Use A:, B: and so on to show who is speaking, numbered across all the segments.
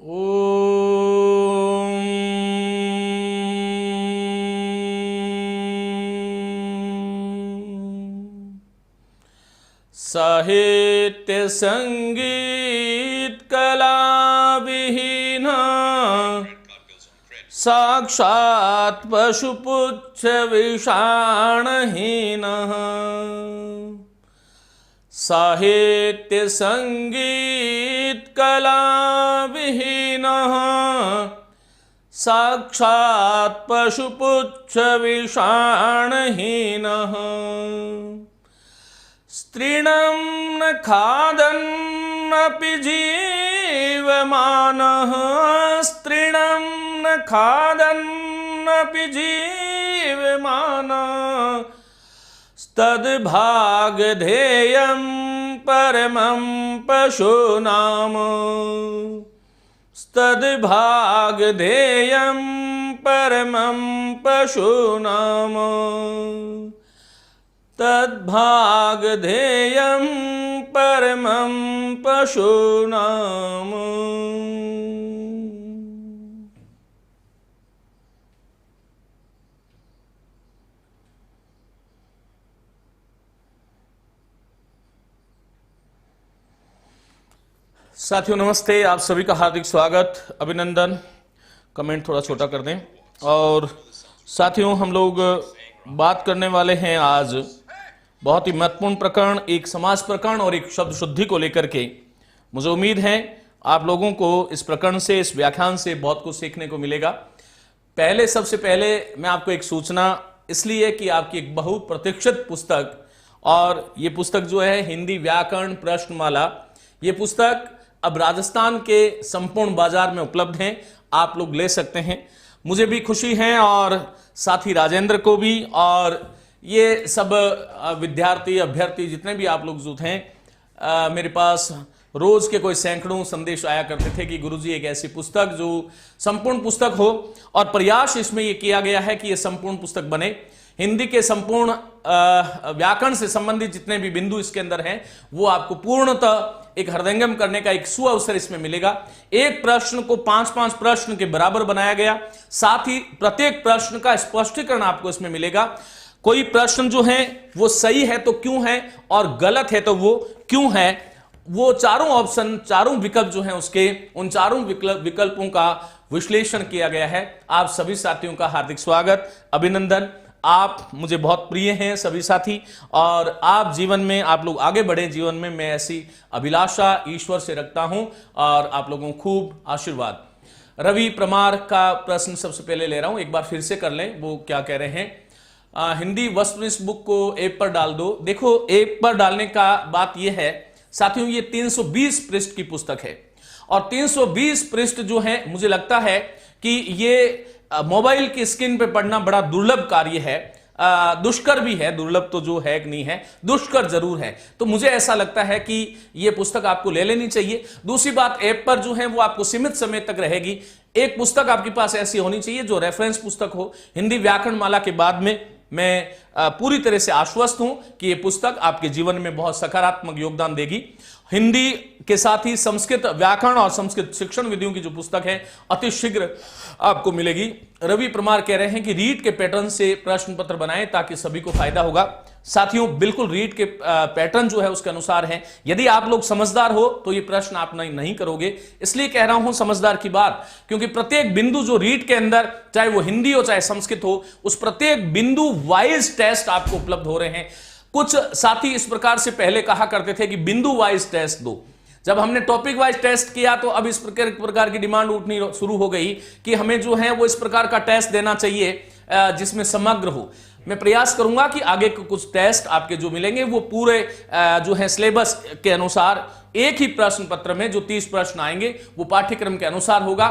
A: ओम साहित्य संगीत कला विहीन साक्षात पशुपुच्छ विषाणहीन साहित्य संगीत कला विहीन साक्षात पशुपुच्छ विषाणहीन स्त्रीणं न खादन्नपि जीवमानः स्त्रीणं न खादन्नपि जीवमानः तद्भागधेयं परमं पशूनां तद्भागधेयं परमं पशूनां तद्भागधेयं परमं पशूनाम्। साथियों नमस्ते, आप सभी का हार्दिक स्वागत, अभिनंदन। कमेंट थोड़ा छोटा कर दें। और साथियों हम लोग बात करने वाले हैं आज बहुत ही महत्वपूर्ण प्रकरण, एक समाज प्रकरण और एक शब्द शुद्धि को लेकर के। मुझे उम्मीद है आप लोगों को इस प्रकरण से, इस व्याख्यान से बहुत कुछ सीखने को मिलेगा। सबसे पहले मैं आपको एक सूचना इसलिए कि आपकी एक बहुप्रतीक्षित पुस्तक, और ये पुस्तक जो है हिंदी व्याकरण प्रश्नमाला, ये पुस्तक अब राजस्थान के संपूर्ण बाजार में उपलब्ध है, आप लोग ले सकते हैं। मुझे भी खुशी है और साथी राजेंद्र को भी, और ये सब विद्यार्थी अभ्यर्थी जितने भी आप लोग जो हैं, मेरे पास रोज के कोई सैकड़ों संदेश आया करते थे कि गुरुजी एक ऐसी पुस्तक जो संपूर्ण पुस्तक हो, और प्रयास इसमें ये किया गया है कि ये संपूर्ण पुस्तक बने। हिंदी के संपूर्ण व्याकरण से संबंधित जितने भी बिंदु इसके अंदर हैं वो आपको पूर्णतः एक हृदयंगम करने का एक सुअवसर इसमें मिलेगा। एक प्रश्न को 5-5 प्रश्न के बराबर बनाया गया, साथ ही प्रत्येक प्रश्न का स्पष्टीकरण आपको इसमें मिलेगा। कोई प्रश्न जो है वो सही है तो क्यों है, और गलत है तो वो क्यों है, वो चारों ऑप्शन, चारों विकल्प जो हैं उसके, उन चारों विकल्पों का विश्लेषण किया गया है। आप सभी साथियों का हार्दिक स्वागत, अभिनंदन। आप मुझे बहुत प्रिय हैं सभी साथी, और आप जीवन में, आप लोग आगे बढ़े जीवन में, मैं ऐसी अभिलाषा ईश्वर से रखता हूं, और आप लोगों को खूब आशीर्वाद। रवि प्रमार का प्रश्न सबसे पहले ले रहा हूं, एक बार फिर से कर लें, वो क्या कह रहे हैं। हिंदी वस्तुनिष्ठ बुक को ऐप पर डाल दो। देखो, ऐप पर डालने का बात यह है साथियों, ये 320 पृष्ठ की पुस्तक है, और 320 पृष्ठ जो है मुझे लगता है कि ये मोबाइल की स्क्रीन पे पढ़ना बड़ा दुर्लभ कार्य है, दुष्कर भी है, दुर्लभ तो जो है नहीं है, दुष्कर जरूर है। तो मुझे ऐसा लगता है कि यह पुस्तक आपको ले लेनी चाहिए। दूसरी बात, ऐप पर जो है वो आपको सीमित समय तक रहेगी। एक पुस्तक आपके पास ऐसी होनी चाहिए जो रेफरेंस पुस्तक हो। हिंदी व्याकरण माला के बाद में मैं पूरी तरह से आश्वस्त हूं कि यह पुस्तक आपके जीवन में बहुत सकारात्मक योगदान देगी। हिंदी के साथ ही संस्कृत व्याकरण और संस्कृत शिक्षण विधियों की जो पुस्तक है अति शीघ्र आपको मिलेगी। रवि प्रमार कह रहे हैं कि रीड के पैटर्न से प्रश्न पत्र बनाएं ताकि सभी को फायदा होगा। साथियों बिल्कुल रीड के पैटर्न जो है उसके अनुसार है। यदि आप लोग समझदार हो तो ये प्रश्न आप नहीं करोगे, इसलिए कह रहा हूं समझदार की बात, क्योंकि प्रत्येक बिंदु जो रीड के अंदर, चाहे वो हिंदी हो चाहे संस्कृत हो, उस प्रत्येक बिंदु वाइज टेस्ट आपको उपलब्ध हो रहे हैं। कुछ साथी इस प्रकार से पहले कहा करते थे कि बिंदु वाइज टेस्ट दो। जब हमने टॉपिक वाइज टेस्ट किया तो अब इस प्रकार की डिमांड उठनी शुरू हो गई कि हमें जो है वो इस प्रकार का टेस्ट देना चाहिए जिसमें समग्र हो। मैं प्रयास करूंगा कि आगे कुछ टेस्ट आपके जो मिलेंगे वो पूरे जो है सिलेबस के अनुसार, एक ही प्रश्न पत्र में जो 30 प्रश्न आएंगे वो पाठ्यक्रम के अनुसार होगा।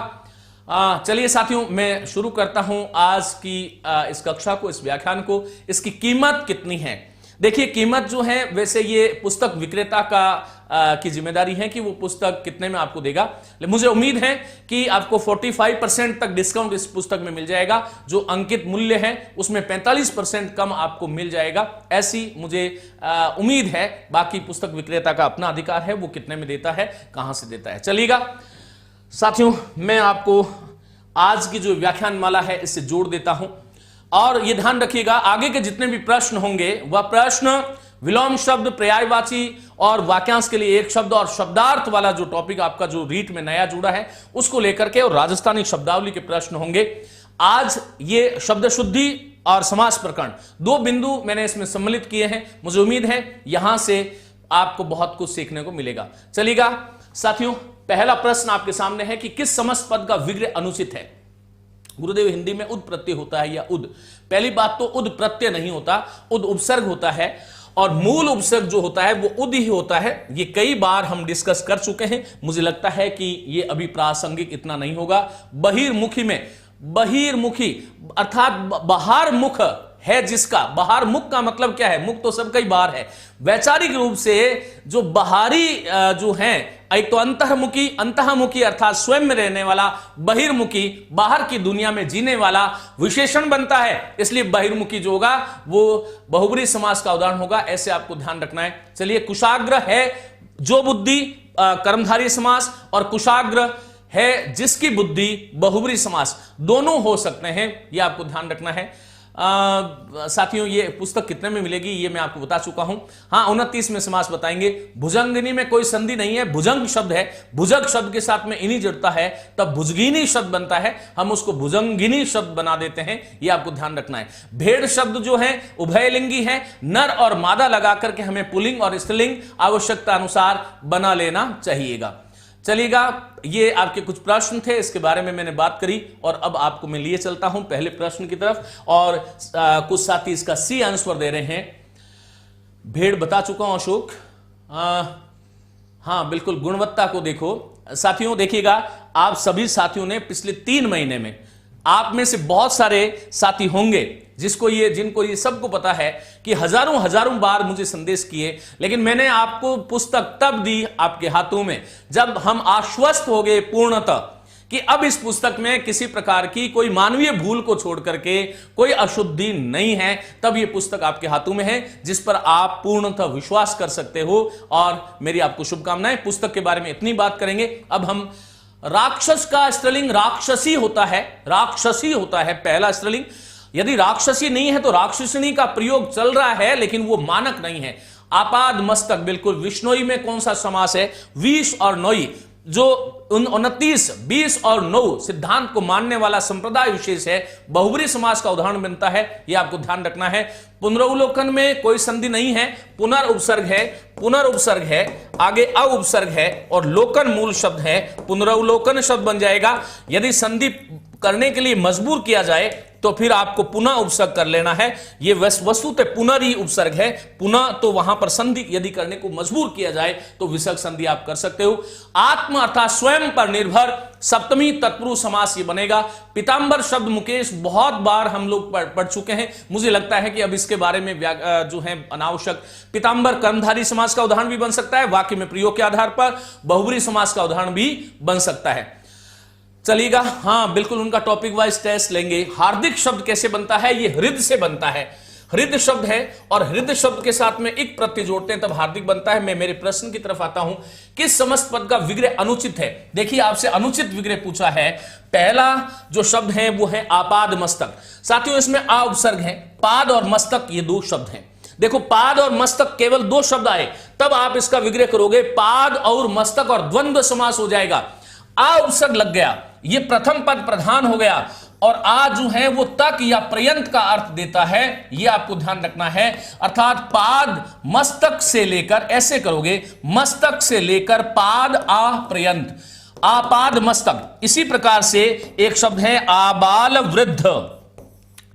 A: चलिए साथियों, मैं शुरू करता हूं आज की इस कक्षा को, इस व्याख्यान को। इसकी कीमत कितनी है? देखिए, कीमत जो है वैसे ये पुस्तक विक्रेता की जिम्मेदारी है कि वो पुस्तक कितने में आपको देगा। मुझे उम्मीद है कि आपको 45% तक डिस्काउंट इस पुस्तक में मिल जाएगा। जो अंकित मूल्य है उसमें 45% कम आपको मिल जाएगा, ऐसी मुझे उम्मीद है। बाकी पुस्तक विक्रेता का अपना अधिकार है, वो कितने में देता है, कहां से देता है। चलिएगा साथियों, मैं आपको आज की जो व्याख्यान माला है इससे जोड़ देता हूं और यह ध्यान रखिएगा, आगे के जितने भी प्रश्न होंगे वह प्रश्न विलोम शब्द, पर्यायवाची और वाक्यांश के लिए एक शब्द और शब्दार्थ वाला जो टॉपिक आपका जो रीट में नया जुड़ा है उसको लेकर के और राजस्थानी शब्दावली के प्रश्न होंगे। आज ये शब्द शुद्धि और समास प्रकरण दो बिंदु मैंने इसमें सम्मिलित किए हैं। मुझे उम्मीद है यहां से आपको बहुत कुछ सीखने को मिलेगा। चलिएगा साथियों, पहला प्रश्न आपके सामने है कि किस समस्त पद का विग्रह अनुचित है। गुरुदेव, हिंदी में उद प्रत्यय होता है या उद? पहली बात तो उद प्रत्यय नहीं होता, उद उपसर्ग होता है और मूल उपसर्ग जो होता है वो उद ही होता है। ये कई बार हम डिस्कस कर चुके हैं, मुझे लगता है कि ये अभी प्रासंगिक इतना नहीं होगा। बहिर्मुखी में बहिर्मुखी अर्थात बाहर मुख है जिसका, बाहर मुख का मतलब क्या है? मुख तो सबका ही बाहर है। वैचारिक रूप से जो बाहरी जो है, एक तो अंतर्मुखी, अंतःमुखी अर्थात स्वयं में रहने वाला, बहिर्मुखी बाहर की दुनिया में जीने वाला विशेषण बनता है। इसलिए बहिर्मुखी जो होगा वो बहुब्री समास का उदाहरण होगा, ऐसे आपको ध्यान रखना है। चलिए, कुशाग्र है जो बुद्धि, कर्मधारी समास, और कुशाग्र है जिसकी बुद्धि, बहुब्री समास, दोनों हो सकते हैं, यह आपको ध्यान रखना है। साथियों, ये पुस्तक कितने में मिलेगी ये मैं आपको बता चुका हूं। हाँ, 29 में समास बताएंगे। भुजंगिनी में कोई संधि नहीं है, भुजंग शब्द है, भुजंग शब्द के साथ में इनी जुड़ता है तब भुजगिनी शब्द बनता है, हम उसको भुजंगिनी शब्द बना देते हैं, ये आपको ध्यान रखना है। भेड़ शब्द जो है उभयलिंगी है, नर और मादा लगा करके हमें पुल्लिंग और स्त्रीलिंग आवश्यकता अनुसार बना लेना चाहिएगा। चलिएगा, ये आपके कुछ प्रश्न थे, इसके बारे में मैंने बात करी और अब आपको मैं लिए चलता हूं पहले प्रश्न की तरफ। और कुछ साथी इसका सी आंसर दे रहे हैं। भेड़ बता चुका हूं अशोक। हाँ बिल्कुल, गुणवत्ता को देखो। साथियों देखिएगा, आप सभी साथियों ने पिछले 3 महीने में, आप में से बहुत सारे साथी होंगे जिनको ये सबको पता है कि हजारों बार मुझे संदेश किए, लेकिन मैंने आपको पुस्तक तब दी आपके हाथों में जब हम आश्वस्त हो गए पूर्णतः कि अब इस पुस्तक में किसी प्रकार की कोई मानवीय भूल को छोड़ करके कोई अशुद्धि नहीं है। तब ये पुस्तक आपके हाथों में है जिस पर आप पूर्णतः विश्वास कर सकते हो और मेरी आपको शुभकामनाएं। पुस्तक के बारे में इतनी बात करेंगे। अब हम राक्षस का स्त्रीलिंग राक्षसी होता है, राक्षसी होता है पहला स्त्रीलिंग। यदि राक्षसी नहीं है तो राक्षसिनी का प्रयोग चल रहा है, लेकिन वो मानक नहीं है। आपाद मस्तक, बिल्कुल। विष्णोई में कौन सा समास है? 20 और 9, जो 29, 20 और 9 सिद्धांत को मानने वाला संप्रदाय विशेष है, बहुब्री समास का उदाहरण बनता है, यह आपको ध्यान रखना है। पुनर्वलोकन में कोई संधि नहीं है, पुनर्उपसर्ग है, पुनर्उपसर्ग है, आगे अउपसर्ग है और लोकन मूल शब्द है, पुनर्वलोकन शब्द बन जाएगा। यदि संधि करने के लिए मजबूर किया जाए तो फिर आपको पुनः उपसर्ग कर लेना है। यह वस्तुतः पुनर्ही उपसर्ग है, पुनः तो वहां पर संधि यदि करने को मजबूर किया जाए तो विसर्ग संधि आप कर सकते हो। आत्म अर्थात स्वयं पर निर्भर, सप्तमी तत्पुरुष समास ये बनेगा। पीतांबर शब्द मुकेश बहुत बार हम लोग पढ़ चुके हैं, मुझे लगता है कि अब इसके बारे में जो है अनावश्यक। पीतांबर कर्मधारी समास का उदाहरण भी बन सकता है, वाक्य में प्रयोग के आधार पर बहुब्री समास का उदाहरण भी बन सकता है। चलिएगा, हाँ बिल्कुल, उनका टॉपिक वाइज टेस्ट लेंगे। हार्दिक शब्द कैसे बनता है? ये हृदय से बनता है, हृदय शब्द है और हृदय शब्द के साथ में एक प्रत्यय जोड़ते हैं तब हार्दिक बनता है। मैं मेरे प्रश्न की तरफ आता हूं, किस समस्त पद का विग्रह अनुचित है? देखिए, आपसे अनुचित विग्रह पूछा है। पहला जो शब्द है वो है आपाद मस्तक। साथियों, इसमें आ उपसर्ग है, पाद और मस्तक ये 2 शब्द हैं। देखो, पाद और मस्तक केवल 2 शब्द आए तब आप इसका विग्रह करोगे, पाद और मस्तक और द्वंद्व समास हो जाएगा। आ उपसर्ग लग गया, ये प्रथम पद प्रधान हो गया और आ जो है वो तक या पर्यंत का अर्थ देता है, ये आपको ध्यान रखना है। अर्थात पाद मस्तक से लेकर, ऐसे करोगे, मस्तक से लेकर पाद आ पर्यंत, आपाद मस्तक। इसी प्रकार से एक शब्द है आबाल वृद्ध,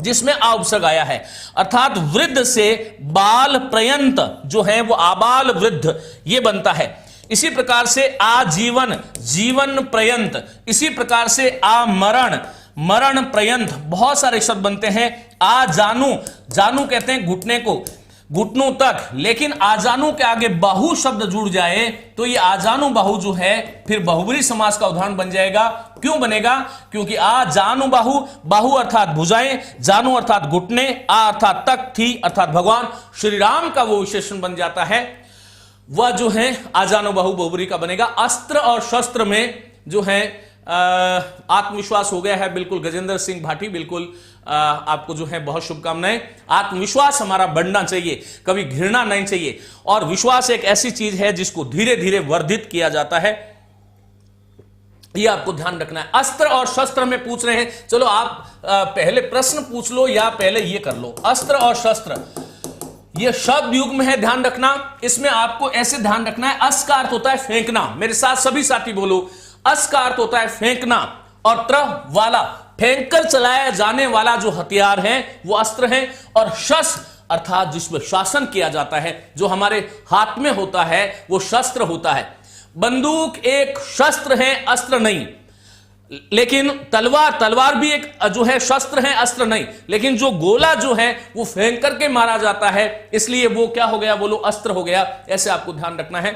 A: जिसमें आ उपसर्ग आया है, अर्थात वृद्ध से बाल पर्यंत जो है वो आबाल वृद्ध ये बनता है। इसी प्रकार से आजीवन, जीवन पर्यंत। इसी प्रकार से आमरण, मरण पर्यंत। बहुत सारे शब्द बनते हैं। आ जानू, जानू कहते हैं घुटने को, घुटनों तक, लेकिन आजानू के आगे बाहु शब्द जुड़ जाए तो ये आजानू बाहु जो है फिर बहुब्री समास का उदाहरण बन जाएगा। क्यों बनेगा? क्योंकि आ जानू बाहु, बाहु अर्थात भुजाएं, जानू अर्थात घुटने, आ अर्थात तक, थी अर्थात भगवान श्री राम का वो विशेषण बन जाता है, वह जो है आजानो बाहु बहुब्री का बनेगा। अस्त्र और शस्त्र में जो है आत्मविश्वास हो गया है, बिल्कुल गजेंद्र सिंह भाटी, बिल्कुल आपको जो है बहुत शुभकामनाएं। आत्मविश्वास हमारा बढ़ना चाहिए, कभी घृणा नहीं चाहिए, और विश्वास एक ऐसी चीज है जिसको धीरे धीरे वर्धित किया जाता है, ये आपको ध्यान रखना है। अस्त्र और शस्त्र में पूछ रहे हैं, चलो आप पहले प्रश्न पूछ लो या पहले ये कर लो। अस्त्र और शस्त्र ये शब्द युग में है, ध्यान रखना। इसमें आपको ऐसे ध्यान रखना है, अस का अर्थ होता है फेंकना, मेरे साथ सभी साथी बोलो, अस का अर्थ होता है फेंकना, और त्र वाला फेंक कर चलाया जाने वाला जो हथियार है वो अस्त्र है, और शस्त्र अर्थात जिसमें शासन किया जाता है, जो हमारे हाथ में होता है वो शस्त्र होता है। बंदूक एक शस्त्र है, अस्त्र नहीं। लेकिन तलवार भी एक जो है शस्त्र है, अस्त्र नहीं। लेकिन जो गोला जो है वो फेंक करके मारा जाता है, इसलिए वो क्या हो गया, बोलो अस्त्र हो गया। ऐसे आपको ध्यान रखना है।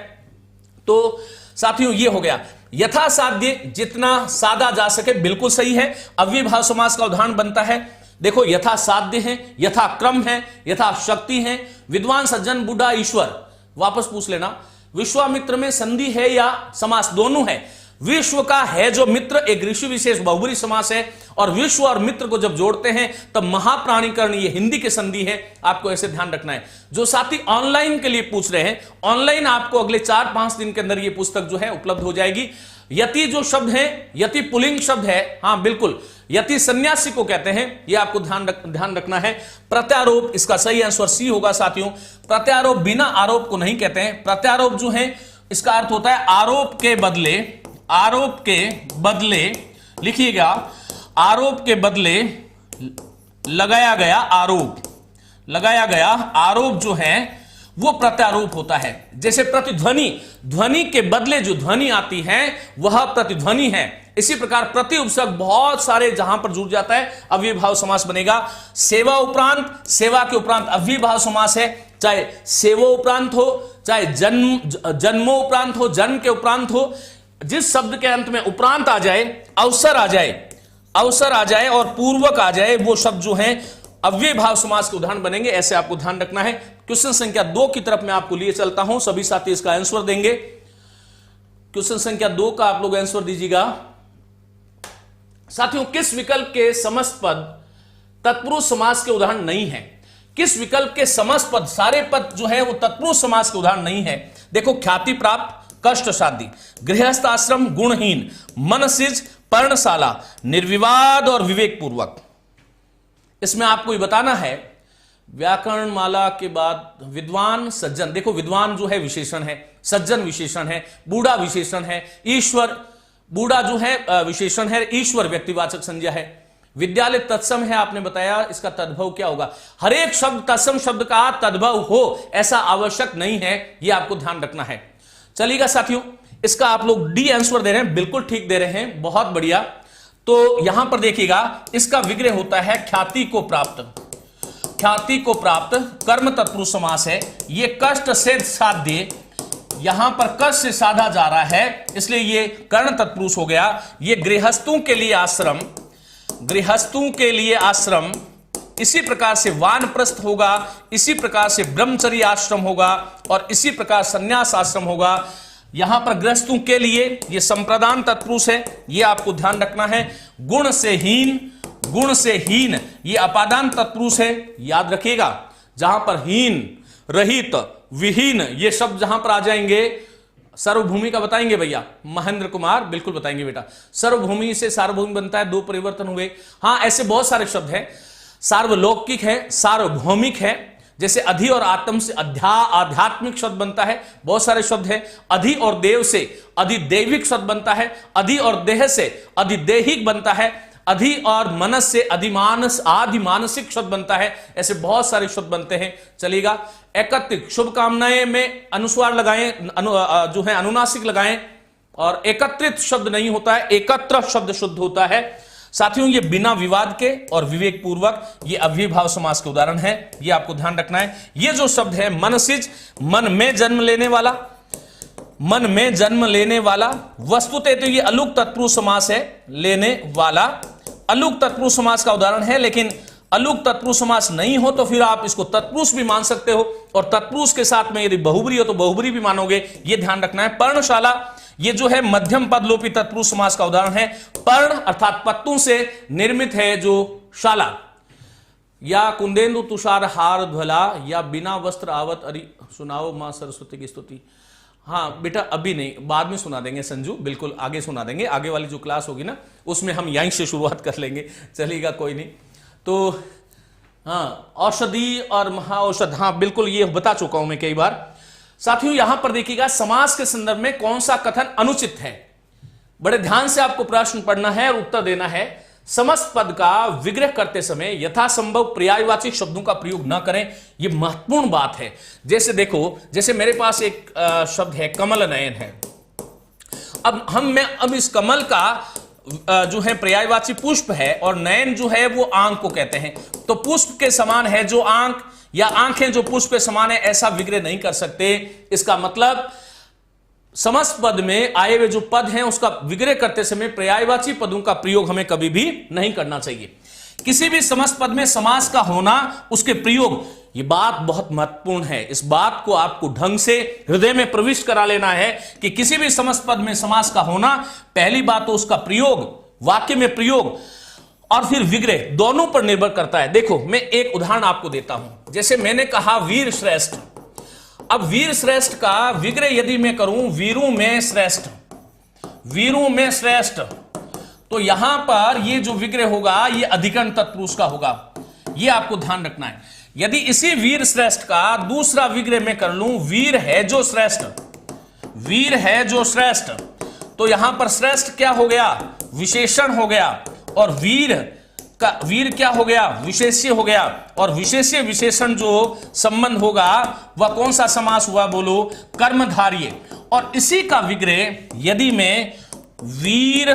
A: तो साथियों ये हो गया यथासाध्य, जितना सादा जा सके, बिल्कुल सही है। अव्ययभाव समास का उदाहरण बनता है, देखो यथासाध्य है, यथाक्रम है, यथाशक्ति है, विद्वान सज्जन बूढ़ा ईश्वर। वापस पूछ लेना, विश्वामित्र में संधि है या समास, दोनों है। विश्व का है जो मित्र एक ऋषि विशेष बहुब्री समास है, और विश्व और मित्र को जब जोड़ते हैं तब महाप्राणीकरण, ये हिंदी की संधि है, आपको ऐसे ध्यान रखना है। जो साथी ऑनलाइन के लिए पूछ रहे हैं, ऑनलाइन आपको अगले 4-5 दिन के अंदर ये पुस्तक जो है उपलब्ध हो जाएगी। यति जो शब्द है, यति पुलिंग शब्द है, हाँ बिल्कुल, यति सन्यासी को कहते हैं, ये आपको ध्यान रखना है। प्रत्यारोप, इसका सही आंसर सी होगा साथियों। प्रत्यारोप बिना आरोप को नहीं कहते हैं। प्रत्यारोप जो है इसका अर्थ होता है आरोप के बदले, लिखिएगा, आरोप के बदले लगाया गया आरोप जो है वो प्रत्यारोप होता है। जैसे प्रतिध्वनि, ध्वनि के बदले जो ध्वनि आती है वह प्रतिध्वनि है। इसी प्रकार प्रति उपसर्ग बहुत सारे जहां पर जुड़ जाता है अव्ययभाव समास बनेगा। सेवा उपरांत, सेवा के उपरांत अव्ययभाव समास है, चाहे सेवो उपरांत हो, चाहे जन्मो उपरांत हो, जन्म के उपरांत हो। जिस शब्द के अंत में उपरांत आ जाए, अवसर आ जाए और पूर्वक आ जाए, वो शब्द जो है अव्ययभाव समास के उदाहरण बनेंगे। ऐसे आपको ध्यान रखना है। क्वेश्चन संख्या 2 की तरफ मैं आपको लिए चलता हूं, सभी साथी इसका आंसर देंगे। क्वेश्चन संख्या 2 का आप लोग आंसर दीजिएगा। साथियों, किस विकल्प के समस्त पद तत्पुरुष समास के उदाहरण नहीं है? किस विकल्प के समस्त पद, सारे पद जो है वो तत्पुरुष समास के उदाहरण नहीं है? देखो, ख्याति प्राप्त, कष्ट शादी, गृहस्थ आश्रम, गुणहीन, मनसिज, पर्णशाला, निर्विवाद और विवेक पूर्वक। इसमें आपको ये बताना है, व्याकरण माला के बाद विद्वान सज्जन, देखो विद्वान जो है विशेषण है, सज्जन विशेषण है, बूढ़ा विशेषण है, ईश्वर, बूढ़ा जो है विशेषण है, ईश्वर व्यक्तिवाचक संज्ञा है, विद्यालय तत्सम है, आपने बताया इसका तद्भव क्या होगा। हर एक शब्द तत्सम शब्द का तद्भव हो ऐसा आवश्यक नहीं है, यह आपको ध्यान रखना है। चलिएगा साथियों, इसका आप लोग डी आंसर दे रहे हैं, बिल्कुल ठीक दे रहे हैं, बहुत बढ़िया। तो यहां पर देखिएगा, इसका विग्रह होता है ख्याति को प्राप्त, कर्म तत्पुरुष समास है। यह कष्ट से साध्य, यहां पर कष्ट से साधा जा रहा है, इसलिए यह कर्ण तत्पुरुष हो गया। यह गृहस्थों के लिए आश्रम, इसी प्रकार से वानप्रस्थ होगा, इसी प्रकार से ब्रह्मचर्य आश्रम होगा, और इसी प्रकार संन्यास आश्रम होगा। यहां पर गृहस्थों के लिए यह संप्रदान तत्पुरुष है, यह आपको ध्यान रखना है। गुण से हीन यह अपादान तत्पुरुष है, याद रखिएगा। जहां पर हीन, रहित, विहीन ये शब्द जहां पर आ जाएंगे, सर्वभूमि का बताएंगे भैया, महेंद्र कुमार बिल्कुल बताएंगे बेटा। सर्वभूमि से सार्वभौमिक बनता है, 2 परिवर्तन हुए। हाँ, ऐसे बहुत सारे शब्द हैं, सार्वलौकिक है, सार्वभौमिक है, जैसे अधि और आत्म से आध्यात्मिक शब्द बनता है, बहुत सारे शब्द हैं। अधि और देव से अधिदैविक शब्द बनता है, अधि और देह से अधिदैहिक बनता है, अधि और मनस से आदिमानसिक शब्द बनता है। ऐसे बहुत सारे शब्द बनते हैं। चलिएगा, एकत्रित, शुभकामनाएं में अनुस्वार लगाएं, जो है अनुनासिक लगाएं, और एकत्रित शब्द नहीं होता है, एकत्र शब्द शुद्ध होता है। साथियों, ये बिना विवाद के और विवेक पूर्वक, ये अव्ययभाव समास के उदाहरण है, ये आपको ध्यान रखना है। ये जो शब्द है मनसिज, मन में जन्म लेने वाला, वस्तुतः तो ये अलुक तत्पुरुष समास है, लेने वाला अलुक तत्पुरुष समास का उदाहरण है। लेकिन अलुक तत्पुरुष समास नहीं हो तो फिर आप इसको तत्पुरुष भी मान सकते हो, और तत्पुरुष के साथ में यदि बहुब्री हो तो बहुब्री भी मानोगे, ये ध्यान रखना है। पर्णशाला, ये जो है मध्यम पद लोपी तत्पुरुष समास का उदाहरण है। पर्ण अर्थात पत्तों से निर्मित है जो शाला, या कुंदेन्दु तुषार हार ध्वला, या बिना वस्त्र आवत अरि, सुनाओ मां सरस्वती की स्तुति। हाँ बेटा अभी नहीं, बाद में सुना देंगे संजू, बिल्कुल आगे सुना देंगे, आगे वाली जो क्लास होगी ना उसमें हम यहीं से शुरुआत कर लेंगे, चलेगा कोई नहीं। तो हाँ औषधि और महाऔषध, हाँ बिल्कुल ये बता चुका हूं मैं कई बार। साथियों यहां पर देखिएगा समास के संदर्भ में कौन सा कथन अनुचित है, बड़े ध्यान से आपको प्रश्न पढ़ना है और उत्तर देना है। समस्त पद का विग्रह करते समय यथासंभव पर्यायवाची शब्दों का प्रयोग न करें, यह महत्वपूर्ण बात है। जैसे देखो, जैसे मेरे पास एक शब्द है कमल नयन है, अब इस कमल का जो है पर्यायवाची पुष्प है और नयन जो है वो आंख को कहते हैं, तो पुष्प के समान है जो आंख, या आंखें जो पुष्प के समान है, ऐसा विग्रह नहीं कर सकते। इसका मतलब समस्त पद में आए हुए जो पद हैं उसका विग्रह करते समय पर्यायवाची पदों का प्रयोग हमें कभी भी नहीं करना चाहिए। किसी भी समस्त पद में समास का होना, उसके प्रयोग, ये बात बहुत महत्वपूर्ण है। इस बात को आपको ढंग से हृदय में प्रविष्ट करा लेना है कि किसी भी समस्त पद में समास का होना, पहली बात तो उसका प्रयोग, वाक्य में प्रयोग और फिर विग्रह दोनों पर निर्भर करता है। देखो मैं एक उदाहरण आपको देता हूं, जैसे मैंने कहा वीर श्रेष्ठ, अब वीर श्रेष्ठ का विग्रह यदि मैं करूं वीरों में श्रेष्ठ, वीरों में श्रेष्ठ, तो यहां पर ये जो विग्रह होगा ये अधिकरण तत्पुरुष का होगा, ये आपको ध्यान रखना है। यदि इसी वीर श्रेष्ठ का दूसरा विग्रह मैं कर लूं वीर है जो श्रेष्ठ, वीर है जो श्रेष्ठ, तो यहां पर श्रेष्ठ क्या हो गया, विशेषण हो गया, और वीर का वीर क्या हो गया, विशेष्य हो गया, और विशेष्य विशेषण जो संबंध होगा वह कौन सा समास हुआ बोलो, कर्मधारय। और इसी का विग्रह यदि मैं वीर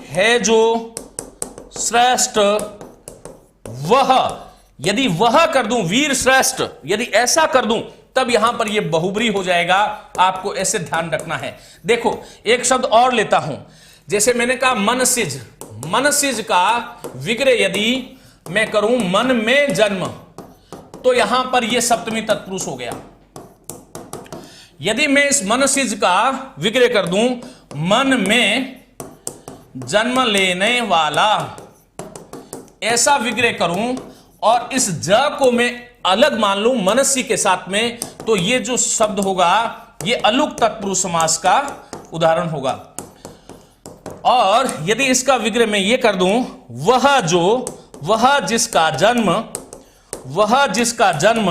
A: है जो श्रेष्ठ वह, यदि वह कर दूं, वीर श्रेष्ठ यदि ऐसा कर दूं, तब यहां पर यह बहुब्री हो जाएगा, आपको ऐसे ध्यान रखना है। देखो एक शब्द और लेता हूं, जैसे मैंने कहा मनसिज, मनसिज का विग्रह यदि मैं करूं मन में जन्म, तो यहां पर यह सप्तमी तत्पुरुष हो गया। यदि मैं इस मनसिज का विग्रह कर दूं मन में जन्म लेने वाला, ऐसा विग्रह करूं और इस ज को मैं अलग मान लूं मनस्य के साथ में, तो ये जो शब्द होगा ये अलुक तत्पुरुष समास का उदाहरण होगा। और यदि इसका विग्रह मैं ये कर दूं वह जो, वह जिसका जन्म, वह जिसका जन्म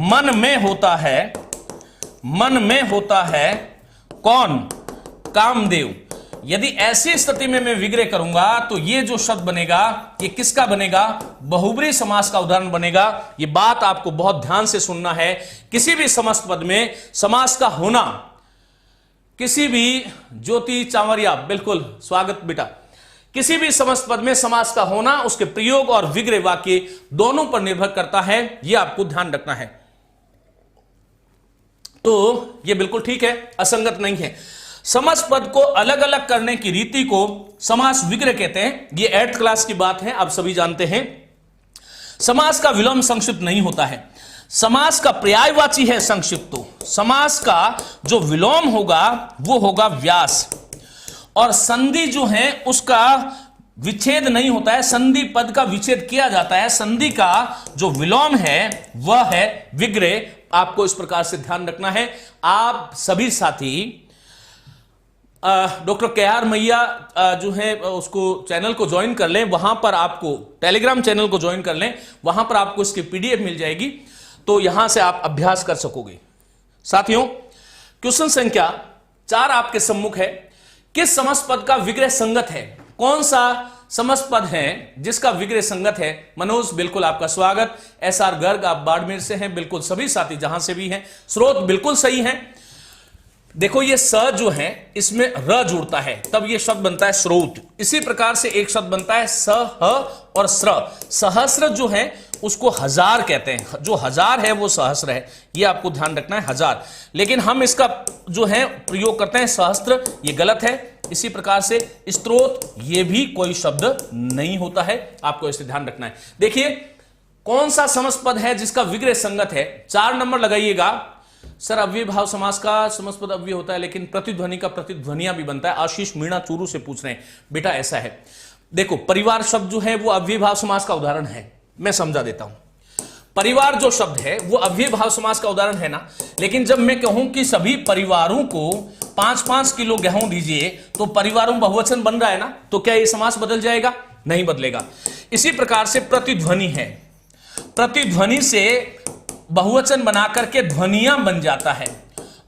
A: मन में होता है, मन में होता है कौन, कामदेव, यदि ऐसी स्थिति में मैं विग्रह करूंगा तो ये जो शब्द बनेगा ये किसका बनेगा, बहुब्री समास का उदाहरण बनेगा। ये बात आपको बहुत ध्यान से सुनना है। किसी भी समस्त पद में समास का होना, किसी भी, ज्योति चावरिया बिल्कुल स्वागत बेटा, किसी भी समस्त पद में समास का होना उसके प्रयोग और विग्रह वाक्य दोनों पर निर्भर करता है, यह आपको ध्यान रखना है। तो यह बिल्कुल ठीक है, असंगत नहीं है। समस्त पद को अलग अलग करने की रीति को समास विग्रह कहते हैं। यह 8th क्लास की बात है, आप सभी जानते हैं। समास का विलोम संक्षिप्त नहीं होता है, समास का पर्यायवाची है संक्षिप्त। तो समास का जो विलोम होगा वो होगा व्यास, और संधि जो है उसका विच्छेद नहीं होता है, संधि पद का विच्छेद किया जाता है। संधि का जो विलोम है वह है विग्रह। आपको इस प्रकार से ध्यान रखना है। आप सभी साथी डॉक्टर KR मैया जो है उसको चैनल को ज्वाइन कर लें, वहां पर आपको टेलीग्राम चैनल को ज्वाइन कर लें, वहां पर आपको इसकी PDF मिल जाएगी, तो यहां से आप अभ्यास कर सकोगे। साथियों क्वेश्चन संख्या 4 आपके सम्मुख है। किस समस्त पद का विग्रह संगत है? कौन सा समस्त पद है जिसका विग्रह संगत है? मनोज बिल्कुल आपका स्वागत। SR गर्ग आप बाड़मेर से हैं, बिल्कुल सभी साथी जहां से भी हैं। स्रोत बिल्कुल सही है। देखो ये स जो है इसमें र जुड़ता है तब ये शब्द बनता है स्रोत। इसी प्रकार से एक शब्द बनता है सह और स्र। सहस्र जो है उसको हजार कहते हैं, जो हजार है वो सहस्र है, ये आपको ध्यान रखना है, हजार। लेकिन हम इसका जो है प्रयोग करते हैं सहस्त्र, ये गलत है। इसी प्रकार से स्त्रोत ये भी कोई शब्द नहीं होता है, आपको इसे ध्यान रखना है। देखिए कौन सा समस्त पद है जिसका विग्रह संगत है? 4 नंबर लगाइएगा। सर अव्यय भाव समास का समास पद अव्यय होता है लेकिन प्रतिध्वनि का प्रतिध्वनिया भी बनता है। आशीष मीणा चूरू से पूछ रहे हैं। बेटा ऐसा है, देखो परिवार शब्द जो है वो अव्यय भाव समास का उदाहरण है। मैं समझा देता हूं, परिवार जो शब्द है वो अव्यय भाव समास का उदाहरण है ना, लेकिन जब मैं कहूं कि सभी परिवारों को 5-5 किलो गेहूं दीजिए तो परिवारों बहुवचन बन रहा है ना, तो क्या ये समास बदल जाएगा? नहीं बदलेगा। इसी प्रकार से प्रतिध्वनि है, प्रतिध्वनि से बहुवचन बना करके ध्वनियां बन जाता है,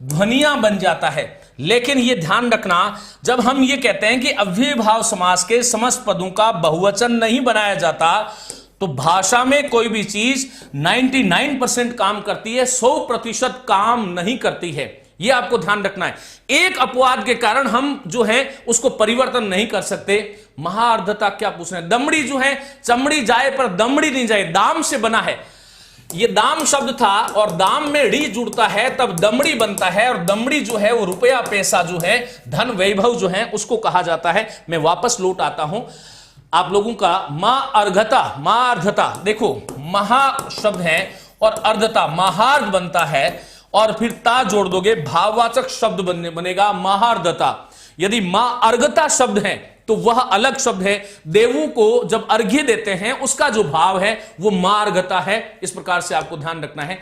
A: ध्वनियां बन जाता है। लेकिन यह ध्यान रखना, जब हम ये कहते हैं कि अव्यय भाव समास के समस्त पदों का बहुवचन नहीं बनाया जाता, तो भाषा में कोई भी चीज 99% काम करती है, 100% काम नहीं करती है। यह आपको ध्यान रखना है। एक अपवाद के कारण हम जो है उसको परिवर्तन नहीं कर सकते। महाअर्धता क्या पूछ रहे हैं? दमड़ी जो है, चमड़ी जाए पर दमड़ी नहीं जाए, दाम से बना है। ये दाम शब्द था और दाम में ड़ी जुड़ता है तब दमड़ी बनता है, और दमड़ी जो है वो रुपया पैसा जो है, धन वैभव जो है उसको कहा जाता है। मैं वापस लौट आता हूं आप लोगों का। अर्घता, अर्धता, देखो महा शब्द है और अर्धता महार्ध बनता है, और फिर ता जोड़ दोगे भाववाचक शब्द बनेगा महार्धता। यदि अर्घता शब्द है तो वह अलग शब्द है। देवों को जब अर्घ्य देते हैं उसका जो भाव है वो मार्गता है। इस प्रकार से आपको ध्यान रखना है।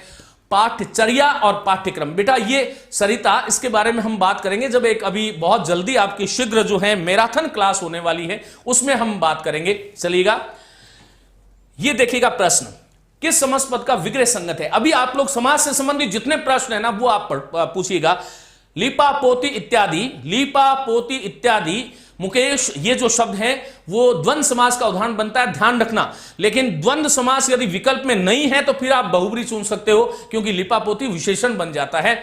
A: पाठ्यचर्या और पाठ्यक्रम, बेटा ये सरिता, इसके बारे में हम बात करेंगे जब एक अभी बहुत जल्दी आपकी शीघ्र जो है मैराथन क्लास होने वाली है, उसमें हम बात करेंगे। चलिएगा, ये देखिएगा प्रश्न, किस समास पद का विग्रह संगत है? अभी आप लोग समास से संबंधित जितने प्रश्न है ना वो आप पूछिएगा। लीपा पोती इत्यादि, लीपा पोती इत्यादि, मुकेश, ये जो शब्द है वो द्वंद्व समास का उदाहरण बनता है, ध्यान रखना। लेकिन द्वंद्व समास यदि विकल्प में नहीं है तो फिर आप बहुब्री चुन सकते हो, क्योंकि लिपापोती विशेषण बन जाता है।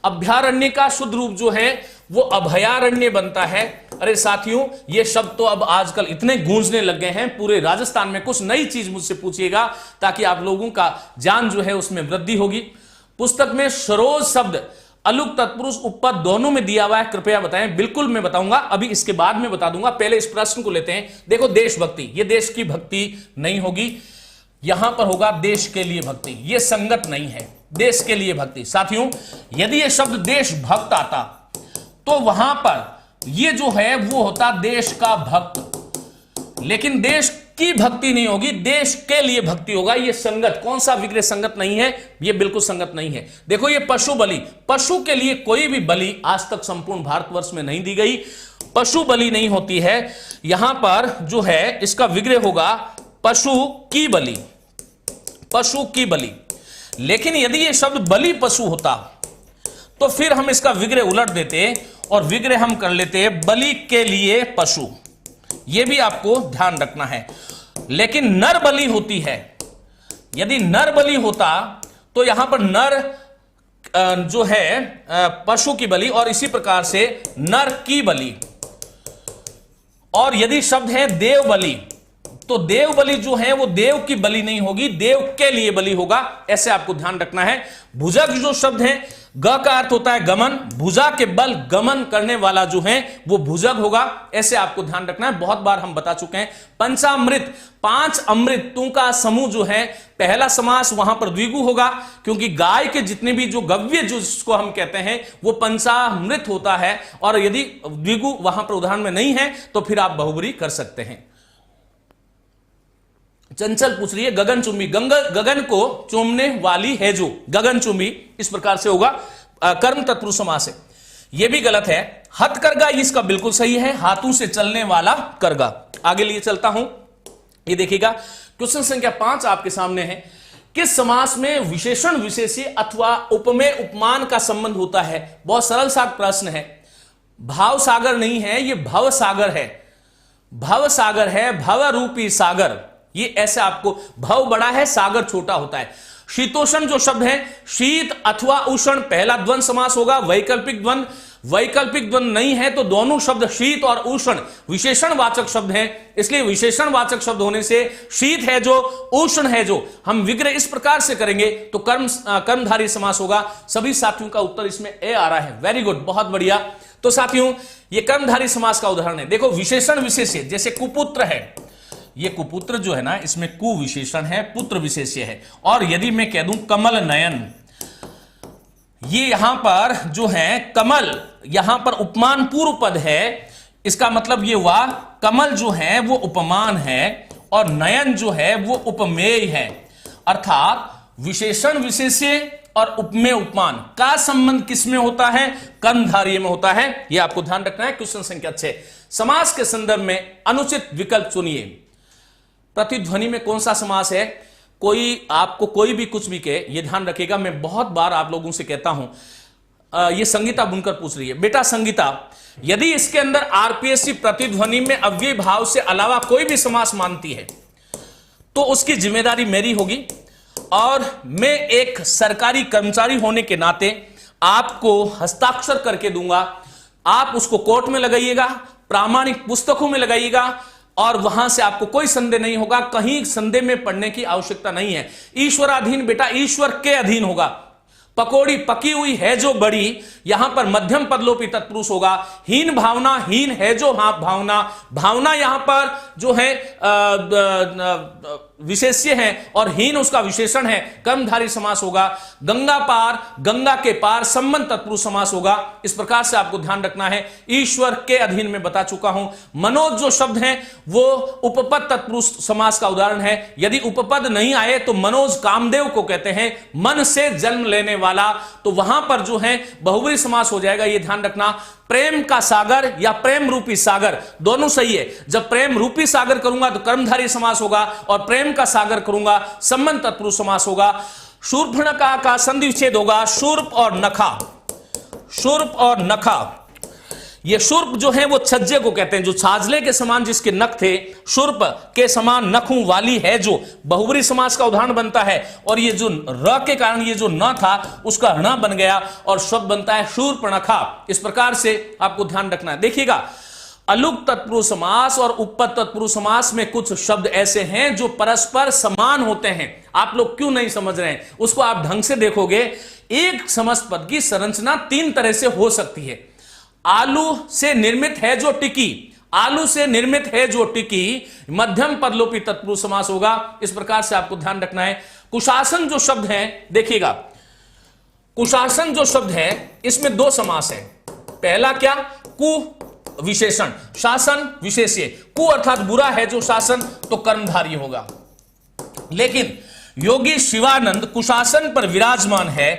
A: अभ्यारण्य का शुद्ध रूप जो है वो अभयारण्य बनता है। अरे साथियों, ये शब्द तो अब आजकल इतने गूंजने लग गए हैं पूरे राजस्थान में। कुछ नई चीज मुझसे पूछिएगा ताकि आप लोगों का ज्ञान जो है उसमें वृद्धि होगी। पुस्तक में सरोज शब्द अलुक तत्पुरुष उपपद दोनों में दिया हुआ है, कृपया बताएं। बिल्कुल मैं बताऊंगा, अभी इसके बाद में बता दूंगा। पहले इस प्रश्न को लेते हैं। देखो देशभक्ति, ये देश की भक्ति नहीं होगी, यहां पर होगा देश के लिए भक्ति। ये संगत नहीं है, देश के लिए भक्ति। साथियों, यदि ये शब्द देशभक्त आता तो वहां पर ये जो है वो होता देश का भक्त, लेकिन देश की भक्ति नहीं होगी, देश के लिए भक्ति होगा। ये संगत, कौन सा विग्रह संगत नहीं है? ये बिल्कुल संगत नहीं है। देखो ये पशु बलि, पशु के लिए कोई भी बलि आज तक संपूर्ण भारतवर्ष में नहीं दी गई, पशु बलि नहीं होती है। यहां पर जो है इसका विग्रह होगा पशु की बलि, पशु की बलि। लेकिन यदि ये शब्द बलि पशु होता तो फिर हम इसका विग्रह उलट देते और विग्रह हम कर लेते बलि के लिए पशु। यह भी आपको ध्यान रखना है। लेकिन नर बलि होती है, यदि नर बलि होता तो यहां पर नर जो है पशु की बलि, और इसी प्रकार से नर की बलि। और यदि शब्द है देव बलि तो देव बलि जो है वो देव की बलि नहीं होगी, देव के लिए बलि होगा। ऐसे आपको ध्यान रखना है। भुजग जो शब्द है, ग का अर्थ होता है गमन, भुजा के बल गमन करने वाला जो है वो भुजग होगा। ऐसे आपको ध्यान रखना है, बहुत बार हम बता चुके हैं। पंचामृत, 5 अमृतों का समूह जो है, पहला समास वहां पर द्विगु होगा, क्योंकि गाय के जितने भी जो गव्य जिसको हम कहते हैं वो पंचामृत होता है। और यदि द्विगु वहां पर उदाहरण में नहीं है तो फिर आप बहुब्री कर सकते हैं। चंचल पूछ रही है गगनचुंबी, गगन को चूमने वाली है जो, गगनचुंबी, इस प्रकार से होगा, कर्म तत्पुरुष समास है। यह भी गलत है। हथकरघा इसका बिल्कुल सही है, हाथों से चलने वाला करघा। आगे लिए चलता हूं, ये देखिएगा क्वेश्चन संख्या 5 आपके सामने है। किस समास में विशेषण विशेष्य अथवा उपमेय उपमान का संबंध होता है? बहुत सरल सा प्रश्न है। भाव सागर नहीं है, यह भव सागर है, भव सागर है, भव रूपी सागर। ये ऐसे आपको, भव बड़ा है, सागर छोटा होता है। शीतोष्ण जो शब्द है, शीत अथवा उष्ण, पहला द्वंद्व समास होगा। वैकल्पिक द्वंद्व, वैकल्पिक द्वंद्व नहीं है तो दोनों शब्द शीत और उष्ण विशेषणवाचक शब्द हैं, इसलिए विशेषणवाचक शब्द होने से शीत है जो, उष्ण है जो। हम विग्रह इस प्रकार से करेंगे तो कर्मधारी समास होगा। सभी साथियों का उत्तर इसमें ए आ रहा है, वेरी गुड, बहुत बढ़िया। तो साथियों ये कर्मधारी समास का उदाहरण है। देखो विशेषण विशेष्य, जैसे कुपुत्र है, ये कुपुत्र जो है ना, इसमें कु विशेषण है, पुत्र विशेष्य है। और यदि मैं कह दूं कमल नयन, ये यहां पर जो है कमल, यहां पर उपमान पूर्व पद है, इसका मतलब ये हुआ कमल जो है वो उपमान है और नयन जो है वो उपमेय है। अर्थात विशेषण विशेष्य और उपमेय उपमान का संबंध किसमें होता है? कर्मधारय में होता है। यह आपको ध्यान रखना है। क्वेश्चन संख्या 6, समास के संदर्भ में अनुचित विकल्प चुनिए। प्रतिध्वनि में कौन सा समास है? कोई आपको कोई भी कुछ भी कहे, यह ध्यान रखिएगा, मैं बहुत बार आप लोगों से कहता हूं, ये संगीता बुनकर पूछ रही है, बेटा संगीता यदि इसके अंदर आरपीएससी प्रतिध्वनि में अव्यय भाव से अलावा कोई भी समास मानती है तो उसकी जिम्मेदारी मेरी होगी और मैं एक सरकारी कर्मचारी होने के नाते आपको हस्ताक्षर करके दूंगा। आप उसको कोर्ट में लगाइएगा, प्रामाणिक पुस्तकों में लगाइएगा और वहां से आपको कोई संदेह नहीं होगा, कहीं संदेह में पड़ने की आवश्यकता नहीं है। ईश्वराधीन बेटा ईश्वर के अधीन होगा। पकौड़ी पकी हुई है जो बड़ी, यहां पर मध्यम पदलोपी तत्पुरुष होगा। हीन भावना, हीन है जो भावना, भावना यहां पर जो है विशेष्य है और हीन उसका विशेषण है, कर्मधारी समास होगा। गंगा पार, गंगा के पार संबंध तत्पुरुष समास होगा। इस प्रकार से आपको ध्यान रखना है। ईश्वर के अधीन में बता चुका हूं। मनोज जो शब्द है वो उपपद तत्पुरुष समास का उदाहरण है। यदि उपपद नहीं आए तो मनोज कामदेव को कहते हैं, मन से जन्म लेने वाला, तो वहां पर जो है बहुव्रीहि समास हो जाएगा, यह ध्यान रखना। प्रेम का सागर या प्रेम रूपी सागर दोनों सही है। जब प्रेम रूपी सागर करूंगा तो कर्मधारय समास होगा और प्रेम का सागर करूंगा संबंध तत्पुरुष समास होगा। शूर्पणखा का संधि विच्छेद होगा शूर्प और नखा, शूर्प और नखा। ये शूर्प जो है वो छज्जे को कहते हैं, जो छाजले के समान जिसके नख थे, शूर्प के समान नखों वाली है, जो बहुव्रीहि समास का उदाहरण बनता है। और ये जो र के कारण ये जो न था उसका ण बन गया और शब्द बनता है शूर्पणखा। इस प्रकार से आपको ध्यान रखना है। देखिएगा, अलुक तत्पुरुष समास और उपपद तत्पुरुष समास में कुछ शब्द ऐसे हैं जो परस्पर समान होते हैं। आप लोग क्यों नहीं समझ रहे हैं उसको आप ढंग से देखोगे। एक समस्त पद की संरचना 3 तरह से हो सकती है। आलू से निर्मित है जो टिकी, आलू से निर्मित है जो टिकी, मध्यम पदलोपी तत्पुरुष समास होगा। इस प्रकार से आपको ध्यान रखना है। कुशासन जो शब्द है, देखिएगा, कुशासन जो शब्द है इसमें 2 समास है। पहला क्या? कु विशेषण, शासन विशेष्य। कु अर्थात बुरा है जो शासन, तो कर्मधारय होगा। लेकिन योगी शिवानंद कुशासन पर विराजमान है।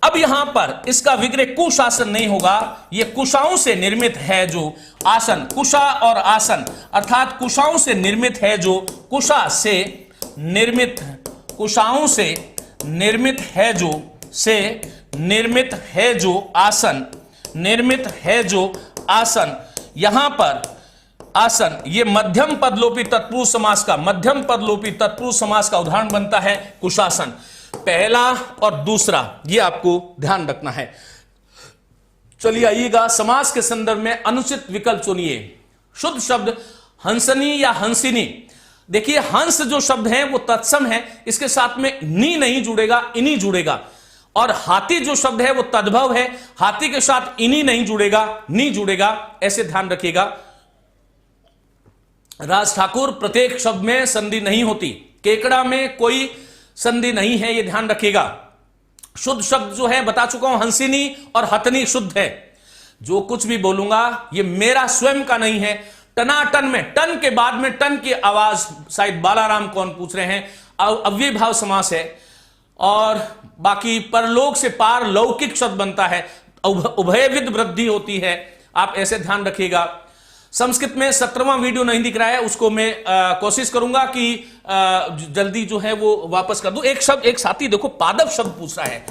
A: अब यहां पर इसका विग्रह कुशासन नहीं होगा, यह कुशाओं से निर्मित है जो आसन, कुशा और आसन अर्थात कुशाओं से निर्मित है जो, कुशा से निर्मित, कुशाओं से निर्मित है जो, से निर्मित है जो आसन, निर्मित है जो आसन। यहां पर आसन ये मध्यम पदलोपी तत्पुरुष समास का, मध्यम पदलोपी तत्पुरुष समास का उदाहरण बनता है कुशासन। पहला और दूसरा ये आपको ध्यान रखना है। चलिए आइएगा, समास के संदर्भ में अनुचित विकल्प चुनिए। शुद्ध शब्द हंसनी या हंसिनी। देखिए, हंस जो शब्द है वो तत्सम है, इसके साथ में नी नहीं जुड़ेगा, इनी जुड़ेगा। और हाथी जो शब्द है वो तद्भव है, हाथी के साथ इनी नहीं जुड़ेगा, नी जुड़ेगा। ऐसे ध्यान रखिएगा। राज ठाकुर, प्रत्येक शब्द में संधि नहीं होती। केकड़ा में कोई संधि नहीं है, यह ध्यान रखिएगा। शुद्ध शब्द जो है बता चुका हूं, हंसिनी और हथनी शुद्ध है। जो कुछ भी बोलूंगा ये मेरा स्वयं का नहीं है। टनाटन में, टन के बाद में टन की आवाज, शायद बालाराम कौन पूछ रहे हैं, अव्यय भाव समास है। और बाकी परलोक से पार लौकिक शब्द बनता है, उभयविद वृद्धि होती है। आप ऐसे ध्यान रखिएगा। संस्कृत में 17वां वीडियो नहीं दिख रहा है, उसको मैं कोशिश करूंगा कि जल्दी जो है वो वापस कर दूं। एक शब्द, एक साथी देखो पादप शब्द पूछ रहा है।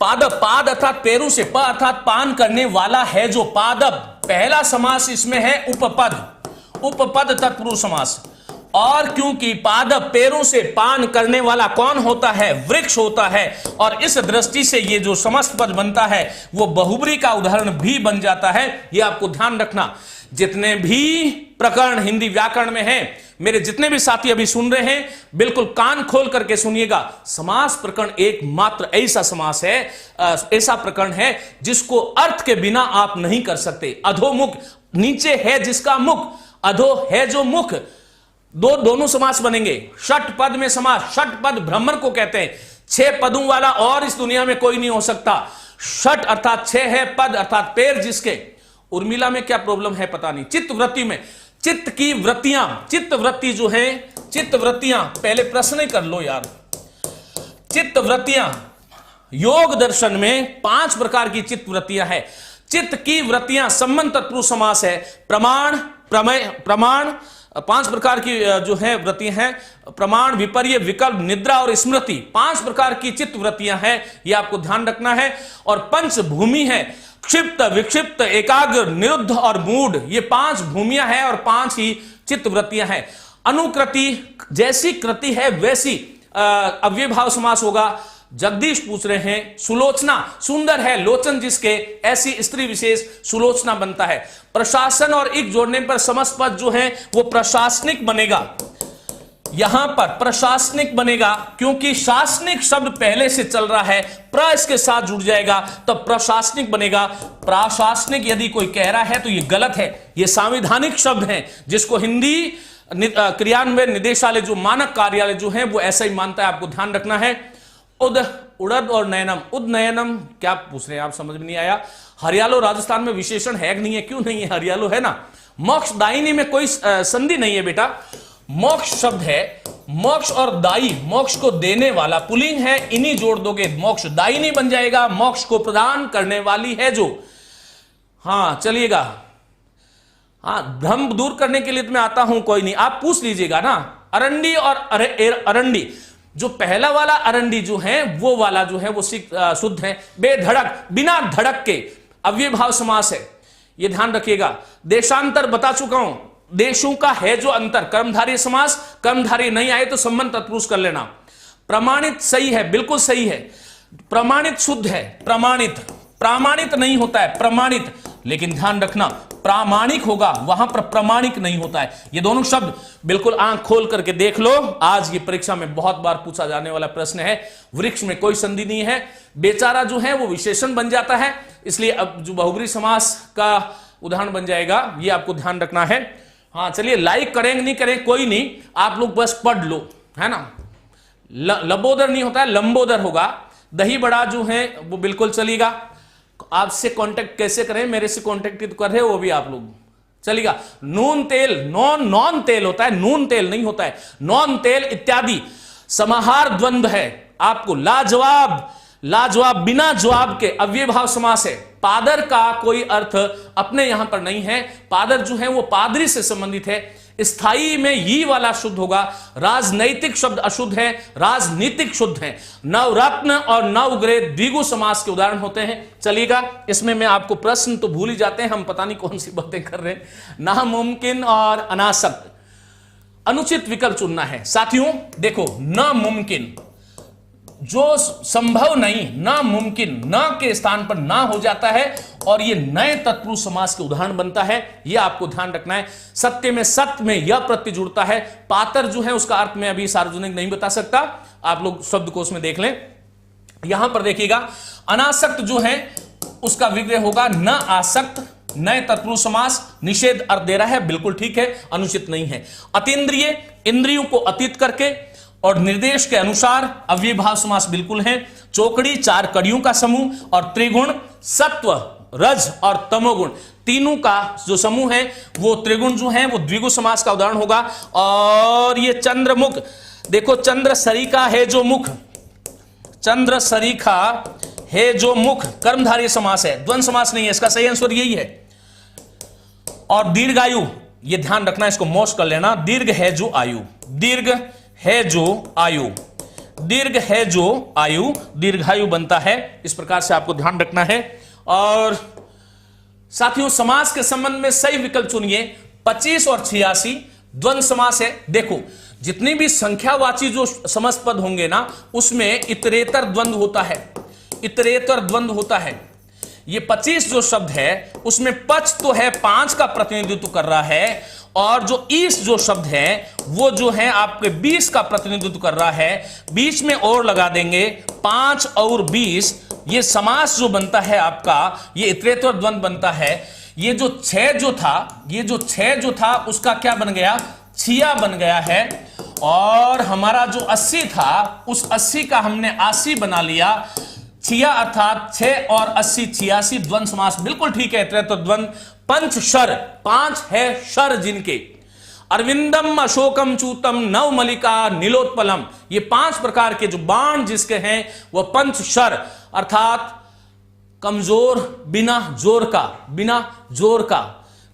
A: पादप, पाद अर्थात पैरों से, प अर्थात पान करने वाला है जो, पादप। पहला समास इसमें है उपपद, उपपद तत्पुरुष समास। और क्योंकि पादप पैरों से पान करने वाला कौन होता है? वृक्ष होता है। और इस दृष्टि से ये जो समस्त पद बनता है वो बहुव्रीहि का उदाहरण भी बन जाता है। ये आपको ध्यान रखना। जितने भी प्रकरण हिंदी व्याकरण में हैं, मेरे जितने भी साथी अभी सुन रहे हैं, बिल्कुल कान खोल करके सुनिएगा। समास प्रकरण एकमात्र ऐसा समास है, ऐसा प्रकरण है जिसको अर्थ के बिना आप नहीं कर सकते। अधोमुख, नीचे है जिसका मुख, अधो है जो मुख, दोनों समास बनेंगे। षट पद में समास, षट पद ब्राह्मण को कहते हैं। 6 पदों वाला और इस दुनिया में कोई नहीं हो सकता। षट अर्थात 6 है, पद अर्थात पैर जिसके। उर्मिला में क्या प्रॉब्लम है पता नहीं। चित्त वृत्ति में चित्त की वृत्तियां, चित्त वृत्ति जो है, चित्त वृत्तियां, पहले प्रश्न ही कर लो यार। चित्त वृत्तियां, योग दर्शन में 5 प्रकार की चित्त वृत्तियां है। चित्त की वृत्तियां संबंध तत्पुरुष समास है। प्रमाण, प्रमेय, प्रमाण 5 प्रकार की जो है वृत्तियां हैं। प्रमाण, विपर्य, विकल्प, निद्रा और स्मृति 5 प्रकार की चित्त वृत्तियां हैं, यह आपको ध्यान रखना है। और पंच भूमि है, क्षिप्त, विक्षिप्त, एकाग्र, निरुद्ध और मूढ़, ये 5 भूमियां हैं और 5 ही चित्त वृत्तियां हैं। अनुकृति, जैसी कृति है वैसी अव्ययभाव समास होगा। जगदीश पूछ रहे हैं सुलोचना, सुंदर है लोचन जिसके, ऐसी स्त्री विशेष सुलोचना बनता है। प्रशासन और इक जोड़ने पर समस्त पद जो है वो प्रशासनिक बनेगा। यहां पर प्रशासनिक बनेगा क्योंकि शासनिक शब्द पहले से चल रहा है, प्र इसके साथ जुड़ जाएगा तब प्रशासनिक बनेगा। प्रशासनिक यदि कोई कह रहा है तो यह गलत है, यह संवैधानिक शब्द है जिसको हिंदी क्रियान्वयन निदेशालय जो मानक कार्यालय जो है वो ऐसा ही मानता है, आपको ध्यान रखना है। उद, उड़द और नयनम, उदनयनम क्या पूछ रहे हैं आप, समझ में नहीं आया। हरियालो राजस्थान में विशेषण है कि नहीं है, क्यों नहीं है, हरियालो है ना। मोक्ष दायिनी में कोई संधि नहीं है बेटा, मोक्ष शब्द है। मोक्ष और दाई, मोक्ष को देने वाला पुल्लिंग है, इन्हीं जोड़ दोगे मोक्ष दायिनी बन जाएगा। मोक्ष को प्रदान करने वाली है जो, हाँ चलिएगा। हाँ, भ्रम दूर करने के लिए तो मैं आता हूं, कोई नहीं, आप पूछ लीजिएगा ना। अरंडी और अरंडी, जो पहला वाला अरंडी जो है वो वाला जो है वो शुद्ध है। बेधड़क, बिना धड़क के, अव्ययभाव समास है, ये ध्यान रखिएगा। देशांतर बता चुका हूं, देशों का है जो अंतर, कर्मधारय समास, कर्मधारय नहीं आए तो संबंध तत्पुरुष कर लेना। प्रमाणित सही है, बिल्कुल सही है। प्रमाणित शुद्ध है, प्रमाणित, प्रामाणित नहीं होता है, प्रमाणित, लेकिन ध्यान रखना प्रामाणिक होगा, वहां पर प्रमाणिक नहीं होता है। ये दोनों शब्द बिल्कुल आंख खोल करके देख लो, आज ये परीक्षा में बहुत बार पूछा जाने वाला प्रश्न है। वृक्ष में कोई संधि नहीं है, बेचारा जो है वो विशेषण बन जाता है, इसलिए अब जो बहुब्री समास का उदाहरण बन जाएगा, ये आपको ध्यान रखना है। हाँ चलिए, लाइक करेंगे नहीं करें कोई नहीं, आप लोग बस पढ़ लो, है ना। लंबोदर नहीं होता है, लंबोदर होगा। दही बड़ा जो है वो बिल्कुल चलेगा। आपसे कांटेक्ट कैसे करें, मेरे से कांटेक्ट तो कर रहे हो वो भी आप लोग, चलेगा। नून तेल, नॉन तेल होता है, नून तेल नहीं होता है, नॉन तेल इत्यादि समाहार द्वंद्व है। आपको लाजवाब, लाजवाब बिना जवाब के अव्ययभाव समास है। पादर का कोई अर्थ अपने यहां पर नहीं है, पादर जो है वो पादरी से संबंधित है। स्थायी में ये वाला शुद्ध होगा। राजनैतिक शब्द अशुद्ध है, राजनीतिक शुद्ध है। नवरत्न और नवग्रह द्विगु समास के उदाहरण होते हैं। चलिएगा, इसमें मैं आपको प्रश्न तो भूल ही जाते हैं, हम पता नहीं कौन सी बातें कर रहे हैं। नामुमकिन और अनासक्त, अनुचित विकल्प चुनना है साथियों। देखो, नामुमकिन जो संभव नहीं, नामुमकिन, न के स्थान पर ना हो जाता है और ये नए तत्पुरुष समास के उदाहरण बनता है, ये आपको ध्यान रखना है। सत्य में सत्य में यह प्रत्यय जुड़ता है। पातर जो है उसका अर्थ मैं अभी सार्वजनिक नहीं बता सकता, आप लोग शब्दकोश में देख लें। यहां पर देखिएगा, अनासक्त जो है उसका विग्रह होगा न आसक्त, नए तत्पुरुष समास, निषेध अर्थ दे रहा है, बिल्कुल ठीक है, अनुचित नहीं है। अतीन्द्रिय, इंद्रियों को अतीत करके और निर्देश के अनुसार अव्ययभाव समास बिल्कुल है। चौकड़ी, 4 कड़ियों का समूह, और त्रिगुण, सत्व, रज और तमोगुण, तीनों का जो समूह है वो त्रिगुण जो है वो द्विगु समास का उदाहरण होगा। और ये चंद्रमुख, देखो चंद्र सरीखा है जो मुख, चंद्र सरीखा है जो मुख, कर्मधारय समास है, द्वंद्व समास नहीं है, इसका सही आंसर यही है। और दीर्घायु, ये ध्यान रखना, इसको मोस्ट कर लेना। दीर्घ है जो आयु, दीर्घ है जो आयु, दीर्घ है जो आयु, दीर्घायु बनता है। इस प्रकार से आपको ध्यान रखना है। और साथियों, समास के संबंध में सही विकल्प चुनिए। 25 और 86 द्वंद्व समास है। देखो, जितनी भी संख्यावाची जो समस्त पद होंगे ना, उसमें इतरेतर द्वंद्व होता है, इतरेतर द्वंद्व होता है। ये 25 जो शब्द है उसमें पच तो है, 5 का प्रतिनिधित्व कर रहा है, और जो ईस जो शब्द है वो जो है आपके 20 का प्रतिनिधित्व कर रहा है। बीच में और लगा देंगे 5 और 20, ये समास जो बनता है आपका, ये इतरेतर द्वंद्व बनता है। ये जो 6 जो था, ये जो 6 जो था उसका क्या बन गया, छिया बन गया है। और हमारा जो 80 था उस 80 का हमने 80 बना लिया। छिया अर्थात 6 और 80 86, द्वंद समास बिल्कुल ठीक है। तो द्वंद पंच शर, 5 है शर जिनके, अरविंदम अशोकम चूतम नव मलिका नीलोत्पलम, ये 5 प्रकार के जो बाण जिसके हैं वह पंच शर अर्थात कमजोर बिना जोर का, बिना जोर का,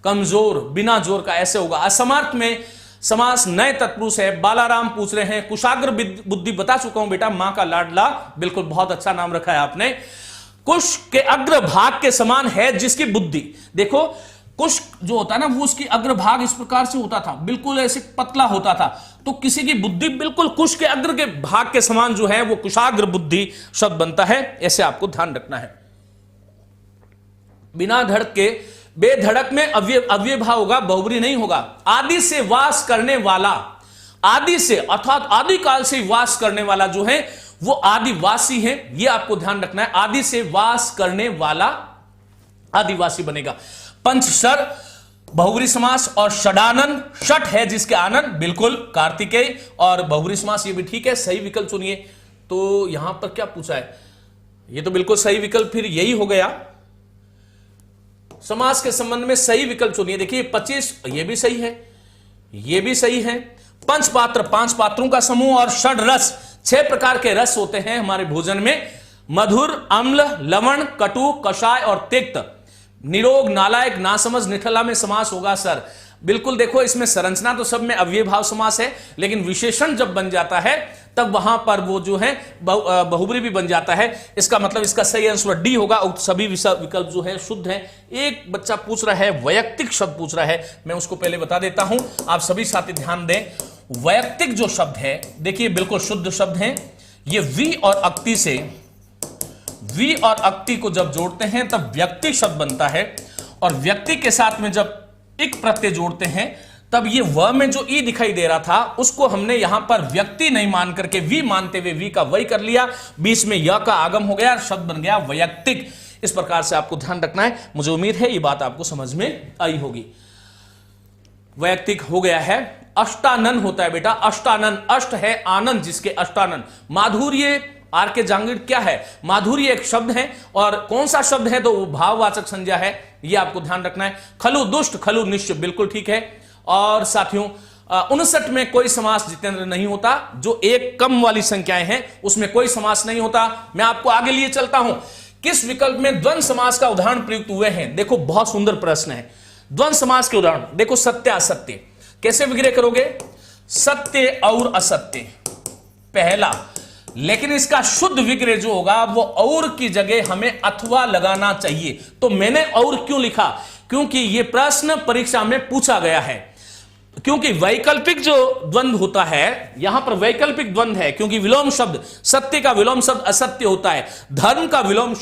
A: कमजोर बिना जोर का ऐसे होगा। असमर्थ में समास नए तत्पुरुष है। बालाराम पूछ रहे हैं कुशाग्र बुद्धि, बता चुका हूं बेटा, मां का लाडला, बिल्कुल बहुत अच्छा नाम रखा है आपने। कुश के अग्र भाग के समान है जिसकी बुद्धि, देखो कुश जो होता है ना वो उसकी अग्रभाग इस प्रकार से होता था, बिल्कुल ऐसे पतला होता था, तो किसी की बुद्धि बिल्कुल कुश के अग्र के भाग के समान जो है वो कुशाग्र बुद्धि शब्द बनता है। ऐसे आपको ध्यान रखना है। बिना धड़क के, बेधड़क में अव्यय भाव होगा, बहुब्री नहीं होगा। आदि से वास करने वाला, आदि से अर्थात आदिकाल से वास करने वाला जो है वो आदिवासी है, ये आपको ध्यान रखना है। आदि से वास करने वाला आदिवासी बनेगा। पंचशर बहुब्री समास और षडानन, षट है जिसके आनंद, बिल्कुल कार्तिकेय और बहुब्री समास, ये भी ठीक है। सही विकल्प चुनिए। तो यहां पर क्या पूछा है, ये तो बिल्कुल सही विकल्प फिर यही हो गया। समास के संबंध में सही विकल्प चुनिए। देखिए 25, ये भी सही है, ये भी सही है। पंच पात्र, 5 पात्रों का समूह और षड रस, 6 प्रकार के रस होते हैं हमारे भोजन में। मधुर, अम्ल, लवण, कटु, कषाय और तिक्त। निरोग, नालायक, नासमझ, निठला में समास होगा सर। बिल्कुल देखो इसमें संरचना तो सब में अव्यय भाव समास है, लेकिन विशेषण जब बन जाता है तब वहां पर वो जो है बहुब्री भी बन जाता है। इसका मतलब इसका सही आंसर डी होगा। उक्त सभी विकल्प जो है शुद्ध है। एक बच्चा पूछ रहा है वैयक्तिक शब्द पूछ रहा है, मैं उसको पहले बता देता हूं, आप सभी साथी ध्यान दें। वैयक्तिक जो शब्द है देखिए बिल्कुल शुद्ध शब्द है। ये वी और अक्ति से, वी और अक्ति को जब जोड़ते हैं तब व्यक्ति शब्द बनता है, और व्यक्ति के साथ में जब इक प्रत्यय जोड़ते हैं तब ये व में जो ई दिखाई दे रहा था उसको हमने यहां पर व्यक्ति नहीं मान करके वी मानते हुए वी का वही कर लिया, बीच में य का आगम हो गया, शब्द बन गया वैयक्तिक। इस प्रकार से आपको ध्यान रखना है। मुझे उम्मीद है ये बात आपको समझ में आई होगी। वैयक्तिक हो गया है। अष्टानन होता है बेटा, अष्टानन, अष्ट है आनंद जिसके, अष्टानन। माधुर्य, आर के जांगिड़ क्या है, माधुर्य एक शब्द है, और कौन सा शब्द है तो वो भाववाचक संज्ञा है, ये आपको ध्यान रखना है। खलु दुष्ट, खलु निश्चय, बिल्कुल ठीक है। और साथियों 59 में कोई समास जितेंद्र नहीं होता, जो एक कम वाली संख्याएं हैं उसमें कोई समास नहीं होता। मैं आपको आगे लिए चलता हूं। किस विकल्प में द्वंद्व समास का उदाहरण प्रयुक्त हुए हैं, देखो बहुत सुंदर प्रश्न है। द्वंद्व समास के उदाहरण देखो, सत्य असत्य, कैसे विग्रह करोगे, सत्य और असत्य पहला, लेकिन इसका शुद्ध विग्रह जो होगा वो और की जगह हमें अथवा लगाना चाहिए। तो मैंने और क्यों लिखा, क्योंकि यह प्रश्न परीक्षा में पूछा गया है। क्योंकि वैकल्पिक जो द्वंद्व होता है, यहां पर वैकल्पिक द्वंद्व है, क्योंकि विलोम शब्द, सत्य का विलोम शब्द असत्य होता है, धर्म का विलोम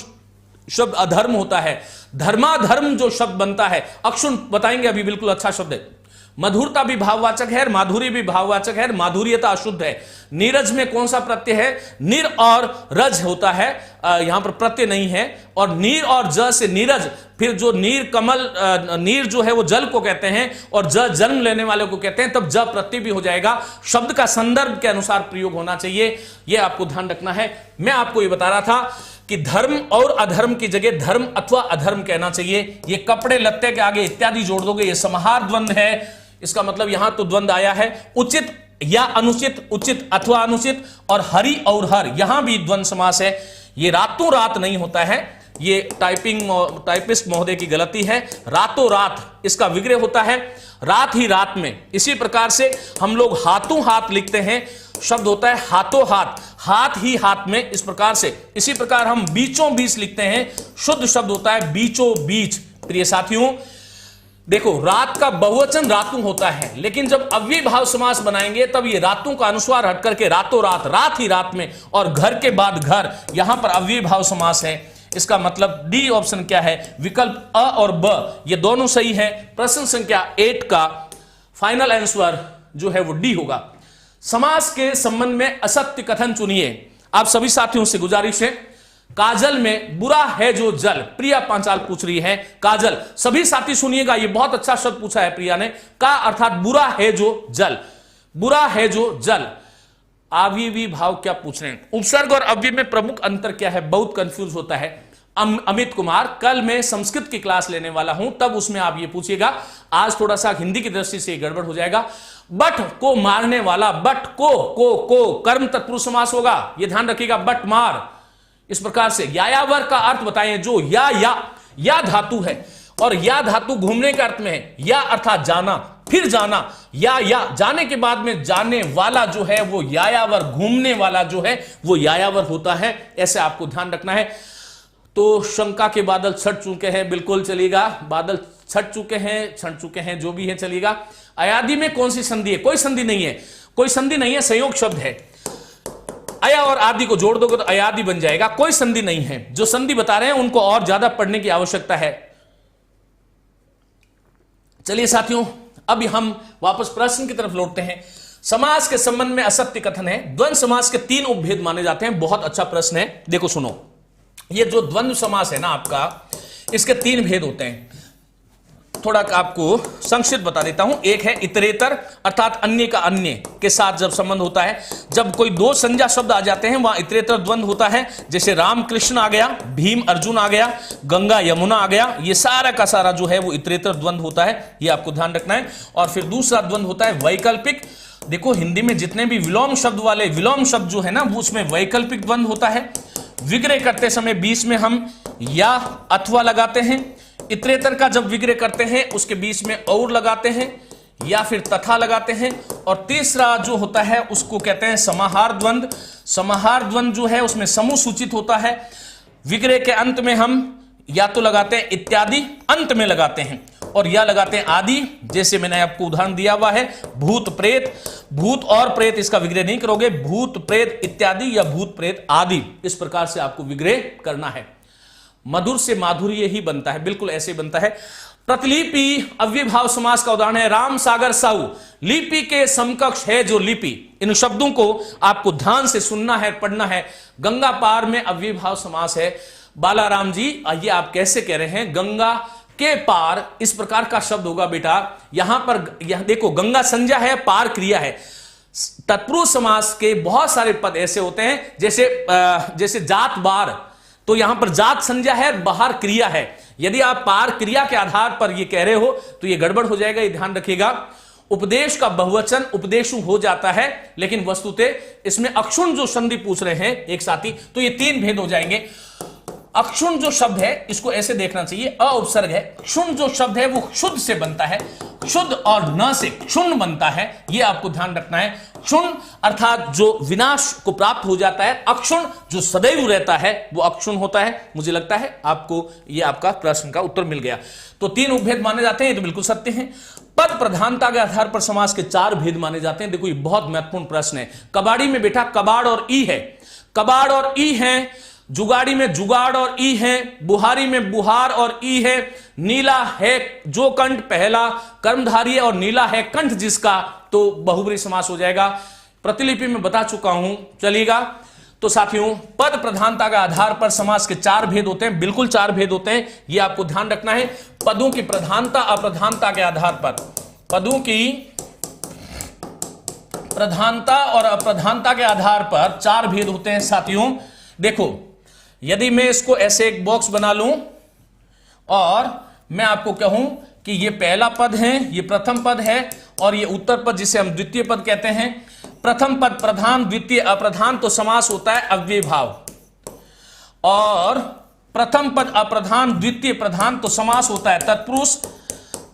A: शब्द अधर्म होता है, धर्माधर्म जो शब्द बनता है, अक्षुण बताएंगे अभी, बिल्कुल अच्छा शब्द है। मधुरता भी भाववाचक है, माधुर्य भी भाववाचक है, माधुर्यता अशुद्ध है। नीरज में कौन सा प्रत्यय है, निर और रज होता है, यहां पर प्रत्यय नहीं है। और नीर और ज से नीरज, फिर जो नीर कमल, नीर जो है वो जल को कहते हैं और ज जन्म लेने वाले को कहते हैं, तब ज प्रत्यय भी हो जाएगा। शब्द का संदर्भ के अनुसार प्रयोग होना चाहिए, यह आपको ध्यान रखना है। मैं आपको ये बता रहा था कि धर्म और अधर्म की जगह धर्म अथवा अधर्म कहना चाहिए। ये कपड़े लत्ते के आगे इत्यादि जोड़ दोगे, ये समाहार द्वंद्व है। इसका मतलब यहां तो द्वंद्व आया है, उचित या अनुचित, उचित अथवा अनुचित, और हरि और हर, यहां भी द्वंद्व समास है। ये रातों रात नहीं होता है, ये टाइपिस्ट महोदय की गलती है। रातों रात इसका विग्रह होता है, रात ही रात में। इसी प्रकार से हम लोग हाथों हाथ लिखते हैं, शब्द होता है हाथों हाथ, हाथ ही हाथ में, इस प्रकार से। इसी प्रकार हम बीचों बीच लिखते हैं, शुद्ध शब्द होता है बीचों बीच। प्रिय साथियों देखो, रात का बहुवचन रातों होता है, लेकिन जब अव्यय भाव समास बनाएंगे तब ये रातों का अनुस्वार हट करके रातों रात, रात ही रात में, और घर के बाद घर, यहां पर अव्यय भाव समास है। इसका मतलब डी ऑप्शन क्या है, विकल्प अ और ब, ये दोनों सही है। प्रश्न संख्या 8 का फाइनल आंसर जो है वो डी होगा। समास के संबंध में असत्य कथन चुनिए। आप सभी साथियों से गुजारिश है, काजल में बुरा है जो जल, प्रिया पांचाल पूछ रही है काजल। सभी साथी सुनिएगा, ये बहुत अच्छा शब्द पूछा है प्रिया ने, का अर्थात बुरा है जो जल। बुरा है जो जल। अव्ययी भाव क्या पूछ रहे हैं? उपसर्ग और अव्यय में प्रमुख अंतर क्या है? बहुत कंफ्यूज होता है अमित कुमार। कल मैं संस्कृत की क्लास लेने वाला हूं, तब उसमें आप ये पूछिएगा। आज थोड़ा सा हिंदी की दृष्टि से गड़बड़ हो जाएगा। बट को मारने वाला, बट को कर्म तत्पुरुष समास होगा, ये ध्यान रखिएगा। बट मार, इस प्रकार से। यायावर का अर्थ बताएं। जो या धातु है और या धातु घूमने के अर्थ में है। या अर्थात जाना, फिर जाना। या जाने के बाद में जाने वाला जो है वो यायावर, घूमने वाला जो है वो यायावर होता है। ऐसे आपको ध्यान रखना है। तो शंका के बादल छट चुके हैं, बिल्कुल चलेगा। बादल छट चुके हैं, जो भी है चलेगा। अयादि में कौन सी संधि है? कोई संधि नहीं है, कोई संधि नहीं है, संयोग शब्द है। अया और आदि को जोड़ दोगे तो अयादि बन जाएगा। कोई संधि नहीं है। जो संधि बता रहे हैं उनको और ज्यादा पढ़ने की आवश्यकता है। चलिए साथियों, अभी हम वापस प्रश्न की तरफ लौटते हैं। समास के संबंध में असत्य कथन है। द्वंद्व समास के 3 उपभेद माने जाते हैं। बहुत अच्छा प्रश्न है। देखो सुनो, ये जो द्वंद्व समास है ना आपका, इसके 3 भेद होते हैं। थोड़ा आपको संक्षिप्त बता देता हूं। एक है इतरेतर, अर्थात अन्य का अन्य के साथ जब संबंध होता है। जब कोई 2 संज्ञा शब्द आ जाते हैं वहां इतरेतर द्वंद्व होता है। जैसे राम कृष्ण आ गया, भीम अर्जुन आ गया, गंगा यमुना आ गया। ये सारा का सारा जो है वो इतरेतर द्वंद्व होता है। ये आपको ध्यान रखना है। और फिर दूसरा द्वंद्व होता है वैकल्पिक। देखो हिंदी में जितने भी विलोम शब्द वाले विलोम शब्द जो है ना, वो उसमें वैकल्पिक द्वंद्व होता है। विग्रह करते समय बीच में हम या अथवा लगाते हैं। इतरेतर का जब विग्रह करते हैं उसके बीच में और लगाते हैं या फिर तथा लगाते हैं। और तीसरा जो होता है उसको कहते हैं समाहार द्वंद्व। समाहार द्वंद्व जो है उसमें समूह सूचित होता है। विग्रह के अंत में हम या तो लगाते हैं इत्यादि, अंत में लगाते हैं, और या लगाते हैं आदि। जैसे मैंने आपको उदाहरण दिया हुआ है, भूत प्रेत। भूत और प्रेत इसका विग्रह नहीं करोगे, भूत प्रेत इत्यादि या भूत प्रेत आदि। इस प्रकार से आपको विग्रह करना है। मधुर से माधुर्य ही बनता है, बिल्कुल ऐसे बनता है। प्रतिलिपि अव्ययभाव समास का उदाहरण है राम सागर साहू। लिपि के समकक्ष है जो लिपि। इन शब्दों को आपको ध्यान से सुनना है, पढ़ना है। गंगा पार में अव्ययभाव समास है। बालाराम जी, ये आप कैसे कह रहे हैं? गंगा के पार, इस प्रकार का शब्द होगा बेटा। यहां पर देखो, गंगा संज्ञा है, पार क्रिया है। तत्पुरुष समास के बहुत सारे पद ऐसे होते हैं, जैसे जात बार, तो यहां पर जात संज्ञा है, बाहर क्रिया है। यदि आप पार क्रिया के आधार पर ये कह रहे हो तो ये गड़बड़ हो जाएगा, ये ध्यान रखिएगा। उपदेश का बहुवचन उपदेशु हो जाता है, लेकिन वस्तुतः इसमें अक्षुण जो संधि पूछ रहे हैं एक साथी, तो ये 3 भेद हो जाएंगे। अक्षुण जो शब्द है इसको ऐसे देखना चाहिए, अ उपसर्ग है। क्षुण जो शब्द है वो क्षुद्ध से बनता है, क्षुद्ध और न से क्षुण बनता है। ये आपको ध्यान रखना है। क्षुण अर्थात जो विनाश को प्राप्त हो जाता है, अक्षुण जो सदैव रहता है वो अक्षुण होता है। मुझे लगता है आपको ये आपका प्रश्न का उत्तर मिल गया। तो 3 उपभेद माने जाते हैं, ये तो बिल्कुल सत्य है। पद प्रधानता के आधार पर समास के 4 भेद माने जाते हैं। देखो ये बहुत महत्वपूर्ण प्रश्न है। कबाड़ी में बेटा कबाड़ और ई है, कबाड़ और ई है। जुगाड़ी में जुगाड़ और ई है। बुहारी में बुहार और ई है। नीला है जो कंठ पहला कर्मधारी है और नीला है कंठ जिसका, तो बहुब्री समास हो जाएगा। प्रतिलिपि में बता चुका हूं, चलिएगा। तो साथियों, पद प्रधानता के आधार पर समास के 4 भेद होते हैं, बिल्कुल 4 भेद होते हैं। यह आपको ध्यान रखना है। पदों की प्रधानता अप्रधानता के आधार पर, पदों की प्रधानता और अप्रधानता के आधार पर 4 भेद होते हैं साथियों। देखो, यदि मैं इसको ऐसे एक बॉक्स बना लूं और मैं आपको कहूं कि ये पहला पद है, ये प्रथम पद है, और ये उत्तर पद जिसे हम द्वितीय पद कहते हैं। प्रथम पद प्रधान, द्वितीय अप्रधान, तो समास होता है अव्ययभाव। और प्रथम पद अप्रधान, द्वितीय प्रधान, तो समास होता है तत्पुरुष।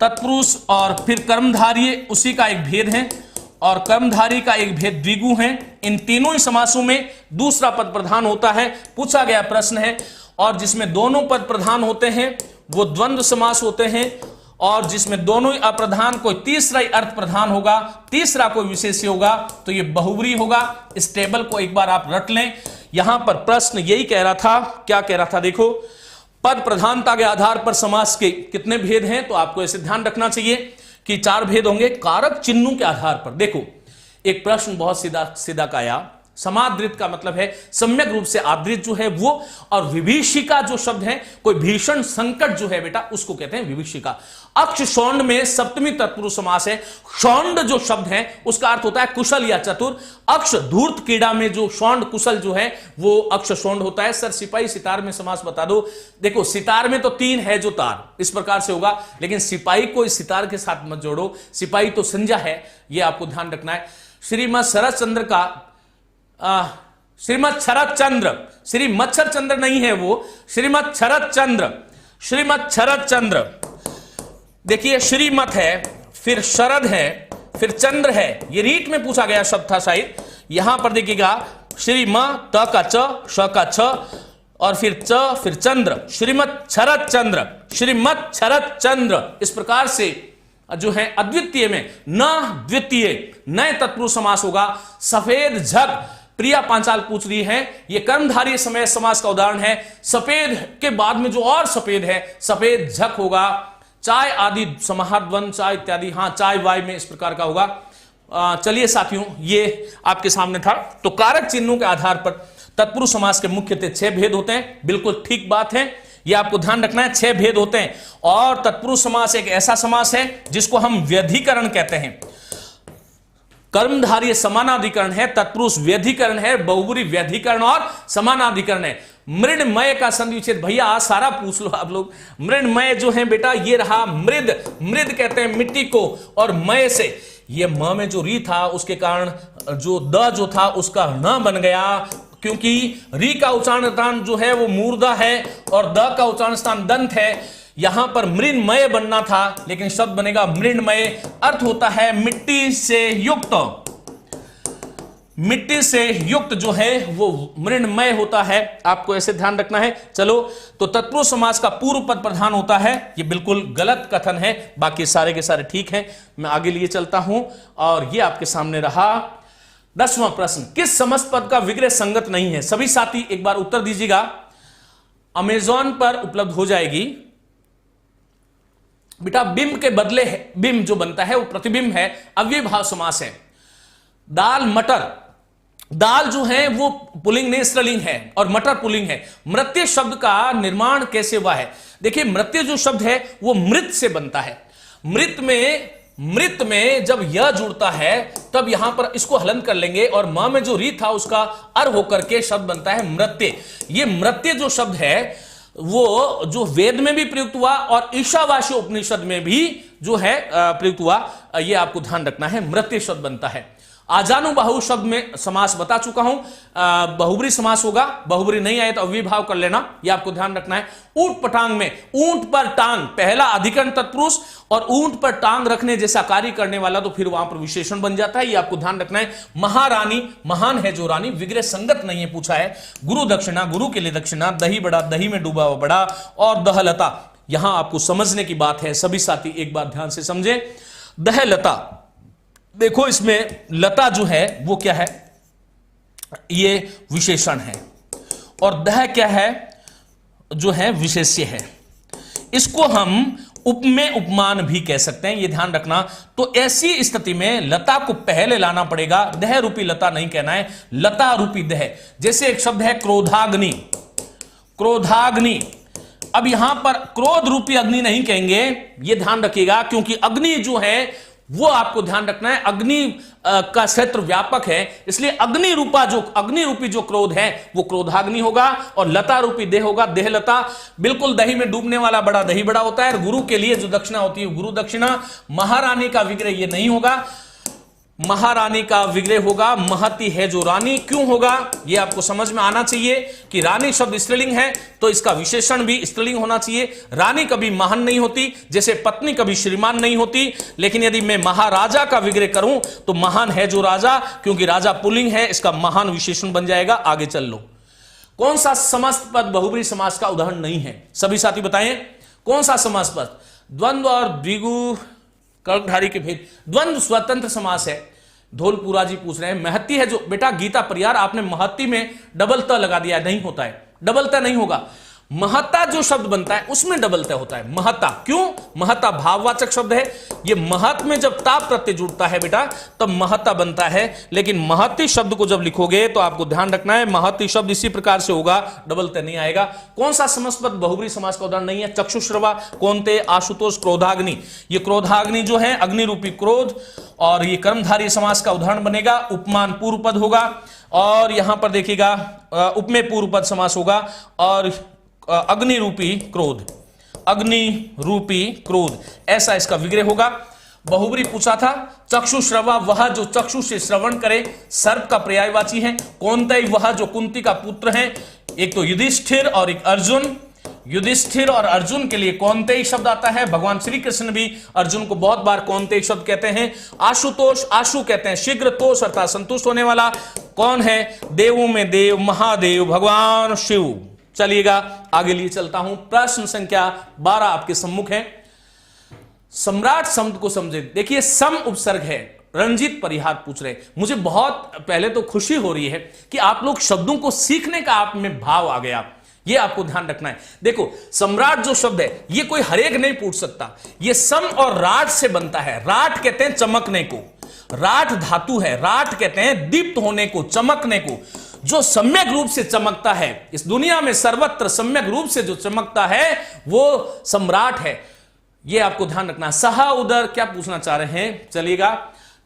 A: तत्पुरुष और फिर कर्मधारी, उसी का एक भेद है, और कर्मधारी का एक भेद द्विगु है। इन तीनों ही समासों में दूसरा पद प्रधान होता है। पूछा गया प्रश्न है, और जिसमें दोनों पद प्रधान होते हैं वो द्वंद्व समास होते हैं, और जिसमें दोनों ही अप्रधान, कोई तीसरा ही अर्थ प्रधान होगा, तीसरा कोई विशेष्य होगा, तो ये बहुब्री होगा। इस टेबल को एक बार आप रट लें। यहां पर प्रश्न यही कह रहा था, क्या कह रहा था? देखो, पद प्रधानता के आधार पर समास के कितने भेद हैं, तो आपको ऐसे ध्यान रखना चाहिए कि 4 भेद होंगे। कारक चिन्हों के आधार पर देखो, एक प्रश्न बहुत सीधा का आया समादृत का मतलब है सम्यक रूप से आदृत जो है वो, और विभीषिका जो शब्द है कोई भीषण संकट जो है बेटा उसको कहते हैं विभीषिका। अक्ष शौंड में सप्तमी तत्पुरुष समास है। शौंड जो शब्द है उसका अर्थ होता है कुशल या चतुर। अक्ष धूर्त कीड़ा में जो शौंड कुशल जो है वो अक्ष शौंड होता है। सर सिपाही सितार में समास बता दो। देखो सितार में तो 3 है जो तार, इस प्रकार से होगा, लेकिन सिपाही को इस सितार के साथ मत जोड़ो, सिपाही तो संज्ञा है, यह आपको ध्यान रखना है। श्रीमद शरद चंद्र का श्रीमद शरद चंद्र, श्री मच्छर चंद्र नहीं है वो, श्रीमद शरद चंद्र, श्रीमद शरद चंद्र। देखिए श्रीमत है, फिर शरद है, फिर चंद्र है, ये रीट में पूछा गया शब्द था शायद। यहां पर देखिएगा श्री म त का च, श का छ, और फिर च, फिर चंद्र, श्रीमत शरद चंद्र, श्रीमत शरद चंद्र। इस प्रकार से जो है अद्वितीय में न द्वितीय नए तत्पुरुष समास होगा। सफेद झक, प्रिया पांचाल पूछ रही है, ये कर्मधारय समय समास का उदाहरण है। सफेद के बाद में जो और सफेद है, सफेद झक होगा। चाय आदि समाहार द्वंद, चाय इत्यादि, हाँ चाय वाय में इस प्रकार का होगा। चलिए साथियों, ये आपके सामने था। तो कारक चिन्हों के आधार पर तत्पुरुष समास के मुख्यतः 6 भेद होते हैं। बिल्कुल ठीक बात है, यह आपको ध्यान रखना है, 6 भेद होते हैं। और तत्पुरुष समास एक ऐसा समास है जिसको हम व्यधिकरण कहते हैं। कर्मधारय समानाधिकरण है, तत्पुरुष व्यधिकरण है, बहुब्री व्यधिकरण और समानाधिकरण है। मृण्मय का संधि विच्छेद भैया आज सारा पूछ लो आप लोग। मृण्मय जो है बेटा ये रहा मृद, मृद कहते हैं मिट्टी को, और मय से ये म में जो री था उसके कारण जो द जो था उसका न बन गया, क्योंकि री का उच्चारण स्थान जो है वो मूर्धा है और द का उच्चारण स्थान दंत है। यहां पर मृण्मय बनना था लेकिन शब्द बनेगा मृण्मय। अर्थ होता है मिट्टी से युक्त, मिट्टी से युक्त जो है वो मृण्मय होता है। आपको ऐसे ध्यान रखना है। चलो, तो तत्पुरुष समास का पूर्व पद प्रधान होता है, ये बिल्कुल गलत कथन है, बाकी सारे के सारे ठीक हैं। मैं आगे लिए चलता हूं और ये आपके सामने रहा 10वां प्रश्न। किस समस्त पद का विग्रह संगत नहीं है? सभी साथी एक बार उत्तर दीजिएगा। अमेजॉन पर उपलब्ध हो जाएगी बेटा। बिंब के बदले बिंब जो बनता है वो प्रतिबिंब है, अव्ययभाव समास है। दाल मटर, दाल जो है वो पुल्लिंग नहीं स्त्रीलिंग है और मटर पुल्लिंग है। मृत्य शब्द का निर्माण कैसे हुआ है? देखिए मृत्य जो शब्द है वो मृत से बनता है। मृत में जब यह जुड़ता है तब यहां पर इसको हलन कर लेंगे और म में जो री था उसका अर होकर के शब्द बनता है मृत्य। ये मृत्य जो शब्द है वो जो वेद में भी प्रयुक्त हुआ और ईशावास्य उपनिषद में भी जो है प्रयुक्त हुआ। ये आपको ध्यान रखना है, मृत्य शब्द बनता है। आजानुबाहु शब्द में समास बता चुका हूं, बहुब्री समास होगा। बहुब्री नहीं आए तो अव्ययभाव कर लेना, यह आपको ध्यान रखना है। ऊंट पटांग में ऊंट पर टांग पहला अधिकरण तत्पुरुष और ऊंट पर टांग रखने जैसा कार्य करने वाला तो फिर वहां पर विशेषण बन जाता है, यह आपको ध्यान रखना है। महारानी, महान है जो रानी, विग्रह संगत नहीं है पूछा है। गुरु दक्षिणा, गुरु के लिए दक्षिणा। दही बड़ा, दही में डूबा हुआ बड़ा। और दहलता, यहां आपको समझने की बात है, सभी साथी एक बार ध्यान से समझे। दहलता, देखो इसमें लता जो है वो क्या है? ये विशेषण है और दह क्या है? जो है विशेष्य है। इसको हम उपमेय उपमान भी कह सकते हैं, ये ध्यान रखना। तो ऐसी स्थिति में लता को पहले लाना पड़ेगा, दह रूपी लता नहीं कहना है, लता रूपी दह। जैसे एक शब्द है क्रोधाग्नि, क्रोधाग्नि। अब यहां पर क्रोध रूपी अग्नि नहीं कहेंगे, ये ध्यान रखिएगा, क्योंकि अग्नि जो है वो आपको ध्यान रखना है, अग्नि का क्षेत्र व्यापक है, इसलिए अग्नि रूपी जो क्रोध है वो क्रोधाग्नि होगा और लता रूपी देह होगा देहलता। बिल्कुल दही में डूबने वाला बड़ा दही बड़ा होता है। गुरु के लिए जो दक्षिणा होती है गुरु दक्षिणा। महारानी का विग्रह ये नहीं होगा, महारानी का विग्रह होगा महती है जो रानी। क्यों होगा ये आपको समझ में आना चाहिए कि रानी शब्द स्त्रीलिंग है तो इसका विशेषण भी स्त्रीलिंग होना चाहिए। रानी कभी महान नहीं होती, जैसे पत्नी कभी श्रीमान नहीं होती। लेकिन यदि मैं महाराजा का विग्रह करूं तो महान है जो राजा, क्योंकि राजा पुल्लिंग है, इसका महान विशेषण बन जाएगा। आगे चल लो। कौन सा समस्त पद बहुब्री समास का उदाहरण नहीं है? सभी साथी बताएं कौन सा समस्त पद? द्वंद्व और द्विगु कर्कधारी के भेद। द्वंद्व स्वतंत्र समास है। धोलपुरा जी पूछ रहे हैं महती है जो, बेटा गीता परियार आपने महती में डबल त लगा दिया, नहीं होता है, डबल त नहीं होगा। महता जो शब्द बनता है उसमें डबल तय होता है। महता, क्यों? महता भाववाचक शब्द है। ये महत में जब ता प्रत्यय जुड़ता है बेटा तब महता बनता है, लेकिन महती शब्द को जब लिखोगे तो आपको ध्यान रखना है महती शब्द इसी प्रकार से होगा, डबल तय नहीं आएगा। कौन सा समासपद बहुब्री समास का उदाहरण नहीं है? चक्षुश्रवा, कौनते, आशुतोष, क्रोधाग्नि। ये क्रोधाग्नि जो है अग्नि रूपी क्रोध, और ये कर्मधारय समास का उदाहरण बनेगा। उपमान पूर्व पद होगा, और यहां पर देखिएगा उपमेय पूर्व पद समास होगा, और अग्नि रूपी क्रोध, अग्नि रूपी क्रोध, ऐसा इसका विग्रह होगा। बहुब्री पूछा था। चक्षुश्रवा, वह जो चक्षु से श्रवण करे, सर्प का पर्यायवाची है। कौनतई, वह जो कुंती का पुत्र है। एक तो युधिष्ठिर और एक अर्जुन। युधिष्ठिर और अर्जुन के लिए कौनतेई शब्द आता है। भगवान श्री कृष्ण भी अर्जुन को बहुत बार कौनतेई शब्द कहते हैं। आशुतोष, आशु कहते हैं शीघ्र, तोष अर्थात संतुष्ट होने वाला। कौन है? देवों में देव, महादेव भगवान शिव। चलिएगा आगे लिए चलता हूं। प्रश्न संख्या 12 आपके सम्मुख है। सम्राट शब्द को समझे। देखिए सम उपसर्ग है। रंजीत परिहार पूछ रहे, मुझे बहुत पहले तो खुशी हो रही है कि आप लोग शब्दों को सीखने का आप में भाव आ गया, ये आपको ध्यान रखना है। देखो सम्राट जो शब्द है ये कोई हरेक नहीं पूछ सकता। ये सम और राट से बनता है। राट कहते हैं चमकने को, राट धातु है। राट कहते हैं दीप्त होने को, चमकने को। जो सम्यक रूप से चमकता है इस दुनिया में, सर्वत्र सम्यक रूप से जो चमकता है वो सम्राट है। ये आपको ध्यान रखना। सहा उदर क्या पूछना चाह रहे हैं? चलिएगा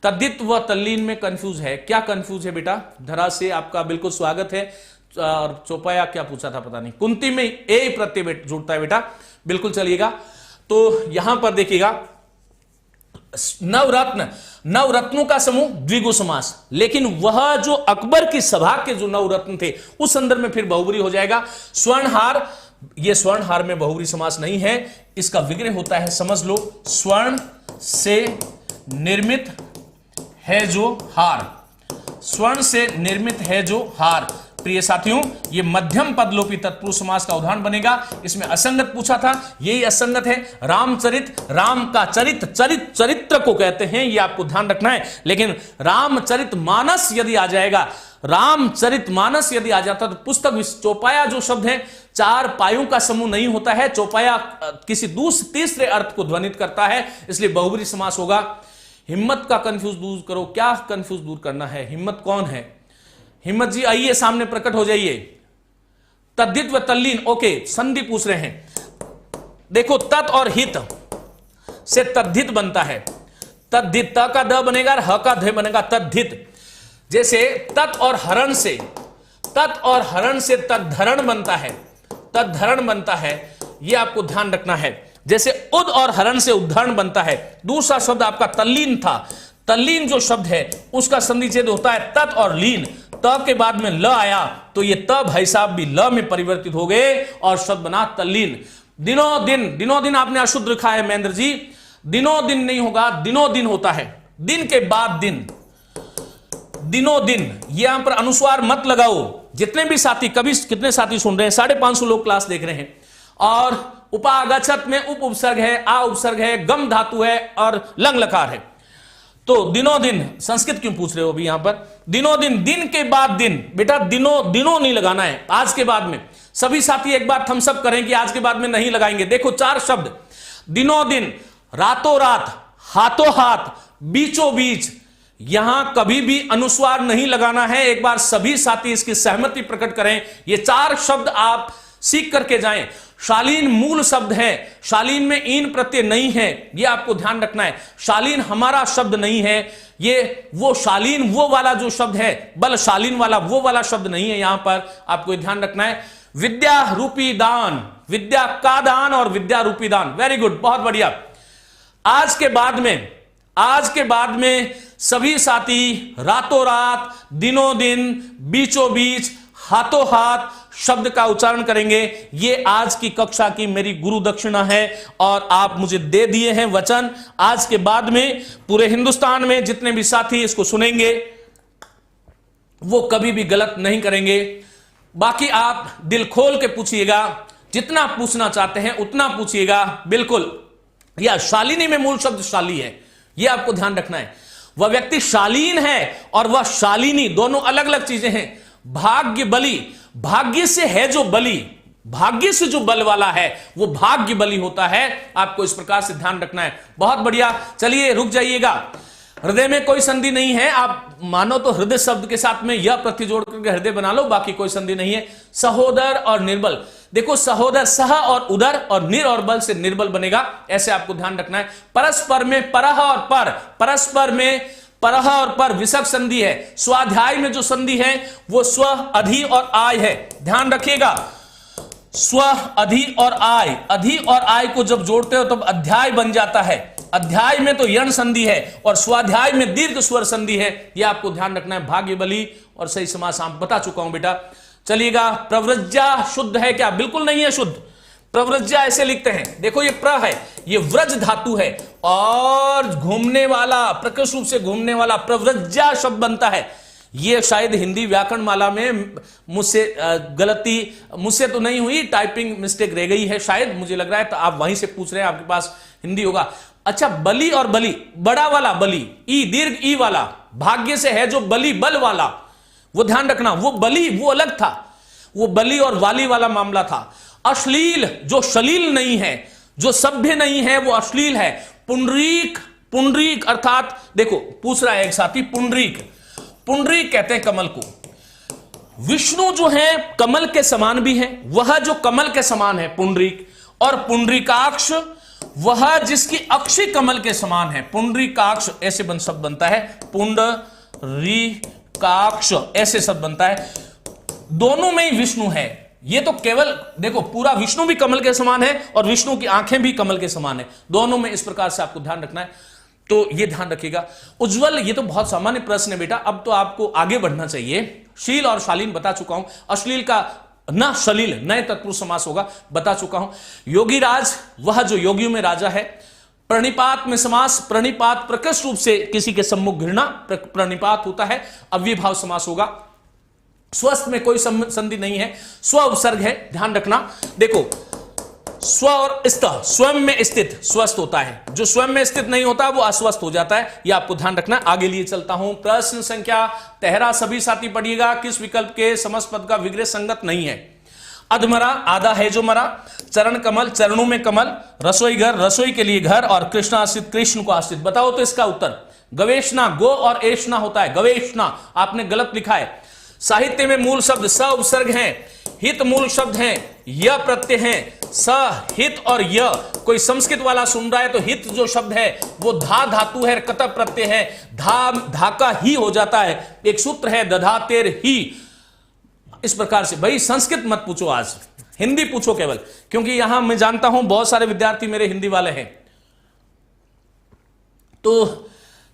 A: तद्धित व तल्लीन में कंफ्यूज है। क्या कंफ्यूज है बेटा? धरा से आपका बिल्कुल स्वागत है। और चौपाया क्या पूछा था पता नहीं। कुंती में ए प्रत्यय जुड़ता है बेटा, बिल्कुल। चलिएगा तो यहां पर देखिएगा नवरत्न, नवरत्नों का समूह द्विगु समास, लेकिन वह जो अकबर की सभा के जो नवरत्न थे उस संदर्भ में फिर बहुब्री हो जाएगा। स्वर्णहार, ये स्वर्णहार में बहुब्री समास नहीं है, इसका विग्रह होता है, समझ लो। स्वर्ण से निर्मित है जो हार, स्वर्ण से निर्मित है जो हार। प्रिय साथियों ये मध्यम पदलोपी तत्पुरुष समास का उदाहरण बनेगा। इसमें असंगत पूछा था, यही असंगत है। रामचरित, राम का चरित्र को कहते हैं, ये आपको ध्यान रखना है। लेकिन रामचरित मानस यदि आ जाएगा, रामचरित मानस यदि आ जाता तो पुस्तक। चौपाया जो शब्द है चार पायों का समूह नहीं होता है। चौपाया किसी तीसरे अर्थ को ध्वनित करता है, इसलिए बहुब्री समास होगा। हिम्मत का कंफ्यूज दूर करो। क्या कंफ्यूज दूर करना है? हिम्मत कौन है? हिम्मत जी आइए सामने प्रकट हो जाइए। तद्धित व तल्लीन, ओके संधि पूछ रहे हैं। देखो तत् और हित से तद्धित बनता है। तद्धित, त का द बनेगा, ह का ध बनेगा, तद्धित। जैसे तत् और हरण से, तत् और हरण से तद्धरण बनता है, तद्धरण बनता है, यह आपको ध्यान रखना है। जैसे उद और हरण से उद्धरण बनता है। दूसरा शब्द आपका तल्लीन था। तल्लीन जो शब्द है उसका संधि छेद होता है तत् और लीन। त के बाद में ल आया तो ये त भाई साहब भी ल में परिवर्तित हो गए और शब्द बना तल्लीन। दिनों दिन, दिनों दिन आपने अशुद्ध लिखा है महेंद्र जी, दिनों दिन नहीं होगा, दिनों दिन होता है। दिन के बाद दिन, दिनों दिन, यहां पर अनुस्वार मत लगाओ। जितने भी साथी, कभी कितने साथी सुन रहे हैं, 550 लोग क्लास देख रहे हैं, और उपागछत में उप उपसर्ग है, आ उपसर्ग है, गम धातु है और लंग लकार है। तो दिनों दिन, संस्कृत क्यों पूछ रहे हो अभी यहां पर? दिनों दिन, दिन के बाद दिन, बेटा दिनों नहीं लगाना है, आज के बाद में। सभी साथी एक बार थम्स अप करें कि आज के बाद में नहीं लगाएंगे। देखो 4 शब्द, दिनों दिन, रातों रात, हाथों हाथ, बीचों बीच, यहां कभी भी अनुस्वार नहीं लगाना है। एक बार सभी साथी इसकी सहमति प्रकट करें। ये 4 शब्द आप सीख करके जाएं। शालीन मूल शब्द है, शालीन में ईन प्रत्यय नहीं है, यह आपको ध्यान रखना है। शालीन हमारा शब्द नहीं है, ये वो शालीन वो वाला जो शब्द है, बल शालीन वाला वो वाला शब्द नहीं है। यहां पर आपको ध्यान रखना है। विद्या रूपी दान, विद्या का दान और विद्या रूपी दान, वेरी गुड, बहुत बढ़िया। आज के बाद में सभी साथी रातों रात, दिनों दिन, बीचों बीच, हाथों हाथ शब्द का उच्चारण करेंगे। ये आज की कक्षा की मेरी गुरु दक्षिणा है और आप मुझे दे दिए हैं वचन। आज के बाद में पूरे हिंदुस्तान में जितने भी साथी इसको सुनेंगे वो कभी भी गलत नहीं करेंगे। बाकी आप दिल खोल के पूछिएगा, जितना पूछना चाहते हैं उतना पूछिएगा, बिल्कुल। या शालिनी में मूल शब्द शाली है, यह आपको ध्यान रखना है। वह व्यक्ति शालीन है और वह शालिनी, दोनों अलग अलग चीजें हैं। भाग्य बली, भाग्य से है जो बली, भाग्य से जो बल वाला है वो भाग्य बली होता है। आपको इस प्रकार से ध्यान रखना है। बहुत बढ़िया, चलिए रुक जाइएगा। हृदय में कोई संधि नहीं है, आप मानो तो हृदय शब्द के साथ में यह प्रत्यय जोड़ करके हृदय बना लो, बाकी कोई संधि नहीं है। सहोदर और निर्बल, देखो सहोदर सह और उदर और निर और बल से निर्बल बनेगा, ऐसे आपको ध्यान रखना है। परस्पर में परह और पर, परस्पर में परह और पर विसर्ग संधि है। स्वाध्याय में जो संधि है वो स्व अधि और आय है, ध्यान रखिएगा। स्व अधि और आय, अधि और आय को जब जोड़ते हो तब अध्याय बन जाता है। अध्याय में तो यण संधि है और स्वाध्याय में दीर्घ स्वर संधि है, यह आपको ध्यान रखना है। भाग्य बली और सही समास आप बता चुका हूं बेटा। चलिएगा, प्रव्रज्या शुद्ध है क्या? बिल्कुल नहीं है शुद्ध। प्रव्रज्या ऐसे लिखते हैं, देखो ये प्र है, ये व्रज धातु है और घूमने वाला, प्रकृष्ट रूप से घूमने वाला प्रव्रज्या शब्द बनता है। ये शायद हिंदी व्याकरण माला में मुझसे गलती मुझसे तो नहीं हुई, टाइपिंग मिस्टेक रह गई है शायद, मुझे लग रहा है। तो आप वहीं से पूछ रहे हैं, आपके पास हिंदी होगा। अच्छा, बली और बली, बड़ा वाला बली, ई दीर्घ ई वाला, भाग्य से है जो बली बल वाला, वो ध्यान रखना। वो बली वो अलग था, वो बली और वाली वाला मामला था। अश्लील, जो शलील नहीं है, जो सभ्य नहीं है, वो अश्लील है। पुंडरीक, पुंडरीक अर्थात देखो पूछ रहा है एक साथी, पुंडरीक, पुंडरीक कहते हैं कमल को। विष्णु जो है कमल के समान भी है, वह जो कमल के समान है पुंडरीक, और पुंडरीकाक्ष वह जिसकी अक्षी कमल के समान है। पुंडरीकाक्ष ऐसे शब्द बनता है, पुंडरीकाक्ष ऐसे शब्द बनता है। दोनों में ही विष्णु है। ये तो केवल देखो, पूरा विष्णु भी कमल के समान है और विष्णु की आंखें भी कमल के समान है, दोनों में इस प्रकार से आपको ध्यान रखना है। तो ये ध्यान रखिएगा। उज्जवल, ये तो बहुत सामान्य प्रश्न है बेटा, अब तो आपको आगे बढ़ना चाहिए। शील और शालीन बता चुका हूं, अश्लील का न शलील नए तत्पुरुष समास होगा, बता चुका हूं। योगी राज, वह जो योगियों में राजा है। प्रणिपात में समास, प्रणिपात प्रकृष्ट रूप से किसी के सम्मुख घृणा प्रणिपात होता है, अव्ययभाव समास होगा। स्वस्थ में कोई संधि नहीं है, स्व उपसर्ग है, ध्यान रखना। देखो स्व और स्थ, स्वयं में स्थित स्वस्थ होता है, जो स्वयं में स्थित नहीं होता वो अस्वस्थ हो जाता है, यह आपको ध्यान रखना। आगे लिए चलता हूं। प्रश्न संख्या 13 सभी साथी पढ़िएगा। किस विकल्प के समस्त पद का विग्रह संगत नहीं है? अधमरा, आधा है जो मरा। चरण कमल, चरणों में कमल। रसोई घर, रसोई के लिए घर। और कृष्ण आश्रित, कृष्ण को आश्रित। बताओ तो इसका उत्तर। गवेषणा, गो और एषणा होता है, गवेषणा आपने गलत लिखा है। साहित्य में मूल शब्द स उपसर्ग हैं, हित मूल शब्द हैं, य प्रत्यय हैं। स, हित और य। कोई संस्कृत वाला सुन रहा है तो हित जो शब्द है वो धा धातु है, कत प्रत्यय है, धा का ही हो जाता है। एक सूत्र है दधातेर ही। इस प्रकार से भाई संस्कृत मत पूछो, आज हिंदी पूछो केवल, क्योंकि यहां मैं जानता हूं बहुत सारे विद्यार्थी मेरे हिंदी वाले हैं। तो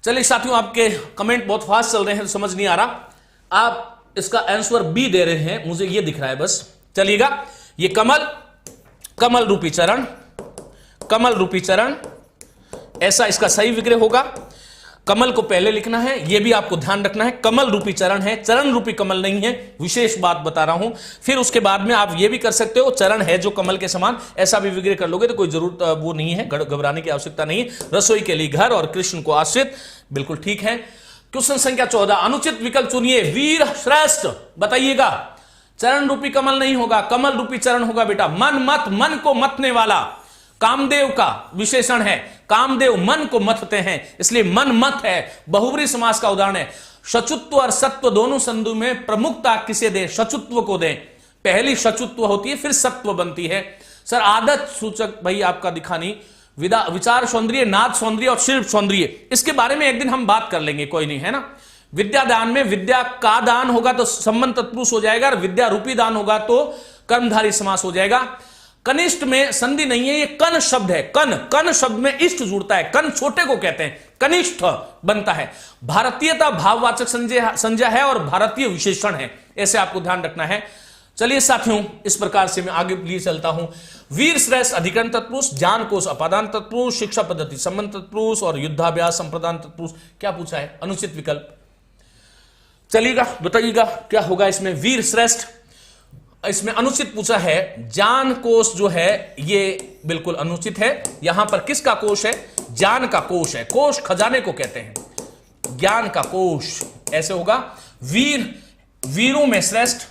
A: चलिए साथियों, आपके कमेंट बहुत फास्ट चल रहे हैं तो समझ नहीं आ रहा। आप इसका आंसर बी दे रहे हैं, मुझे ये दिख रहा है बस। चलिएगा, ये कमल, कमल रूपी चरण, कमल रूपी चरण, ऐसा इसका सही विग्रह होगा। कमल को पहले लिखना है, यह भी आपको ध्यान रखना है। कमल रूपी चरण है, चरण रूपी कमल नहीं है, विशेष बात बता रहा हूं। फिर उसके बाद में आप यह भी कर सकते हो, चरण है जो कमल के समान, ऐसा भी विग्रह कर लोगे तो कोई जरूरत वो नहीं है, घबराने की आवश्यकता नहीं। रसोई के लिए घर और कृष्ण को आश्रित, बिल्कुल ठीक है। क्वेश्चन संख्या 14, अनुचित विकल्प चुनिए। वीर श्रेष्ठ, बताइएगा। चरण रूपी कमल नहीं होगा, कमल रूपी चरण होगा बेटा। मन मत, मन को मतने वाला, कामदेव का विशेषण है। कामदेव मन को मतते हैं, इसलिए मन मत है। बहुब्री समास का उदाहरण है। शचुत्व और सत्व दोनों संधि में प्रमुखता किसे दें? शचुत्व को दें। पहली शचुत्व होती है, फिर सत्व बनती है। सर आदत सूचक भाई आपका दिखा नहीं। विचार सौंदर्य, नाद सौंदर्य और शिल्प सौंदर्य, इसके बारे में एक दिन हम बात कर लेंगे, कोई नहीं है ना। विद्या दान में विद्या का दान होगा तो संबंध तत्पुरुष हो जाएगा, और विद्या रूपी दान होगा तो कर्मधारी समास हो जाएगा। कनिष्ठ में संधि नहीं है, ये कन शब्द है। कन, कन शब्द में इष्ट जुड़ता है, कन छोटे को कहते हैं, कनिष्ठ बनता है। भारतीयता भाववाचक संज्ञा है और भारतीय विशेषण है, ऐसे आपको ध्यान रखना है। चलिए साथियों, इस प्रकार से मैं आगे लिए चलता हूं। वीर श्रेष्ठ अधिकरण तत्पुरुष, ज्ञान कोश अपादान तत्पुरुष, शिक्षा पद्धति संबंध तत्पुरुष और युद्धाभ्यास संप्रदान तत्पुरुष। क्या पूछा है? अनुचित विकल्प। चलिएगा, बताइएगा क्या होगा इसमें। वीर श्रेष्ठ, इसमें अनुचित पूछा है। ज्ञान कोश जो है ये बिल्कुल अनुचित है। यहां पर किसका कोश है? ज्ञान का कोश है। कोश खजाने को कहते हैं, ज्ञान का कोश ऐसे होगा। वीर, वीरों में श्रेष्ठ,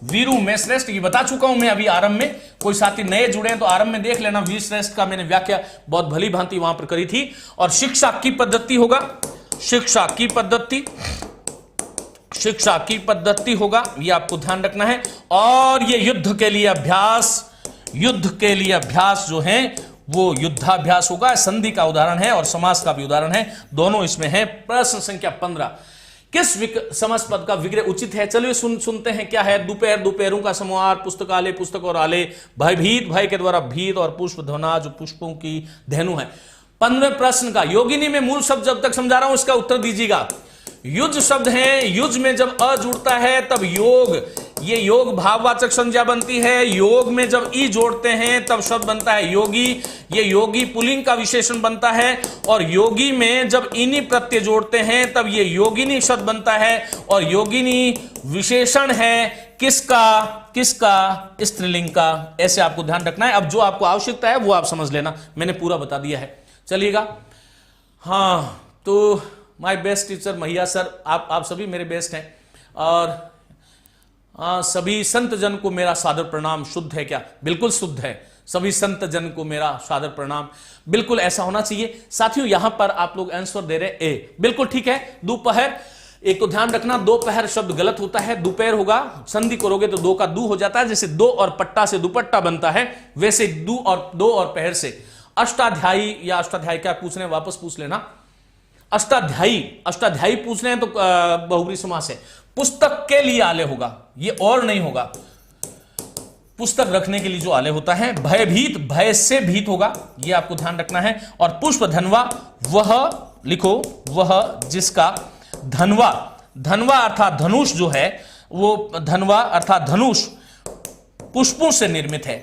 A: वीरू में श्रेष्ठ, ये बता चुका हूं मैं अभी आरंभ में। कोई साथी नए जुड़े हैं तो आरंभ में देख लेना, वीर श्रेष्ठ का मैंने व्याख्या बहुत भली भांति वहां पर करी थी। और शिक्षा की पद्धति होगा, शिक्षा की पद्धति, शिक्षा की पद्धति होगा, ये आपको ध्यान रखना है। और ये युद्ध के लिए अभ्यास, युद्ध के लिए अभ्यास जो है वो युद्धाभ्यास होगा। संधि का उदाहरण है और समास का भी उदाहरण है, दोनों इसमें है। प्रश्न संख्या 15, किस समास पद का विग्रह उचित है? चलिए सुनते हैं क्या है। दोपहर, दोपहरों का समाहार, पुस्तकालय, पुस्तक और आलय, भयभीत, भय के द्वारा भीत, और पुष्प ध्वना जो पुष्पों की धेनु है। 15वें प्रश्न का योगिनी में मूल शब्द जब तक समझा रहा हूं इसका उत्तर दीजिएगा। युज शब्द है, युज में जब अ जुड़ता है तब योग, ये योग भाववाचक संज्ञा बनती है। योग में जब ई जोड़ते हैं तब शब्द बनता है योगी, ये योगी पुल्लिंग का विशेषण बनता है। और योगी में जब इनी प्रत्यय जोड़ते हैं तब ये योगिनी शब्द बनता है। और योगिनी विशेषण है किसका? किसका? स्त्रीलिंग का। ऐसे आपको ध्यान रखना है। अब जो आपको आवश्यकता है वो आप समझ लेना, मैंने पूरा बता दिया है। चलिएगा, हाँ, तो माय बेस्ट टीचर मैया सर, आप सभी मेरे बेस्ट हैं। और सभी संत जन को मेरा सादर प्रणाम। शुद्ध है क्या? बिल्कुल शुद्ध है। सभी संत जन को मेरा सादर प्रणाम, बिल्कुल ऐसा होना चाहिए। साथियों यहां पर आप लोग आंसर दे रहे ए, बिल्कुल ठीक है। दोपहर, एक तो ध्यान रखना दोपहर शब्द गलत होता है, दोपहर होगा। संधि करोगे तो दो का दू हो जाता है, जैसे दो और पट्टा से दुपट्टा बनता है वैसे दो और पहर से। अष्टाध्यायी या अष्टाध्यायी क्या पूछ रहे हैं, वापस पूछ लेना। अष्टाध्यायी, अष्टाध्यायी पूछ रहे हैं तो बहुब्री समास है। पुस्तक के लिए आलय होगा, ये और नहीं होगा। पुस्तक रखने के लिए जो आलय होता है। भयभीत, भय से भीत होगा, ये आपको ध्यान रखना है। और पुष्प धनवा, वह लिखो, वह जिसका धनवा, धनवा अर्थात धनुष जो है वो, धनवा अर्थात धनुष पुष्पों से निर्मित है,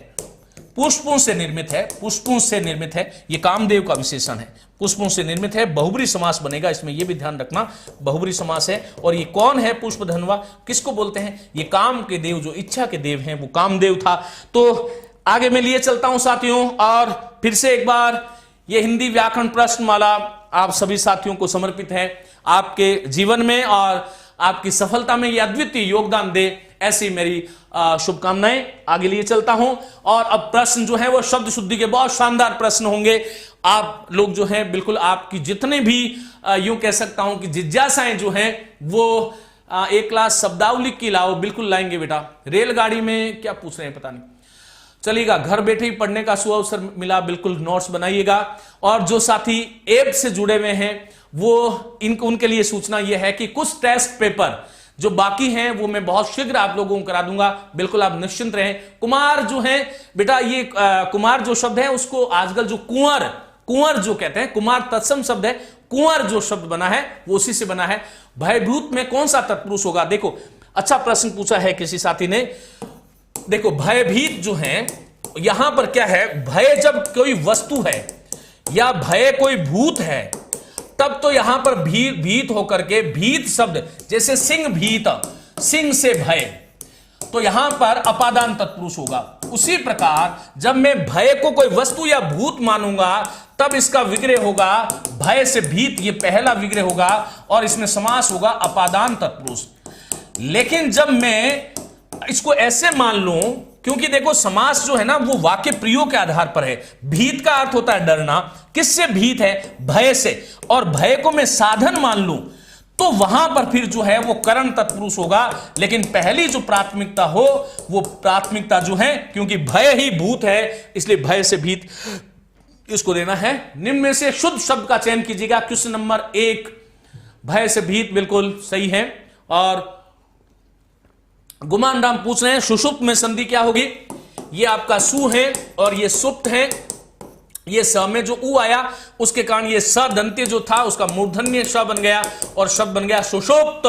A: पुष्पों से निर्मित है, पुष्पों से निर्मित है। ये कामदेव का विशेषण है, पुष्पों से निर्मित है। बहुब्री समास बनेगा इसमें, ये भी ध्यान रखना, बहुब्री समास है। और ये कौन है पुष्प धनवा, किसको बोलते हैं? ये काम के देव, जो इच्छा के देव हैं, वो कामदेव था। तो आगे मैं लिए चलता हूं साथियों, और फिर से एक बार ये हिंदी व्याकरण प्रश्नमाला आप सभी साथियों को समर्पित है। आपके जीवन में और आपकी सफलता में ये अद्वितीय योगदान दे, ऐसी मेरी शुभकामनाएं। आगे लिए चलता हूं, और अब प्रश्न जो है वो शब्द शुद्धि के बहुत शानदार प्रश्न होंगे। आप लोग जो हैं बिल्कुल आपकी जितने भी यूं कह सकता हूं कि जिज्ञासाएं जो हैं वो एक क्लास शब्दावली की लाओ, बिल्कुल लाएंगे बेटा। रेलगाड़ी में क्या पूछ रहे हैं पता नहीं, चलिएगा। घर बैठे ही पढ़ने का सुअवसर मिला, बिल्कुल नोट्स बनाइएगा। और जो साथी ऐप से जुड़े हुए हैं वो उनके लिए सूचना यह है कि कुछ टेस्ट पेपर जो बाकी हैं वो मैं बहुत शीघ्र आप लोगों को करा दूंगा, बिल्कुल आप निश्चिंत रहें। कुमार जो है बेटा, ये कुमार जो शब्द है उसको आजकल जो कुंवर, कुंवर जो कहते हैं, कुमार तत्सम शब्द है, कुंवर जो शब्द बना है वो उसी से बना है। भयभूत में कौन सा तत्पुरुष होगा? देखो, अच्छा प्रश्न पूछा है किसी साथी ने। देखो, भयभीत जो है यहां पर क्या है, भय जब कोई वस्तु है या भय कोई भूत है तब तो यहां पर भीत होकर के, भीत शब्द जैसे सिंह भीत, सिंह से भय, तो यहां पर अपादान तत्पुरुष होगा। उसी प्रकार जब मैं भय को कोई वस्तु या भूत मानूंगा तब इसका विग्रह होगा भय से भीत, ये पहला विग्रह होगा और इसमें समास होगा अपादान तत्पुरुष। लेकिन जब मैं इसको ऐसे मान लूं, क्योंकि देखो समास जो है ना वो वाक्य प्रयोग के आधार पर है। भीत का अर्थ होता है डरना, किससे भीत है? भय से। और भय को मैं साधन मान लूं तो वहां पर फिर जो है वो करण तत्पुरुष होगा। लेकिन पहली जो प्राथमिकता हो वो प्राथमिकता जो है, क्योंकि भय ही भूत है इसलिए भय से भीत इसको देना है। निम्न में से शुद्ध शब्द का चयन कीजिएगा। क्वेश्चन नंबर 1, भय से भीत बिल्कुल सही है। और गुमान राम पूछ रहे हैं सुषुप्त में संधि क्या होगी? ये आपका सु है और ये सुप्त है। ये स में जो उ आया उसके कारण ये स दंत्य जो था उसका मूर्धन्य श बन गया और शब्द बन गया सुषुप्त।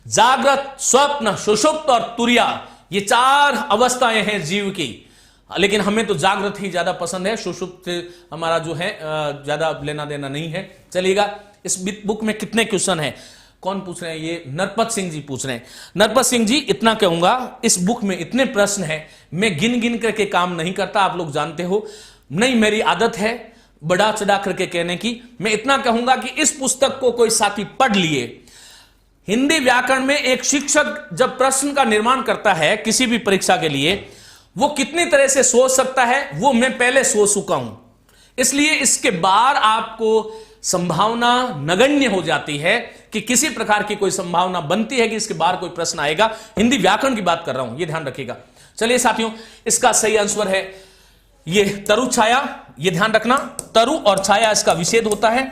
A: जागृत, स्वप्न, सुषुप्त और तुर्या, ये 4 अवस्थाएं हैं जीव की, लेकिन हमें तो जागृत ही ज्यादा पसंद है, सुषुप्त हमारा जो है ज्यादा लेना देना नहीं है। चलिएगा, इस बुक में कितने क्वेश्चन हैं? कौन पूछ रहे हैं? ये नरपत सिंह जी पूछ रहे हैं। नरपत सिंह जी, इतना कहूंगा, इस बुक में इतने प्रश्न हैं, मैं गिन गिन करके काम नहीं करता, आप लोग जानते हो, नहीं मेरी आदत है बड़ा चढ़ा करके कहने की। मैं इतना कहूंगा कि इस पुस्तक को कोई साथी पढ़ लिए, हिंदी व्याकरण में एक शिक्षक जब प्रश्न का निर्माण करता है किसी भी परीक्षा के लिए, वो कितनी तरह से सोच सकता है वो मैं पहले सोच चुका हूं, इसलिए इसके बाद आपको संभावना नगण्य हो जाती है कि किसी प्रकार की कोई संभावना बनती है कि इसके बाहर कोई प्रश्न आएगा। हिंदी व्याकरण की बात कर रहा हूं, यह ध्यान रखिएगा। चलिए साथियों, इसका सही आंसर है ये तरु छाया। ये ध्यान रखना, तरु और छाया इसका विच्छेद होता है।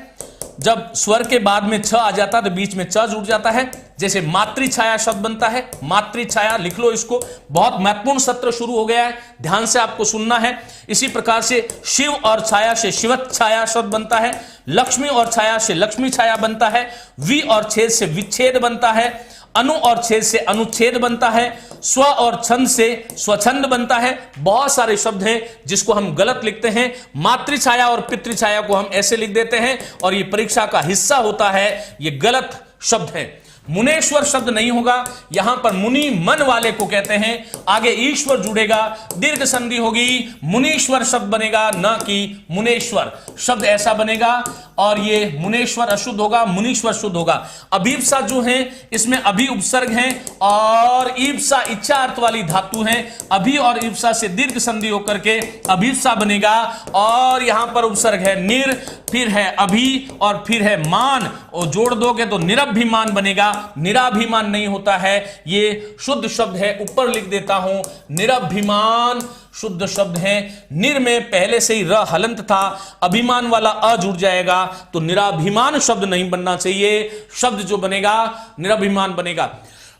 A: जब स्वर के बाद में छ आ जाता है तो बीच में च जुड़ जाता है। जैसे मातृ छाया शब्द बनता है, मातृ छाया लिख लो इसको, बहुत महत्वपूर्ण सत्र शुरू हो गया है, ध्यान से आपको सुनना है। इसी प्रकार से शिव और छाया से शिवत छाया शब्द बनता है, लक्ष्मी और छाया से लक्ष्मी छाया बनता है, वि और छेद से विच्छेद बनता है, अनु और छेद से अनुच्छेद बनता है, स्व और छंद से स्वछंद बनता है। बहुत सारे शब्द हैं जिसको हम गलत लिखते हैं। मातृ छाया और पितृ छाया को हम ऐसे लिख देते हैं और ये परीक्षा का हिस्सा होता है, ये गलत शब्द है। मुनेश्वर शब्द नहीं होगा, यहां पर मुनि मन वाले को कहते हैं। आगे ईश्वर जुड़ेगा, दीर्घ संधि होगी, मुनीश्वर शब्द बनेगा, न कि मुनेश्वर शब्द ऐसा बनेगा। और ये मुनेश्वर अशुद्ध होगा, मुनीश्वर शुद्ध होगा। अभीप्सा जो है इसमें अभी उपसर्ग है और ईप्सा इच्छा अर्थ वाली धातु है। अभी और ईप्सा से दीर्घ संधि होकर के अभीप्सा बनेगा और यहां पर उपसर्ग है निर, फिर है अभी और फिर है मान, और जोड़ दोगे तो निरभिमान बनेगा। निराभिमान नहीं होता है, ये शुद्ध शब्द है, ऊपर लिख देता हूं। निरभिमान शुद्ध शब्द है। निर में पहले से ही र हलंत था, अभिमान वाला अ जुड़ जाएगा तो निराभिमान शब्द नहीं बनना चाहिए। शब्द जो बनेगा निराभिमान बनेगा।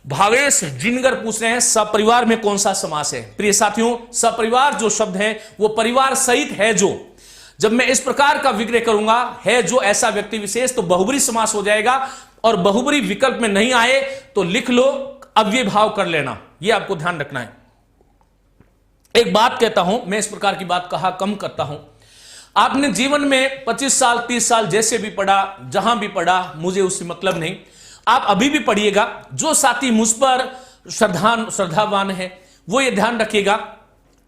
A: भावेश जिनगर पूछ रहे हैं सपरिवार में कौन सा समास है। प्रिय साथियों, सपरिवार जो शब्द है वो परिवार सहित है जो। जब मैं इस प्रकार का विग्रह करूंगा है जो ऐसा व्यक्ति विशेष तो बहुब्री समास हो जाएगा, और बहुब्री विकल्प में नहीं आए तो लिख लो, अव्यय भाव कर लेना, यह आपको ध्यान रखना है। एक बात कहता हूं, मैं इस प्रकार की बात कहा कम करता हूं। आपने जीवन में 25 साल 30 साल जैसे भी पढ़ा, जहां भी पढ़ा, मुझे उससे मतलब नहीं, आप अभी भी पढ़िएगा। जो साथी मुझ पर श्रद्धावान है वो ये ध्यान रखिएगा,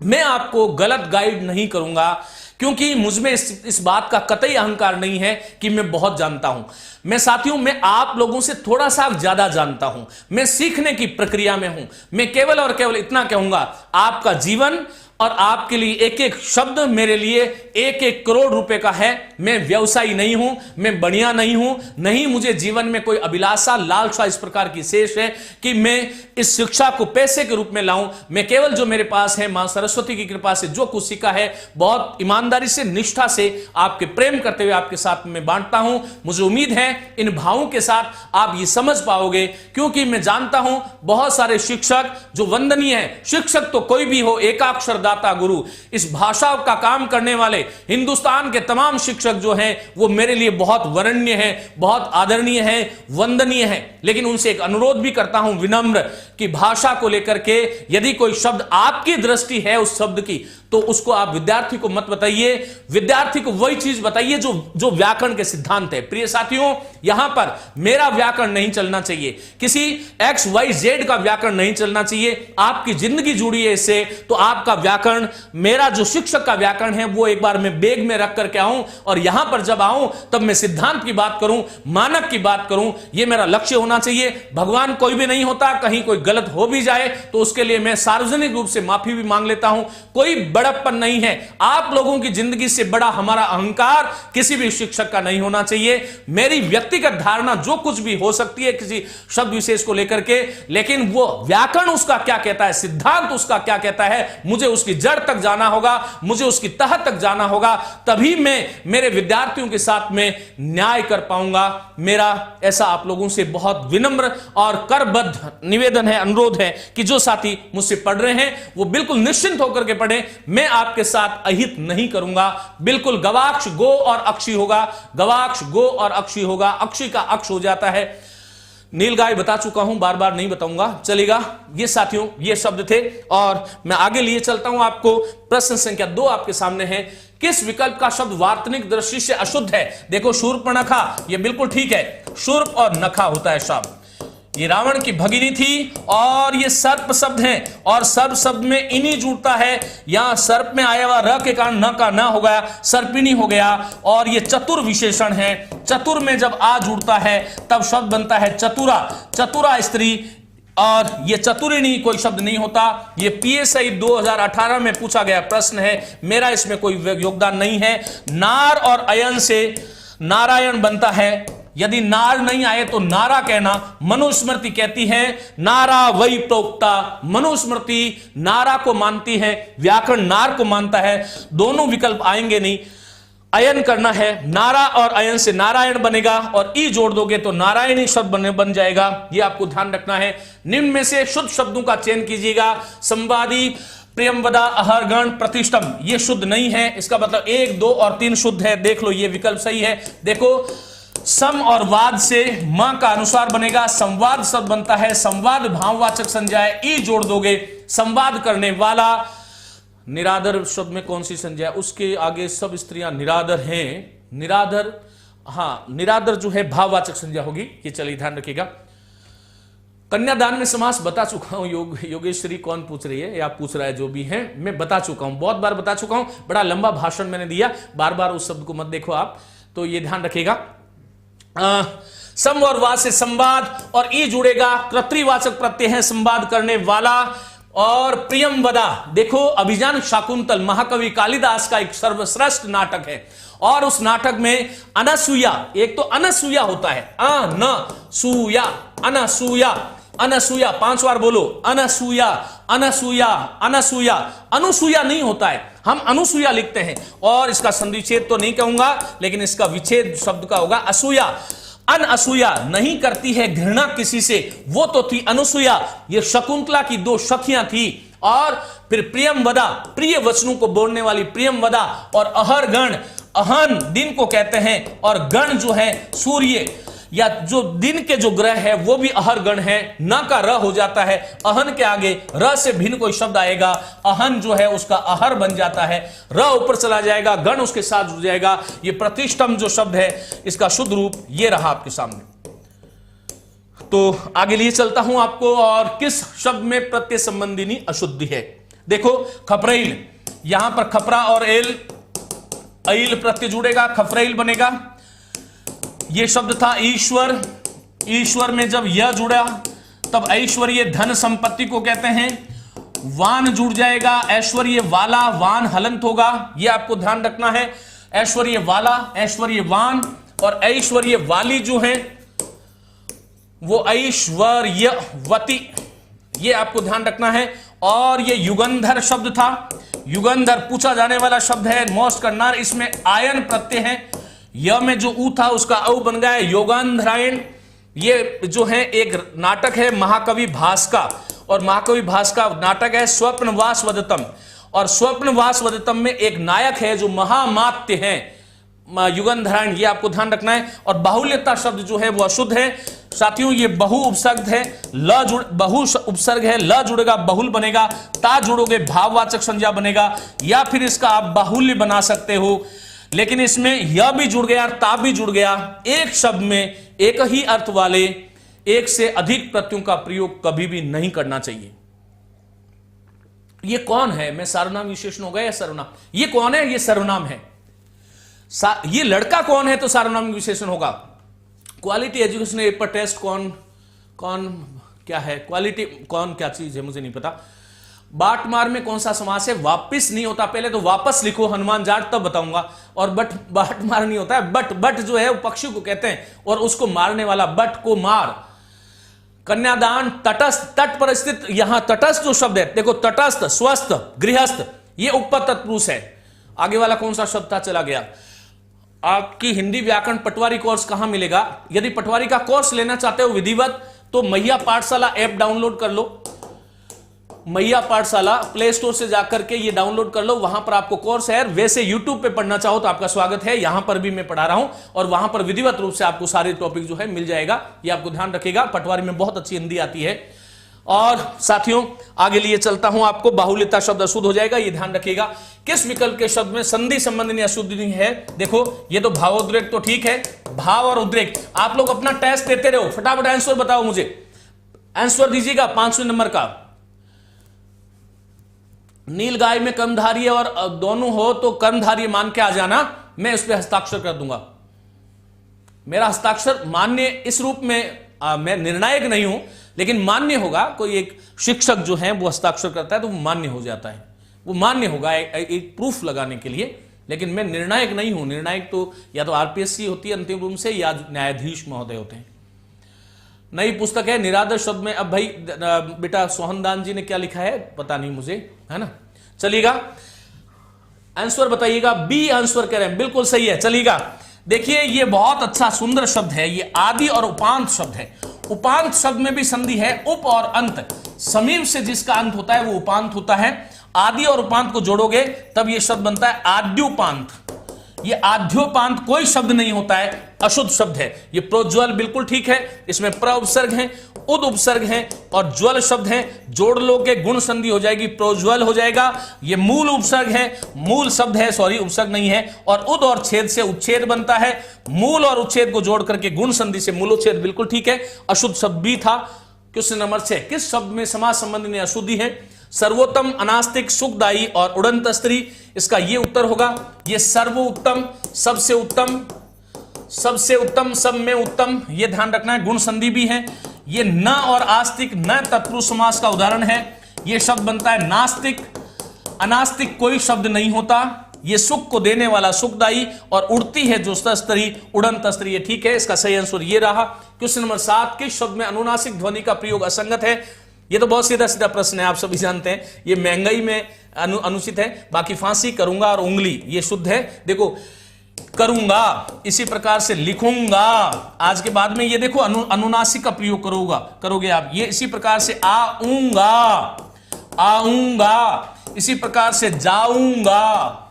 A: मैं आपको गलत गाइड नहीं करूंगा, क्योंकि मुझमें इस बात का कतई अहंकार नहीं है कि मैं बहुत जानता हूं। मैं साथियों, मैं आप लोगों से थोड़ा सा ज्यादा जानता हूं, मैं सीखने की प्रक्रिया में हूं। मैं केवल और केवल इतना कहूंगा, आपका जीवन और आपके लिए एक एक शब्द मेरे लिए 1-1 करोड़ रुपए का है। मैं व्यवसायी नहीं हूं, मैं बढ़िया नहीं हूं, नहीं मुझे जीवन में कोई अभिलाषा लालसा इस प्रकार की शेष है कि मैं इस शिक्षा को पैसे के रूप में लाऊं। मैं केवल जो मेरे पास है मां सरस्वती की कृपा से जो कुछ सीखा है, बहुत ईमानदारी से निष्ठा से आपके प्रेम करते हुए आपके साथ में बांटता हूं। मुझे उम्मीद है इन भावों के साथ आप ये समझ पाओगे, क्योंकि मैं जानता हूं बहुत सारे शिक्षक जो वंदनीय है। शिक्षक तो कोई भी हो, एकाक्षर दाता गुरु, इस भाषा का काम करने वाले हिंदुस्तान के तमाम शिक्षक जो हैं वो मेरे लिए बहुत वरण्य हैं, बहुत आदरणीय हैं, वंदनीय हैं। लेकिन उनसे एक अनुरोध भी करता हूं विनम्र कि भाषा को लेकर के यदि कोई शब्द आपकी दृष्टि है उस शब्द की, तो उसको आप विद्यार्थी को मत बताइए। विद्यार्थी को वही चीज बताइए जो व्याकरण के सिद्धांत है। प्रिय साथियों, यहां पर मेरा व्याकरण नहीं चलना चाहिए, किसी XYZ का व्याकरण नहीं चलना चाहिए। आपकी जिंदगी जुड़ी है इससे, तो आपका व्याकरण, मेरा जो शिक्षक का व्याकरण है वो एक बार मैं बैग में रख करके आऊं और यहां पर जब आऊं तब मैं सिद्धांत की बात करूं, मानक की बात करूं, यह मेरा लक्ष्य होना चाहिए। भगवान कोई भी नहीं होता, कहीं कोई गलत हो भी जाए तो उसके लिए मैं सार्वजनिक रूप से माफी भी मांग लेता हूं। कोई बड़प्पन नहीं है। आप लोगों की जिंदगी से बड़ा हमारा अहंकार किसी भी शिक्षक का नहीं होना चाहिए। मेरी व्यक्तिगत धारणा जो कुछ भी हो सकती है किसी शब्द विशेष को लेकर के, लेकिन वो व्याकरण उसका क्या कहता है, सिद्धांत उसका क्या कहता है, मुझे उसकी जड़ तक जाना होगा, मुझे उसकी तह तक जाना होगा, तभी मैं मेरे विद्यार्थियों के साथ में न्याय कर पाऊंगा। मेरा ऐसा आप लोगों से बहुत विनम्र और करबद्ध निवेदन है, अनुरोध है कि जो साथी मुझसे पढ़ रहे हैं वो बिल्कुल निश्चिंत होकर के पढ़ें। मैं आपके साथ अहित नहीं करूंगा, बिल्कुल गवाक्ष गो और अक्षी होगा, गवाक्ष गो और अक्षी होगा, अक्षी का अक्ष हो जाता है। नीलगाय बता चुका हूं, बार बार नहीं बताऊंगा, चलेगा। ये साथियों ये शब्द थे और मैं आगे लिए चलता हूं। आपको प्रश्न संख्या 2 आपके सामने है। किस विकल्प का शब्द वार्तनिक दृष्टि से अशुद्ध है? देखो, शूर्पणखा, ये बिल्कुल ठीक है, शूर्प और नखा होता है शब्द। ये रावण की भगिनी थी, और ये सर्प शब्द है, और सर्प शब्द में इन्हीं जुड़ता है। यहां सर्प में आया हुआ र के कारण न का न हो गया, सर्पिणी हो गया। और ये चतुर विशेषण है, चतुर में जब आ जुड़ता है तब शब्द बनता है चतुरा, चतुरा स्त्री। और ये चतुरिणी कोई शब्द नहीं होता। ये पीएसआई 2018 में पूछा गया प्रश्न है, मेरा इसमें कोई योगदान नहीं है। नार और अयन से नारायण बनता है, यदि नार नहीं आए तो नारा कहना। मनुस्मृति कहती है नारा वही प्रोक्ता, मनुस्मृति नारा को मानती है, व्याकरण नार को मानता है, दोनों विकल्प आएंगे नहीं। अयन करना है, नारा और अयन से नारायण बनेगा, और ई जोड़ दोगे तो नारायणी शब्द बन जाएगा। ये आपको ध्यान रखना है। निम्न में से शुद्ध शब्दों का चयन कीजिएगा। संवादी, प्रियंवदा, अहरगण, प्रतिष्ठम, ये शुद्ध नहीं है। इसका मतलब 1, 2 और 3 शुद्ध है। देख लो, ये विकल्प सही है। देखो, सम और वाद से मां का अनुसार बनेगा, संवाद शब्द बनता है, संवाद भाववाचक संज्ञा है, ई जोड़ दोगे, संवाद करने वाला। निरादर शब्द में कौन सी संज्ञा है? उसके आगे सब स्त्रियां निरादर हैं। निरादर, हाँ, निरादर जो है भाववाचक संज्ञा होगी। ये चलिए ध्यान रखिएगा। कन्यादान में समास बता चुका हूं। योगेश्वरी कौन पूछ रही है या पूछ रहा है, जो भी है, मैं बता चुका हूं, बहुत बार बता चुका हूं। बड़ा लंबा भाषण मैंने दिया, बार बार उस शब्द को मत देखो आप, तो ये ध्यान रखिएगा। सम और वाद से संवाद, और ई जुड़ेगा, कर्तृवाचक प्रत्यय है, संवाद करने वाला। और प्रियंवदा, देखो, अभिजान शाकुंतल महाकवि कालिदास का एक सर्वश्रेष्ठ नाटक है, और उस नाटक में अनसूया, एक तो अनसूया होता है, अनसूया, अनसूया, अनसूया, 5 बार बोलो, अनसूया, अनसूया, अनसूया। अनुसूया नहीं होता है, हम अनुसूया लिखते हैं, और इसका संधिच्छेद तो नहीं कहूंगा, लेकिन इसका विच्छेद शब्द का होगा असूया। अनसूया नहीं करती है घृणा किसी से, वो तो थी अनुसूया। ये शकुंतला की 2 सखियां थी। और फिर प्रियंवदा, प्रिय वचनों को बोलने वाली प्रियंवदा। और अहरगण, अहन दिन को कहते हैं, और गण जो है सूर्य या जो दिन के जो ग्रह है वो भी अहरगण है। न का र हो जाता है, अहन के आगे र से भिन्न कोई शब्द आएगा, अहन जो है उसका अहर बन जाता है, र ऊपर चला जाएगा, गण उसके साथ जुड़ जाएगा। ये प्रतिष्ठम जो शब्द है, इसका शुद्ध रूप ये रहा आपके सामने। तो आगे लिए चलता हूं आपको, और किस शब्द में प्रत्यय संबंधिनी अशुद्धि है। देखो, खपरेल, यहां पर खपरा और एल, ऐल प्रत्यय जुड़ेगा, खपरेल बनेगा। यह शब्द था ईश्वर, ईश्वर में जब यह जुड़ा तब ऐश्वर्य धन संपत्ति को कहते हैं। वान जुड़ जाएगा, ऐश्वर्य वाला, वान हलंत होगा, यह आपको ध्यान रखना है। ऐश्वर्य वाला, ऐश्वर्यवान, और ऐश्वर्य वाली जो है वो ऐश्वर्यवती, ये आपको ध्यान रखना है। और ये युगंधर शब्द था, युगंधर पूछा जाने वाला शब्द है, मोस्ट करनार, इसमें आयन प्रत्यय है। य में जो ऊ था उसका औ बन गया है योगांधरायण। ये जो है एक नाटक है महाकवि भास का, और महाकवि भास का नाटक है स्वप्नवास वदतम। और स्वप्नवास वदतम में एक नायक है जो महामात्य है, युगंधरायण, ये आपको ध्यान रखना है। और बाहुल्यता शब्द जो है वो अशुद्ध है साथियों, ये बहु उपसर्ग है, बहु उपसर्ग है, ल जुड़ेगा बहुल बनेगा, ता जुड़ोगे भाववाचक संज्ञा बनेगा, या फिर इसका आप बाहुल्य बना सकते हो। लेकिन इसमें यह भी जुड़ गया, ता भी जुड़ गया। एक शब्द में एक ही अर्थ वाले एक से अधिक प्रत्ययों का प्रयोग कभी भी नहीं करना चाहिए। ये कौन है? मैं सर्वनाम विशेषण होगा या सर्वनाम? ये कौन है? ये सर्वनाम है। ये लड़का कौन है तो सर्वनाम विशेषण होगा। क्वालिटी एजुकेशन पर टेस्ट कौन कौन क्या है, क्वालिटी कौन क्या चीज है मुझे नहीं पता। बाटमार में कौन सा समास है? वापिस नहीं होता, पहले तो वापस लिखो हनुमान जाट तब बताऊंगा। और बट बाटमार नहीं होता है, बट जो है वो पक्षी को कहते हैं, और उसको मारने वाला बट को मार। कन्यादान, तटस्थ, तट पर स्थित, यहां तटस्थ जो शब्द है देखो, तटस्थ, स्वस्थ, गृहस्थ, ये उपपद तत्पुरुष है। आगे वाला कौन सा शब्द था? चला गया। आपकी हिंदी व्याकरण पटवारी कोर्स कहां मिलेगा? यदि पटवारी का कोर्स लेना चाहते हो विधिवत, तो मैया पाठशाला ऐप डाउनलोड कर लो। मैया पाठशाला प्ले स्टोर से जाकर के ये डाउनलोड कर लो, वहां पर आपको कोर्स है। वैसे यूट्यूब पे पढ़ना चाहो तो आपका स्वागत है, यहां पर भी मैं पढ़ा रहा हूं, और वहां पर विधिवत रूप से आपको सारे टॉपिक जो है मिल जाएगा। ये आपको ध्यान रखेगा, पटवारी में बहुत अच्छी हिंदी आती है। और साथियों आगे लिए चलता हूं, आपको बाहुल्यता शब्द अशुद्ध हो जाएगा, ये ध्यान रखिएगा। किस विकल्प के शब्द में संधि संबंधी अशुद्धि है? देखो, ये तो भावोद्रेक तो ठीक है, भाव और उद्रेक। आप लोग अपना टेस्ट देते रहो, फटाफट आंसर बताओ मुझे। आंसर दीजिएगा 5वें नंबर का। नील गाय में कर्मधारी और दोनों हो तो कर्मधारी मान के आ जाना, मैं उस पर हस्ताक्षर कर दूंगा। मेरा हस्ताक्षर मान्य इस रूप में मैं निर्णायक नहीं हूं, लेकिन मान्य होगा। कोई एक शिक्षक जो है वो हस्ताक्षर करता है तो वो मान्य हो जाता है, वो मान्य होगा एक प्रूफ लगाने के लिए। लेकिन मैं निर्णायक नहीं हूं। निर्णायक तो या तो आरपीएससी होती है अंतिम रूप से, या न्यायाधीश महोदय होते हैं। नई पुस्तक है निरादर शब्द में। अब भाई बेटा सोहनदान जी ने क्या लिखा है पता नहीं मुझे, है ना। चलिएगा आंसर बताइएगा। बी आंसर कह रहे हैं, बिल्कुल सही है। चलिएगा देखिए, ये बहुत अच्छा सुंदर शब्द है। ये आदि और उपांत शब्द है। उपांत शब्द में भी संधि है, उप और अंत। समीप से जिसका अंत होता है वो उपांत होता है। आदि और उपांत को जोड़ोगे तब ये शब्द बनता है आद्योपांत। ये आद्योपांत कोई शब्द नहीं होता है, अशुद्ध शब्द है। ये प्रोज्वल बिल्कुल ठीक है, इसमें प्र उपसर्ग है, उद उपसर्ग है और ज्वल शब्द है। जोड़ लोगे गुण संधि हो जाएगी, प्रोज्वल हो जाएगा। ये मूल उपसर्ग है, मूल शब्द है, सॉरी उपसर्ग नहीं है। और उद और छेद से उच्छेद बनता है। मूल और उच्छेद को जोड़ करके गुण संधि से मूलोच्छेद, बिल्कुल ठीक है। अशुद्ध शब्द भी था। क्वेश्चन नंबर 6, किस शब्द में समास संबंधी में अशुद्धि है? सर्वोत्तम, अनास्तिक, सुखदायी और उड़ंत स्त्री। इसका ये उत्तर होगा। ये सर्वोत्तम, सबसे उत्तम, सबसे उत्तम, सब में उत्तम, ये ध्यान रखना है। गुण संधि भी है। ये न और आस्तिक, न तत्पुरुष समास का उदाहरण है। ये शब्द बनता है नास्तिक। अनास्तिक कोई शब्द नहीं होता। ये सुख को देने वाला सुखदायी, और उड़ती है जो स्त्री, उड़ंत स्त्री, ये ठीक है। इसका सही आंसर ये रहा। क्वेश्चन नंबर 7, किस शब्द में अनुनासिक ध्वनि का प्रयोग असंगत है? ये तो बहुत सीधा सीधा प्रश्न है, आप सभी जानते हैं। ये महंगाई में अनुचित है। बाकी फांसी, करूंगा और उंगली ये शुद्ध है। देखो करूंगा, इसी प्रकार से लिखूंगा। आज के बाद में ये देखो अनुनासिक का प्रयोग करोगे आप। ये इसी प्रकार से आऊंगा, आऊंगा, इसी प्रकार से जाऊंगा,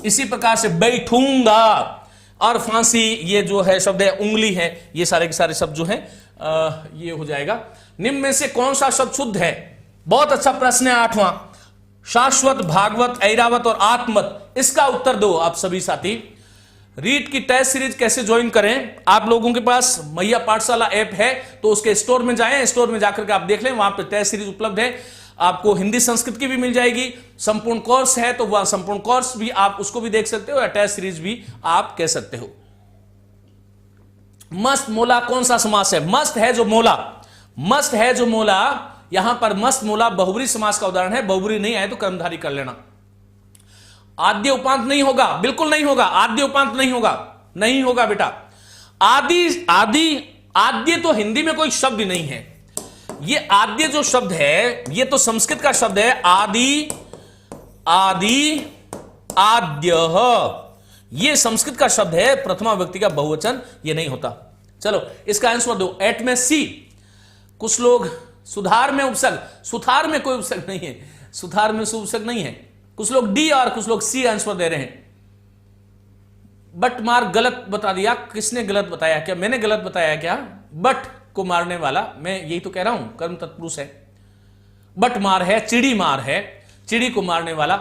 A: इसी प्रकार से बैठूंगा। और फांसी ये जो है शब्द है, उंगली है। ये सारे के सारे शब्द जो है ये हो जाएगा। निम्न में से कौन सा शब्द शुद्ध है? बहुत अच्छा प्रश्न है। 8वां, शाश्वत, भागवत, ऐरावत और आत्मवत। इसका उत्तर दो आप सभी साथी। रीट की टेस्ट सीरीज कैसे ज्वाइन करें? आप लोगों के पास मैया पाठशाला ऐप है तो उसके स्टोर में जाएं, स्टोर में जाकर के आप देख लें, वहां पे टेस्ट सीरीज उपलब्ध है। आपको हिंदी संस्कृत की भी मिल जाएगी। संपूर्ण कोर्स है तो वह संपूर्ण कोर्स भी आप उसको भी देख सकते हो, या टेस्ट सीरीज भी आप कह सकते हो। मस्त, मोला कौन सा समास है? मस्त है जो मोला, मस्त है जो मोला। यहां पर मस्त मोला बहुब्री समास का उदाहरण है। बहुब्री नहीं आए तो कर्मधारी कर लेना। आद्य उपांत नहीं होगा, बिल्कुल नहीं होगा। आद्य उपांत नहीं होगा, नहीं होगा बेटा। आदि, आद्य तो हिंदी में कोई शब्द नहीं है। ये आद्य जो शब्द है ये तो संस्कृत का शब्द है। आदि, आदि, आद्य, ये संस्कृत का शब्द है। प्रथमा व्यक्ति का बहुवचन ये नहीं होता। चलो इसका आंसर दो। 8 में सी। कुछ लोग सुधार में उपसर्ग, सुधार में कोई उपसर्ग नहीं है, सुधार में उपसर्ग नहीं है। कुछ लोग डी और कुछ लोग सी आंसर दे रहे हैं। बट मार गलत बता दिया। किसने गलत बताया? क्या मैंने गलत बताया क्या? बट को मारने वाला, मैं यही तो कह रहा हूं, कर्म तत्पुरुष है। बट मार है, चिड़ी मार है, चिड़ी को मारने वाला।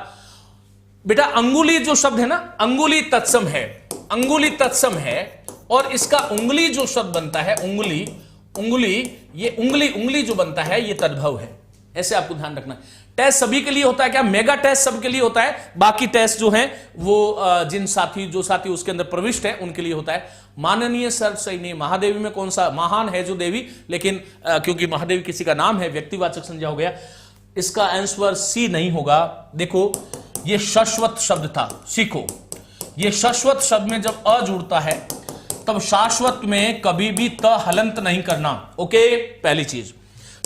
A: बेटा अंगुली जो शब्द है ना, अंगुली तत्सम है, अंगुली तत्सम है। और इसका उंगली जो शब्द बनता है, उंगली, उंगली, ये उंगली, उंगली जो बनता है ये तद्भव है। ऐसे आपको ध्यान रखना है। टेस्ट सभी के लिए होता है क्या? मेगा टेस्ट सबके लिए होता है। बाकी टेस्ट जो है वो जिन साथी, जो साथी उसके अंदर प्रविष्ट है उनके लिए होता है। माननीय सर्व सैन्य महादेवी में कौन सा? महान है जो देवी, लेकिन क्योंकि महादेवी किसी का नाम है, व्यक्तिवाचक संज्ञा हो गया। इसका आंसर सी नहीं होगा। देखो ये शाश्वत शब्द था, सीखो। ये शाश्वत शब्द में जब अ जुड़ता है तब शाश्वत में कभी भी त हलंत नहीं करना। ओके, पहली चीज।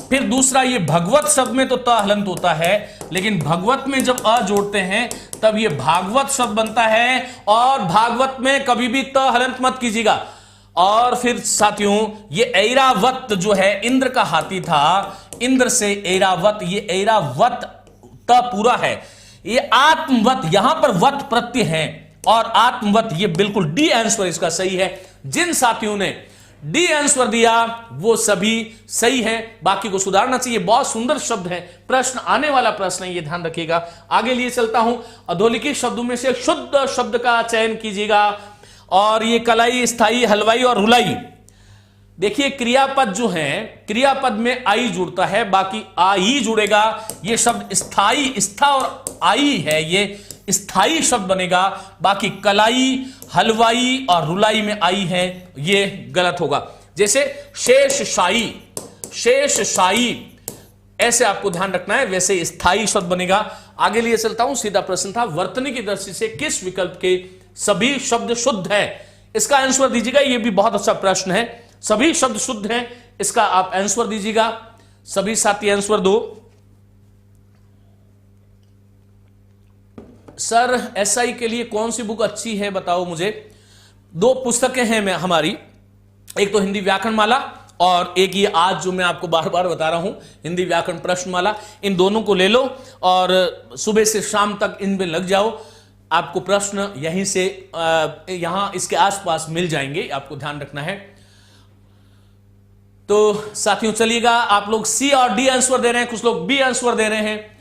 A: फिर दूसरा, ये भगवत शब्द में तो त हलंत होता है, लेकिन भगवत में जब अ जोड़ते हैं तब ये भागवत शब्द बनता है। और भागवत में कभी भी त हलंत मत कीजिएगा। और फिर साथियों, ये ऐरावत जो है इंद्र का हाथी था, इंद्र से ऐरावत, ये ऐरावत त पूरा है। ये आत्मवत, यहां पर वत प्रत्यय है और आत्मवत, ये बिल्कुल डी आंसर इसका सही है। जिन साथियों ने डी आंसर दिया वो सभी सही है, बाकी को सुधारना चाहिए। बहुत सुंदर शब्द है, प्रश्न आने वाला प्रश्न है, ये ध्यान रखिएगा। आगे लिए चलता हूं। अधोलिखित शब्दों में से शुद्ध शब्द का चयन कीजिएगा। और ये कलाई, स्थाई, हलवाई और रुलाई, देखिए क्रियापद जो है, क्रियापद में आई जुड़ता है, बाकी आई जुड़ेगा। ये शब्द स्थाई, स्था और आई है, ये स्थाई शब्द बनेगा। बाकी कलाई, हलवाई और रुलाई में आई है, ये गलत होगा। जैसे शेषशाही, शेषशाही ऐसे आपको ध्यान रखना है, वैसे स्थाई शब्द बनेगा। आगे लिए चलता हूं, सीधा प्रश्न था, वर्तनी की दृष्टि से किस विकल्प के सभी शब्द शुद्ध है? इसका आंसर दीजिएगा। यह भी बहुत अच्छा प्रश्न है। सभी शब्द शुद्ध हैं, इसका आप आंसर दीजिएगा। सभी साथी आंसर दो। सर एसआई के लिए कौन सी बुक अच्छी है बताओ मुझे। दो पुस्तकें हैं मैं हमारी, एक तो हिंदी व्याकरण माला और एक ये आज जो मैं आपको बार बार बता रहा हूं हिंदी व्याकरण प्रश्नमाला। इन दोनों को ले लो और सुबह से शाम तक इनमें लग जाओ। आपको प्रश्न यहीं से यहां इसके आसपास मिल जाएंगे, आपको ध्यान रखना है। तो साथियों चलिएगा, आप लोग सी और डी आंसर दे रहे हैं, कुछ लोग बी आंसर दे रहे हैं,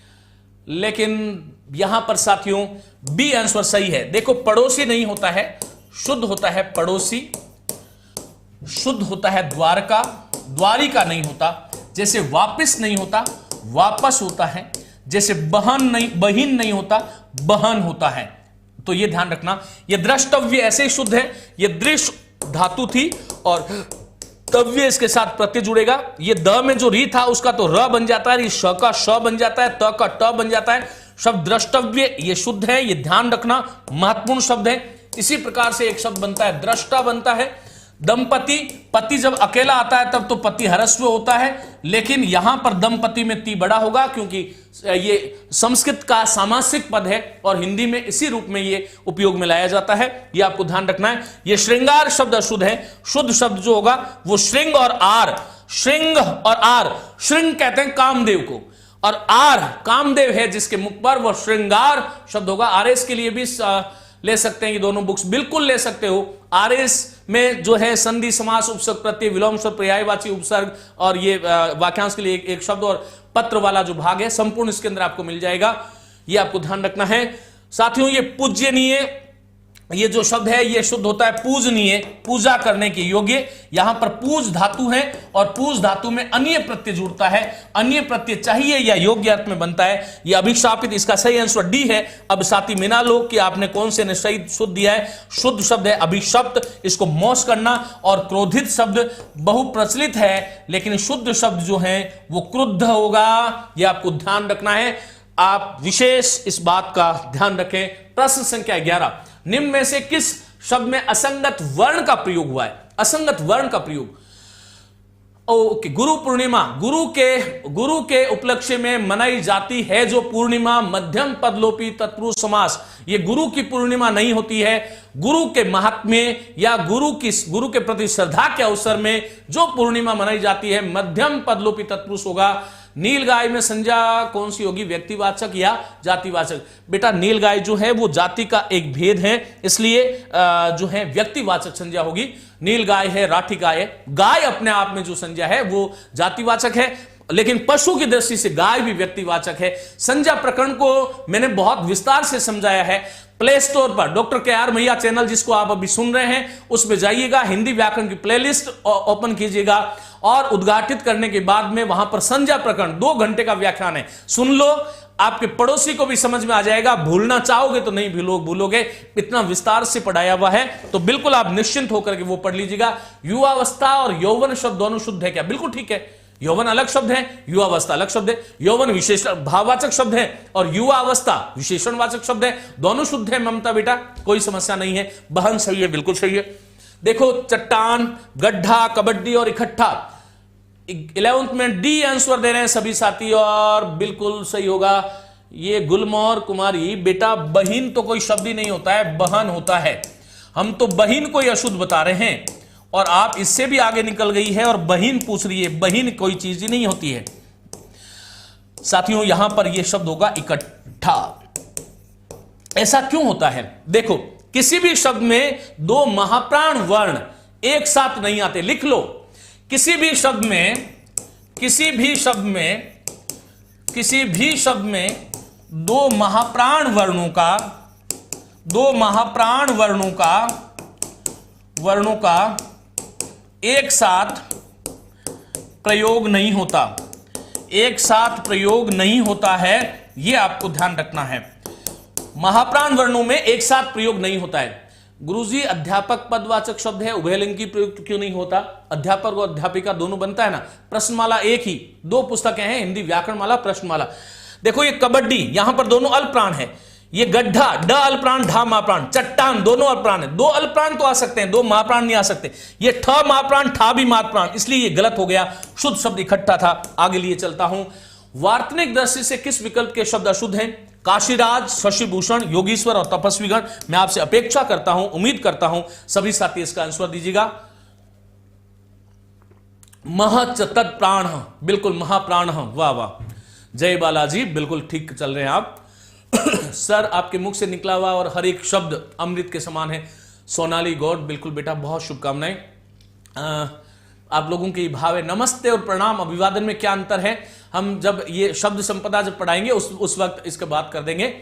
A: लेकिन यहां पर साथियों बी आंसर सही है। देखो पड़ोसी नहीं होता है, शुद्ध होता है पड़ोसी, शुद्ध होता है द्वारका, द्वारिका नहीं होता। जैसे वापिस नहीं होता, वापस होता है। जैसे बहन नहीं होता, बहन होता है। तो यह ध्यान रखना। यह द्रष्टव्य ऐसे ही शुद्ध है, यह दृश्य धातु थी और तव्य इसके साथ प्रत्यय जुड़ेगा। ये द में जो री था उसका तो र बन जाता है, श का श बन जाता है, त का ट बन जाता है। शब्द द्रष्टव्य ये शुद्ध है, ये ध्यान रखना, महत्वपूर्ण शब्द है। इसी प्रकार से एक शब्द बनता है दृष्टा बनता है। दंपति, पति जब अकेला आता है तब तो पति हरस्व होता है, लेकिन यहां पर दंपति में ती बड़ा होगा क्योंकि ये संस्कृत का सामासिक पद है और हिंदी में इसी रूप में ये उपयोग में लाया जाता है। ये आपको ध्यान रखना है। ये श्रृंगार शब्द अशुद्ध है। शुद्ध शब्द जो होगा वो श्रृंग और आर, श्रृंग और आर। श्रृंग कहते हैं कामदेव को और आर कामदेव है जिसके मुख पर, वह श्रृंगार शब्द होगा। आरएस के लिए भी ले सकते हैं, ये दोनों बुक्स बिल्कुल ले सकते हो। आरएस में जो है संधि, समास, उपसर्ग, प्रत्यय, विलोम शब्द, पर्यायवाची उपसर्ग और ये वाक्यांश के लिए एक शब्द और पत्र वाला जो भाग है संपूर्ण इसके अंदर आपको मिल जाएगा। ये आपको ध्यान रखना है। साथियों ये पूज्यनीय, ये जो शब्द है ये शुद्ध होता है पूजनीय, पूजा करने के योग्य। यहां पर पूज धातु है और पूज धातु में अन्य प्रत्यय जुड़ता है। अन्य प्रत्यय चाहिए या योग्य अर्थ में बनता है। यह अभिशापित, इसका सही आंसर डी है। अब साथी मिना लो कि आपने कौन से ने सही शुद्ध दिया है। शुद्ध शब्द है अभिशप्त, इसको मोस करना। और क्रोधित शब्द बहु प्रचलित है, लेकिन शुद्ध शब्द जो है वो क्रुद्ध होगा। यह आपको ध्यान रखना है। आप विशेष इस बात का ध्यान रखें। प्रश्न संख्या 11, निम्न में से किस शब्द में असंगत वर्ण का प्रयोग हुआ है? असंगत वर्ण का प्रयोग, ओके, गुरु पूर्णिमा। गुरु के उपलक्ष्य में मनाई जाती है जो पूर्णिमा मध्यम पदलोपी तत्पुरुष समास। ये गुरु की पूर्णिमा नहीं होती है। गुरु के महात्म्य या गुरु के प्रति श्रद्धा के अवसर में जो पूर्णिमा मनाई जाती है मध्यम पदलोपी तत्पुरुष होगा। नीलगाय में संज्ञा कौन सी होगी, व्यक्तिवाचक या जातिवाचक? बेटा नीलगाय जो है वो जाति का एक भेद है, इसलिए जो है व्यक्तिवाचक संज्ञा होगी। नीलगाय है, राठी गाय है। गाय अपने आप में जो संज्ञा है वो जातिवाचक है, लेकिन पशु की दृष्टि से गाय भी व्यक्तिवाचक है। संज्ञा प्रकरण को मैंने बहुत विस्तार से समझाया है। प्ले स्टोर पर डॉक्टर के.आर. मैया चैनल जिसको आप अभी सुन रहे हैं उसमें जाइएगा, हिंदी व्याकरण की प्लेलिस्ट ओपन कीजिएगा और उद्घाटित करने के बाद में वहां पर संज्ञा प्रकरण 2 घंटे का व्याख्यान है, सुन लो। आपके पड़ोसी को भी समझ में आ जाएगा। भूलना चाहोगे तो नहीं भूलोगे, इतना विस्तार से पढ़ाया हुआ है। तो बिल्कुल आप निश्चिंत होकर के वो पढ़ लीजिएगा। युवावस्था और यौवन शब्द दोनों शुद्ध है क्या? बिल्कुल ठीक है। यौवन अलग शब्द है, युवावस्था अलग शब्द है। यौवन विशेषण भाववाचक शब्द है और युवा अवस्था विशेषणवाचक शब्द है। दोनों शुद्ध है ममता बेटा, कोई समस्या नहीं है। बहन सही है, बिल्कुल सही है। देखो चट्टान, गड्ढा, कबड्डी और इकट्ठा। 11th में डी आंसर दे रहे हैं सभी साथी और बिल्कुल सही होगा। ये गुलमोहर कुमारी, बेटा बहिन तो कोई शब्द ही नहीं होता है, बहन होता है। हम तो बहिन को अशुद्ध बता रहे हैं और आप इससे भी आगे निकल गई है और बहिन पूछ रही है। बहिन कोई चीज ही नहीं होती है साथियों। यहां पर यह शब्द होगा इकट्ठा। ऐसा क्यों होता है? देखो किसी भी शब्द में 2 महाप्राण वर्ण एक साथ नहीं आते। लिख लो, किसी भी शब्द में 2 महाप्राण वर्णों का एक साथ प्रयोग नहीं होता, एक साथ प्रयोग नहीं होता है, यह आपको ध्यान रखना है। महाप्राण वर्णों में एक साथ प्रयोग नहीं होता है। गुरुजी अध्यापक पदवाचक शब्द है, उभयलिंग की प्रयोग क्यों नहीं होता? अध्यापक और अध्यापिका दोनों बनता है ना। प्रश्नमाला एक ही, दो पुस्तकें हैं, हिंदी व्याकरणमाला, प्रश्नमाला। देखो ये कबड्डी, यहां पर दोनों अल्पप्राण है। ये गड्ढा, ड अल्पप्राण, ढा महाप्राण। चट्टान, दोनों अल्पप्राण है। दो अल्पप्राण तो आ सकते हैं, दो महाप्राण नहीं आ सकते। ये ठ महाप्राण, ठा भी महाप्राण, इसलिए ये गलत हो गया, शुद्ध शब्द इकट्ठा था। आगे लिए चलता हूं। वार्तनिक दृष्टि से किस विकल्प के शब्द अशुद्ध हैं? काशीराज, शशिभूषण, योगीश्वर और तपस्वीगण। मैं आपसे अपेक्षा करता हूं, उम्मीद करता हूं सभी साथी इसका आंसर दीजिएगा। महच तत्प्राण, बिल्कुल महाप्राण, वाह वाह, जय बालाजी, बिल्कुल ठीक चल रहे हैं आप। सर आपके मुख से निकला हुआ और हर एक शब्द अमृत के समान है। सोनाली गौड़, बिल्कुल बेटा, बहुत शुभकामनाएं। आप लोगों की भाव है। नमस्ते और प्रणाम, अभिवादन में क्या अंतर है? हम जब ये शब्द संपदा जब पढ़ाएंगे उस वक्त इसके बात कर देंगे।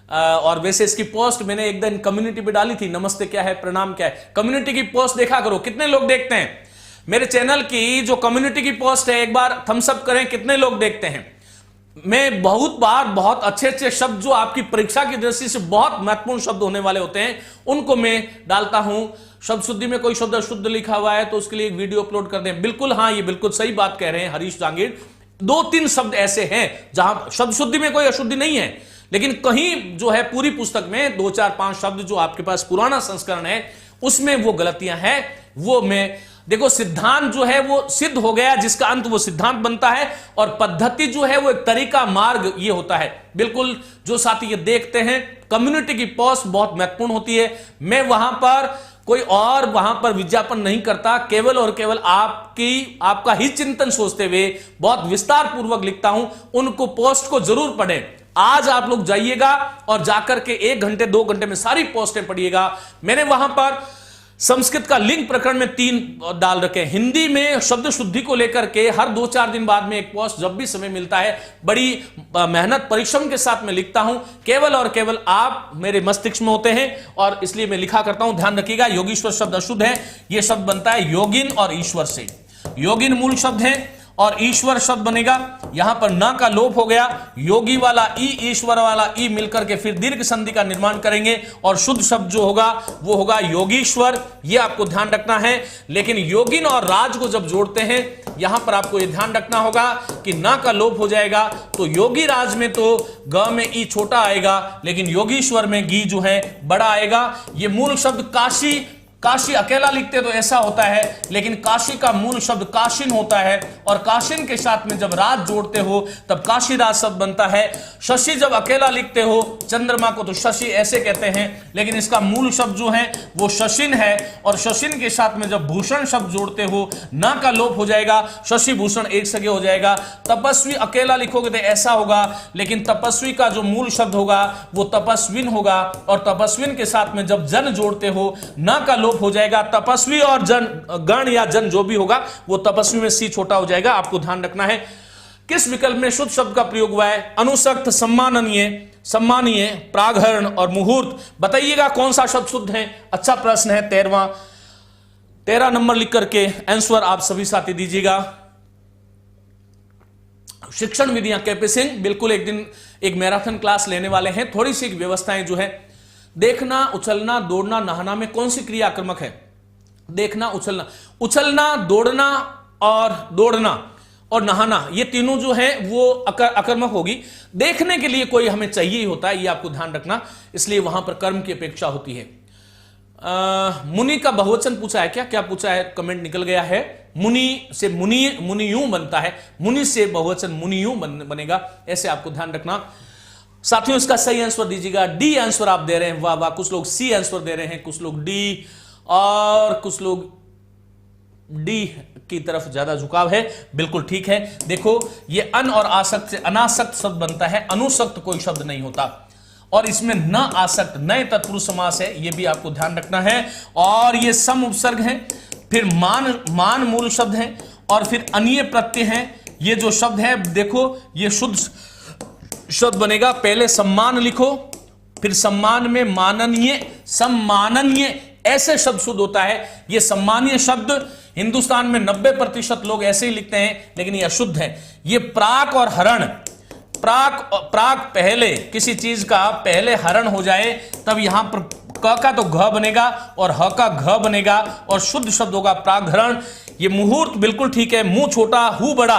A: और वैसे इसकी पोस्ट मैंने एक दिन कम्युनिटी पे डाली थी, नमस्ते क्या है, प्रणाम क्या है। कम्युनिटी की पोस्ट देखा करो, कितने लोग देखते हैं मेरे चैनल की जो कम्युनिटी की पोस्ट है? एक बार थम्स अप करें, कितने लोग देखते हैं? मैं बहुत बार बहुत अच्छे अच्छे शब्द जो आपकी परीक्षा की दृष्टि से बहुत महत्वपूर्ण शब्द होने वाले होते हैं उनको मैं डालता हूं। शब्द शुद्धि में कोई शब्द अशुद्ध लिखा हुआ है तो उसके लिए एक वीडियो अपलोड कर दें। बिल्कुल, हाँ, ये बिल्कुल सही बात कह रहे हैं हरीश जांगीर। 2-3 शब्द ऐसे हैं जहां शब्द शुद्धि में कोई अशुद्धि नहीं है, लेकिन कहीं जो है पूरी पुस्तक में 2-4-5 शब्द जो आपके पास पुराना संस्करण है उसमें वो गलतियां हैं। वो मैं देखो, सिद्धांत जो है वो सिद्ध हो गया, जिसका अंत वो सिद्धांत बनता है, और पद्धति जो है वो एक तरीका, मार्ग ये होता है। बिल्कुल, जो साथी ये देखते हैं, कम्युनिटी की पोस्ट बहुत महत्वपूर्ण होती है। मैं वहां पर कोई और वहां पर विज्ञापन नहीं करता, केवल और केवल आपका ही चिंतन सोचते हुए बहुत विस्तार पूर्वक लिखता हूं। उनको पोस्ट को जरूर पढ़ें। आज आप लोग जाइएगा और जाकर के 1 घंटे 2 घंटे में सारी पोस्टें पढ़िएगा। मैंने वहां पर संस्कृत का लिंग प्रकरण में 3 डाल रखे हैं। हिंदी में शब्द शुद्धि को लेकर के हर 2-4 दिन बाद में एक पोस्ट जब भी समय मिलता है बड़ी मेहनत परिश्रम के साथ में लिखता हूं। केवल और केवल आप मेरे मस्तिष्क में होते हैं और इसलिए मैं लिखा करता हूं। ध्यान रखिएगा, योगीश्वर शब्द अशुद्ध है। यह शब्द बनता है योगिन और ईश्वर से। योगिन मूल शब्द है और ईश्वर शब्द बनेगा। यहां पर ना का लोप हो गया, योगी वाला ई, ईश्वर वाला ई मिलकर के फिर दीर्घ संधि का निर्माण करेंगे और शुद्ध शब्द जो होगा वो होगा योगीश्वर। ये आपको ध्यान रखना है। लेकिन योगिन और राज को जब जोड़ते हैं यहां पर आपको यह ध्यान रखना होगा कि ना का लोप हो जाएगा, तो योगी राज में तो ग में ई छोटा आएगा, लेकिन योगीश्वर में गी जो है बड़ा आएगा। ये मूल शब्द काशी, काशी अकेला लिखते तो ऐसा होता है, लेकिन काशी का मूल शब्द काशिन होता है और काशिन के साथ में जब राज जोड़ते हो तब काशी राज शब्द बनता है। शशि जब अकेला लिखते हो, चंद्रमा को तो शशि ऐसे कहते हैं, लेकिन इसका मूल शब्द जो है वो शशिन है। और शशिन के साथ में जब भूषण शब्द जोड़ते हो ना का लोप हो जाएगा, शशि भूषण एक सगे हो जाएगा। तपस्वी अकेला लिखोगे तो ऐसा होगा, लेकिन तपस्वी का जो मूल शब्द होगा वो तपस्विन होगा और तपस्विन के साथ में जब जन जोड़ते हो ना का लोप हो जाएगा। तपस्वी और जन, गण या जन जो भी होगा वो तपस्वी में सी छोटा हो जाएगा। आपको ध्यान रखना है। किस विकल्प में शुद्ध शब्द का प्रयोग हुआ है? अनुसक्त, सम्माननीय, सम्मानीय, प्रागहरण और मुहूर्त। बताइएगा कौन सा शब्द शुद्ध है? अच्छा प्रश्न है। 13 नंबर लिख करके आंसर आप सभी साथी दीजिएगा। शिक्षण विधियां केपी सिंह बिल्कुल एक दिन एक मैराथन क्लास लेने वाले हैं। थोड़ी सी व्यवस्थाएं जो है, देखना, उछलना, दौड़ना, नहाना में कौन सी क्रिया आक्रमक है? देखना, उछलना, उछलना, दौड़ना और नहाना, ये तीनों जो है वो आक्रमक होगी। देखने के लिए कोई हमें चाहिए ही होता है, ये आपको ध्यान रखना, इसलिए वहां पर कर्म की अपेक्षा होती है। मुनि का बहुवचन पूछा है क्या? क्या पूछा है? कमेंट निकल गया है। मुनि से मुनियूं बनता है, मुनि से बहुवचन मुनियूं बनेगा, ऐसे आपको ध्यान रखना। साथियों इसका सही आंसर दीजिएगा। डी आंसर आप दे रहे हैं, वाह वाह। कुछ लोग सी आंसर दे रहे हैं, कुछ लोग डी और कुछ लोग डी की तरफ ज्यादा झुकाव है। बिल्कुल ठीक है। देखो ये अन और आसक्त से अनासक्त शब्द बनता है, अनुसक्त कोई शब्द नहीं होता। और इसमें न आसक्त नए तत्पुरुष समास है, यह भी आपको ध्यान रखना है। और ये सम उपसर्ग है, फिर मान मूल शब्द है और फिर अनीय प्रत्यय है। ये जो शब्द है देखो ये शुद्ध शब्द बनेगा। पहले सम्मान लिखो, फिर सम्मान में माननीय, सम्माननीय, ऐसे शब्द शुद्ध होता है। ये सम्मानीय शब्द हिंदुस्तान में 90% लोग ऐसे ही लिखते हैं, लेकिन ये अशुद्ध है। ये प्राक और हरण, प्राक पहले किसी चीज का पहले हरण हो जाए तब यहां पर क का तो घ बनेगा और ह का घ बनेगा और शुद्ध शब्द होगा प्रागहरण। ये मुहूर्त बिल्कुल ठीक है। मुंह छोटा हु बड़ा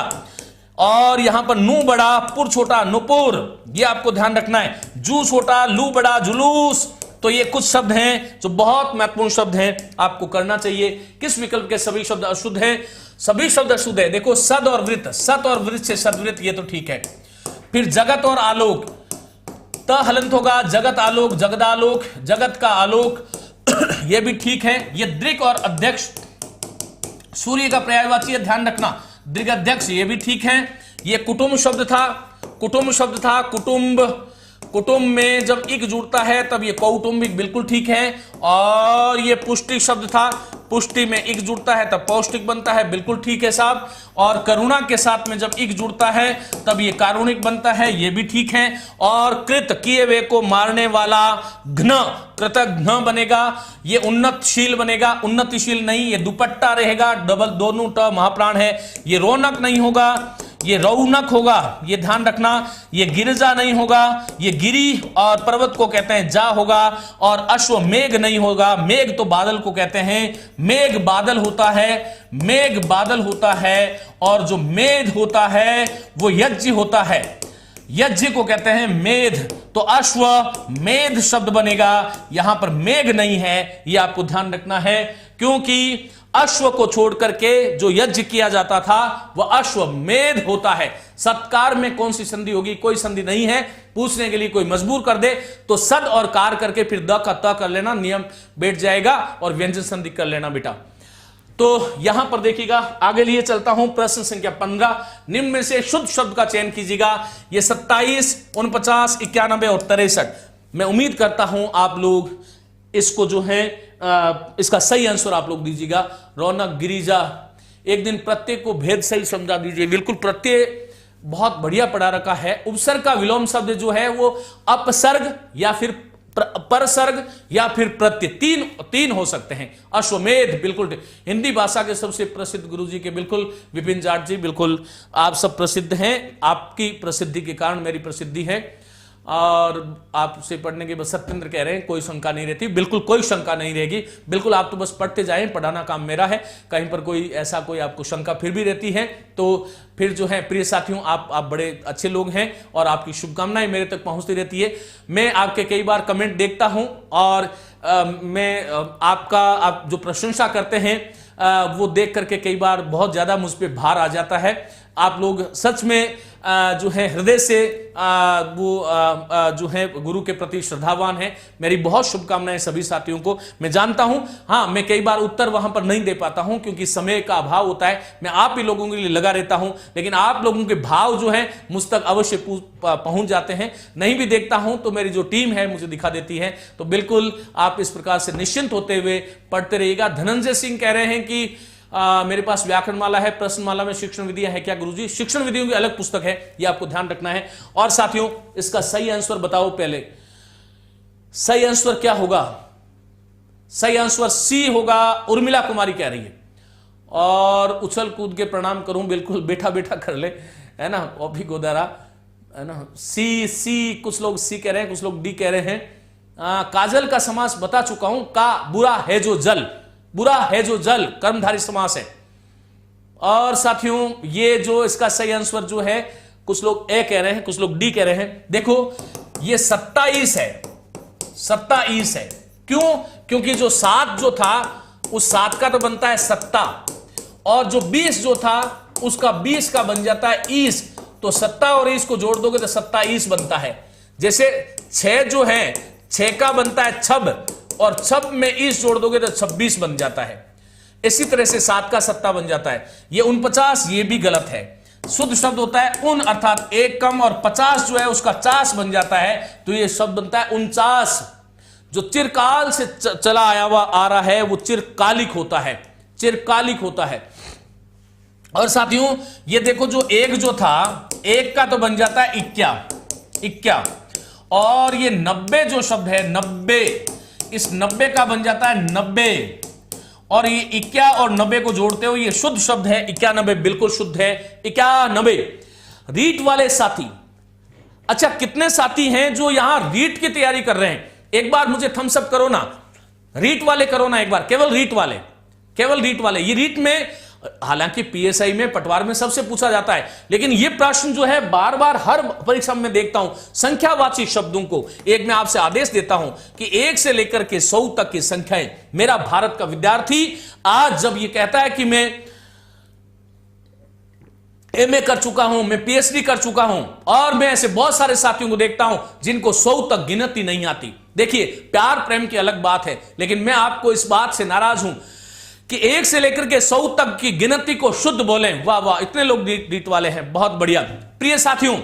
A: और यहां पर नू बड़ा पुर छोटा नुपुर, ये आपको ध्यान रखना है। जू छोटा लू बड़ा जुलूस। तो ये कुछ शब्द हैं जो बहुत महत्वपूर्ण शब्द हैं, आपको करना चाहिए। किस विकल्प के सभी शब्द अशुद्ध हैं? सभी शब्द अशुद्ध है। देखो सद और वृत्त, सत और वृत्त से सदवृत्त, ये तो ठीक है। फिर जगत और आलोक, त हलंत होगा जगत आलोक, जगदालोक, जगत का आलोक, ये भी ठीक है। ये दृक और अध्यक्ष, सूर्य का पर्यायवाची है, ध्यान रखना। दृक अध्यक्ष, ये भी ठीक है। ये कुटुंब शब्द था, कुटुंब शब्द था, कुटुंब, कुटुंब में जब इक जुड़ता है तब ये कौटुंबिक, बिल्कुल ठीक है। और ये पुष्टि शब्द था, पुष्टि में इक जुड़ता है तब पौष्टिक बनता है, बिल्कुल ठीक है साहब। और करुणा के साथ में जब इक जुड़ता है तब ये कारुणिक बनता है, ये भी ठीक है। और कृत, किए हुए को मारने वाला, घ्न, कृतघ्न बनेगा, ये उन्नतशील बनेगा, उन्नतिशील नहीं, ये दुपट्टा रहेगा, डबल दोनों ट महाप्राण है। ये रौनक नहीं होगा, ये रौनक होगा, ये ध्यान रखना। ये गिरजा नहीं होगा, ये गिरी और पर्वत को कहते हैं जा होगा। और अश्वमेघ नहीं होगा, मेघ तो बादल को कहते हैं, मेघ बादल होता है, मेघ बादल होता है। और जो मेध होता है वो यज्ञ होता है, यज्ञ को कहते हैं मेध। तो अश्व मेध शब्द बनेगा, यहां पर मेघ नहीं है, यह आपको ध्यान रखना है। क्योंकि अश्व को छोड़ करके जो यज्ञ किया जाता था वह अश्वमेध होता है। सत्कार में कौन सी संधि होगी? कोई संधि नहीं है। पूछने के लिए कोई मजबूर कर दे तो सद और कार करके फिर द का त कर लेना, नियम बैठ जाएगा। और व्यंजन संधि कर लेना बेटा। तो यहां पर देखिएगा, आगे लिए चलता हूं। प्रश्न संख्या 15, निम्न में से शुद्ध शब्द का चयन कीजिएगा। ये 27, 49, 91 और 63। मैं उम्मीद करता हूं आप लोग इसको जो है इसका सही आंसर आप लोग दीजिएगा। रौनक, गिरिजा, एक दिन प्रत्यय को भेद सही समझा दीजिए। बिल्कुल प्रत्यय बहुत बढ़िया पढ़ा रखा है। उपसर्ग का विलोम शब्द जो है वो अपसर्ग या फिर परसर्ग या फिर प्रत्यय, तीन हो सकते हैं। अश्वमेध बिल्कुल। हिंदी भाषा के सबसे प्रसिद्ध गुरुजी के बिल्कुल विपिन जाट जी, बिल्कुल आप सब प्रसिद्ध हैं। आपकी प्रसिद्धि के कारण मेरी प्रसिद्धि है। और आपसे पढ़ने के बाद सत्येंद्र कह रहे हैं कोई शंका नहीं रहती, बिल्कुल कोई शंका नहीं रहेगी। बिल्कुल आप तो बस पढ़ते जाएं, पढ़ाना काम मेरा है। कहीं पर कोई ऐसा कोई आपको शंका फिर भी रहती है तो फिर जो है प्रिय साथियों, आप बड़े अच्छे लोग हैं और आपकी शुभकामनाएं मेरे तक पहुंचती रहती है। मैं आपके कई बार कमेंट देखता हूं और मैं आप जो प्रशंसा करते हैं वो देख करके कई बार बहुत ज्यादा मुझ पर भार आ जाता है। आप लोग सच में जो है हृदय से जो है गुरु के प्रति श्रद्धावान है। मेरी बहुत शुभकामनाएं सभी साथियों को। मैं जानता हूं, हाँ, मैं कई बार उत्तर वहां पर नहीं दे पाता हूं क्योंकि समय का अभाव होता है। मैं आप ही लोगों के लिए लगा रहता हूं, लेकिन आप लोगों के भाव जो है मुझ तक अवश्य पहुंच जाते हैं। नहीं भी देखता हूं तो मेरी जो टीम है मुझे दिखा देती है। तो बिल्कुल आप इस प्रकार से निश्चिंत होते हुए पढ़ते रहिएगा। धनंजय सिंह कह रहे हैं कि मेरे पास व्याकरण माला है, प्रश्नमाला में शिक्षण विधियां है क्या गुरुजी? शिक्षण विधियों की अलग पुस्तक है, ये आपको ध्यान रखना है। और साथियों इसका सही आंसर बताओ पहले, सही आंसर क्या होगा? सही आंसर सी होगा, उर्मिला कुमारी कह रही है। और उछल कूद के प्रणाम करूं, बिल्कुल बैठा बैठा कर ले, है ना, ओपी गोदारा, है ना। सी कुछ लोग सी कह रहे हैं, कुछ लोग डी कह रहे हैं। काजल का समास बता चुका हूं, का बुरा है जो जल, बुरा है जो जल कर्मधारी समास है। और साथियों ये जो इसका सही आंसर जो है, कुछ लोग ए कह रहे हैं, कुछ लोग डी कह रहे हैं। देखो ये 27 है, 27 है। क्यों? क्योंकि जो 7 जो था उस 7 का तो बनता है 7, और जो 20 जो था उसका 20 का बन जाता है ईस। तो 7 और ईस को जोड़ दोगे तो 27 बनता है। जैसे 6 जो है, 6 का बनता है छब, और छब में ईस जोड़ दोगे तो 26 बन जाता है। इसी तरह से 7 का 7 बन जाता है। ये 49, ये भी गलत है। शुद्ध शब्द होता है उन, अर्थात एक कम, और 50 जो है उसका 50 बन जाता है, तो ये शब्द बनता है 49। जो चिरकाल से चला आया हुआ आ रहा है वो चिरकालिक होता है, चिरकालिक होता है। और साथियों ये देखो, जो एक जो था, एक का तो बन जाता है इक्या, और ये 90 जो शब्द है, 90, इस 90 का बन जाता है 90, और ये 91 और 90 को जोड़ते हो ये शुद्ध शब्द है 91, बिल्कुल शुद्ध है 91। रीट वाले साथी, अच्छा कितने साथी हैं जो यहां रीट की तैयारी कर रहे हैं? एक बार मुझे थम्स अप करो ना, रीट वाले करो ना एक बार, केवल रीट वाले, केवल रीट वाले। ये रीट में, हालांकि पीएसआई में, पटवार में सबसे पूछा जाता है, लेकिन ये प्रश्न जो है बार बार हर परीक्षा में देखता हूं, संख्यावाची शब्दों को। एक मैं आपसे आदेश देता हूं कि 1 से लेकर के 100 तक की संख्याएं। मेरा भारत का विद्यार्थी आज जब ये कहता है कि मैं एमए कर चुका हूं, मैं पीएचडी कर चुका हूं, और मैं ऐसे बहुत सारे साथियों को देखता हूं जिनको 100 तक गिनती नहीं आती। देखिए, प्यार प्रेम की अलग बात है, लेकिन मैं आपको इस बात से नाराज हूं कि 1 से लेकर के 100 तक की गिनती को शुद्ध बोलें। वाह वाह, इतने लोग रीट वाले हैं, बहुत बढ़िया। प्रिय साथियों,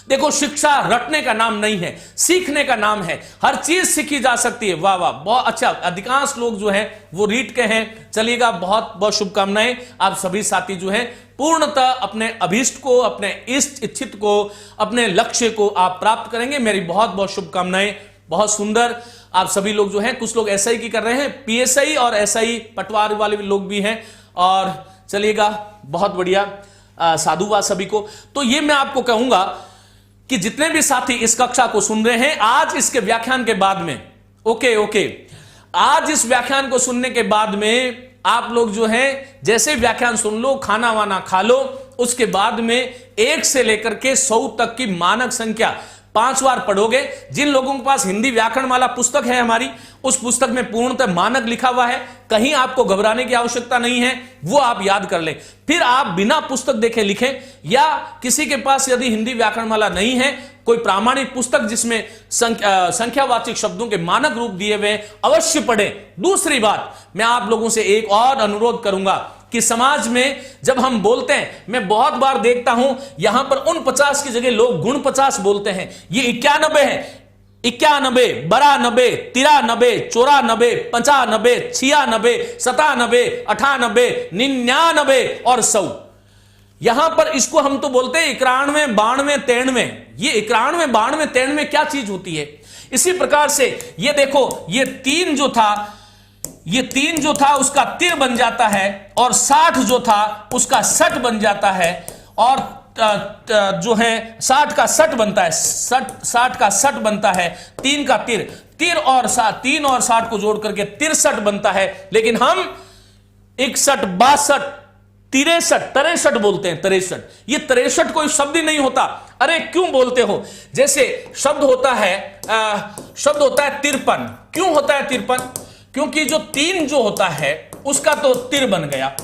A: देखो, शिक्षा रटने का नाम नहीं है, सीखने का नाम है। हर चीज सीखी जा सकती है। वाह वाह, बहुत अच्छा। अधिकांश लोग जो हैं वो रीट के हैं। चलिएगा, बहुत बहुत शुभकामनाएं। आप सभी साथी जो हैं पूर्णतः अपने अभीष्ट को, अपने इच्छित को, अपने लक्ष्य को आप प्राप्त करेंगे। मेरी बहुत बहुत शुभकामनाएं। बहुत सुंदर। आप सभी लोग जो हैं, कुछ लोग एसआई की कर रहे हैं, पीएसआई और एसआई पटवार वाले लोग भी हैं। और चलिएगा, बहुत बढ़िया, साधुवाद सभी को। तो ये मैं आपको कहूंगा कि जितने भी साथी इस कक्षा को सुन रहे हैं, आज इसके व्याख्यान के बाद में, ओके, आज इस व्याख्यान को सुनने के बाद में आप लोग जो हैं जैसे व्याख्यान सुन लो, खाना वाना खा लो, उसके बाद में 1 से लेकर के 100 तक की मानक संख्या 5 बार पढ़ोगे। जिन लोगों के पास हिंदी व्याकरण वाला पुस्तक है हमारी, उस पुस्तक में पूर्णतः मानक लिखा हुआ है, कहीं आपको घबराने की आवश्यकता नहीं है, वो आप याद कर लें। फिर आप बिना पुस्तक देखे लिखें, या किसी के पास यदि हिंदी व्याकरण वाला नहीं है, कोई प्रामाणिक पुस्तक जिसमें संख्यावाचक शब्दों के मानक रूप दिए हुए, अवश्य पढ़ें। दूसरी बात, मैं आप लोगों से एक और अनुरोध करूंगा कि समाज में जब हम बोलते हैं, मैं बहुत बार देखता हूं यहां पर 49 की जगह लोग गुण 50 बोलते हैं। ये 91 है। 91, 92, 93, 94, 95, 96, 97, 98, 99 और 100। यहां पर इसको हम तो बोलते हैं 91, 92, 93। ये 91, 92, 93 क्या चीज होती है? इसी प्रकार से ये देखो, ये 3 जो था उसका तिर बन जाता है, और 60 जो था उसका सट बन जाता है, और जो है 60 का सट बनता है, 60 का सट बनता है, 3 का तिर और 3 और 60 को जोड़ करके 63 बनता है। लेकिन हम 61, 62, 63 बोलते हैं। 63, ये 63 कोई शब्द ही नहीं होता। अरे क्यों बोलते हो? जैसे शब्द होता है 53। क्यों होता है 53? क्योंकि जो 3 जो होता है उसका तो तिर बन गया,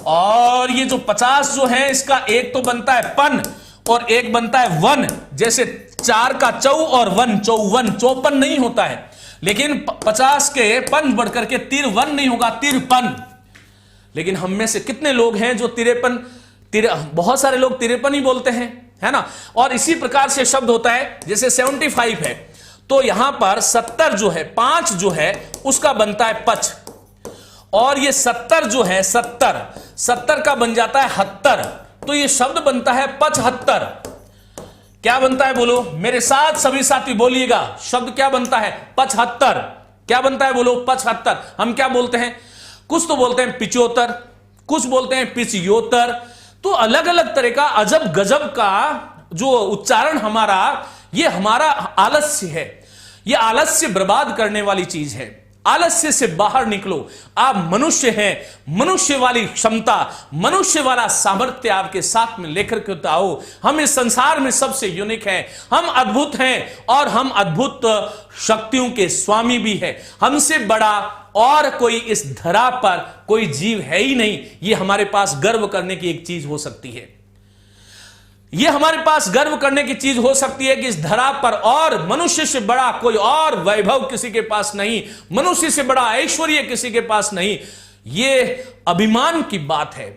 A: और ये जो 50 जो है, इसका एक तो बनता है पन और एक बनता है वन। जैसे 4 का चौ और वन, 54 नहीं होता है। लेकिन 50 के पन बढ़ करके तिर वन नहीं होगा, तिरपन। लेकिन हम में से कितने लोग हैं जो बहुत सारे लोग 53 ही बोलते हैं, है ना। और इसी प्रकार से शब्द होता है, जैसे 75 है, तो यहां पर 70 जो है, 5 जो है उसका बनता है पच, और ये 70 जो है, 70 का बन जाता है 70, तो ये शब्द बनता है 75। क्या बनता है बोलो मेरे साथ, सभी साथी बोलिएगा। शब्द क्या बनता है? 75। क्या बनता है बोलो? 75। हम क्या बोलते हैं? कुछ तो बोलते हैं 75, कुछ बोलते हैं 75। तो अलग अलग तरह का अजब गजब का जो उच्चारण हमारा, ये हमारा आलस्य है। ये आलस्य बर्बाद करने वाली चीज है। आलस्य से बाहर निकलो। आप मनुष्य हैं, मनुष्य वाली क्षमता, मनुष्य वाला सामर्थ्य आपके साथ में लेकर के आओ। हम इस संसार में सबसे यूनिक हैं, हम अद्भुत हैं, और हम अद्भुत शक्तियों के स्वामी भी हैं। हमसे बड़ा और कोई इस धरा पर कोई जीव है ही नहीं। ये हमारे पास गर्व करने की एक चीज हो सकती है। ये हमारे पास गर्व करने की चीज हो सकती है कि इस धरा पर और मनुष्य से बड़ा कोई और वैभव किसी के पास नहीं, मनुष्य से बड़ा ऐश्वर्य किसी के पास नहीं। ये अभिमान की बात है।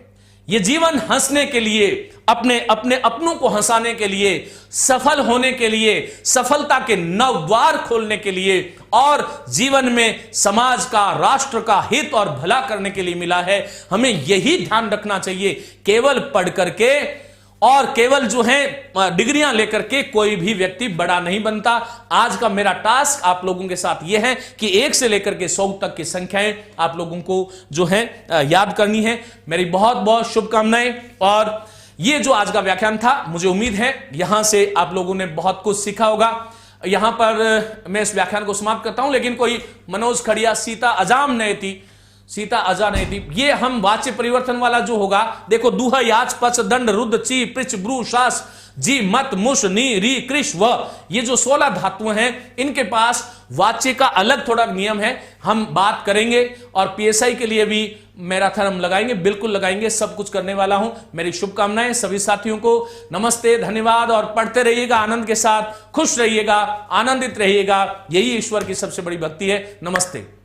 A: ये जीवन हंसने के लिए, अपने अपनों को हंसाने के लिए, सफल होने के लिए, सफलता के नव द्वार खोलने के लिए, और जीवन में समाज का, राष्ट्र का हित और भला करने के लिए मिला है। हमें यही ध्यान रखना चाहिए। केवल पढ़ करके और केवल जो है डिग्रियां लेकर के कोई भी व्यक्ति बड़ा नहीं बनता। आज का मेरा टास्क आप लोगों के साथ यह है कि 1 से लेकर के 100 तक की संख्याएं आप लोगों को जो है याद करनी है। मेरी बहुत बहुत शुभकामनाएं। और ये जो आज का व्याख्यान था, मुझे उम्मीद है यहां से आप लोगों ने बहुत कुछ सीखा होगा। यहां पर मैं इस व्याख्यान को समाप्त करता हूं, लेकिन कोई मनोज खड़िया सीता अजाम नयति, सीता अजा नयति, ये हम वाच्य परिवर्तन वाला जो होगा, देखो दूह याच पच दंड रुद्र ची पृच ब्रू शास जी मत मुश नी री कृष व, ये जो 16 धातुएं हैं इनके पास वाच्य का अलग थोड़ा नियम है, हम बात करेंगे। और पीएसआई के लिए भी मैराथन हम लगाएंगे, बिल्कुल लगाएंगे, सब कुछ करने वाला हूं। मेरी शुभकामनाएं सभी साथियों को। नमस्ते, धन्यवाद। और पढ़ते रहिएगा आनंद के साथ, खुश रहिएगा, आनंदित रहिएगा, यही ईश्वर की सबसे बड़ी भक्ति है। नमस्ते।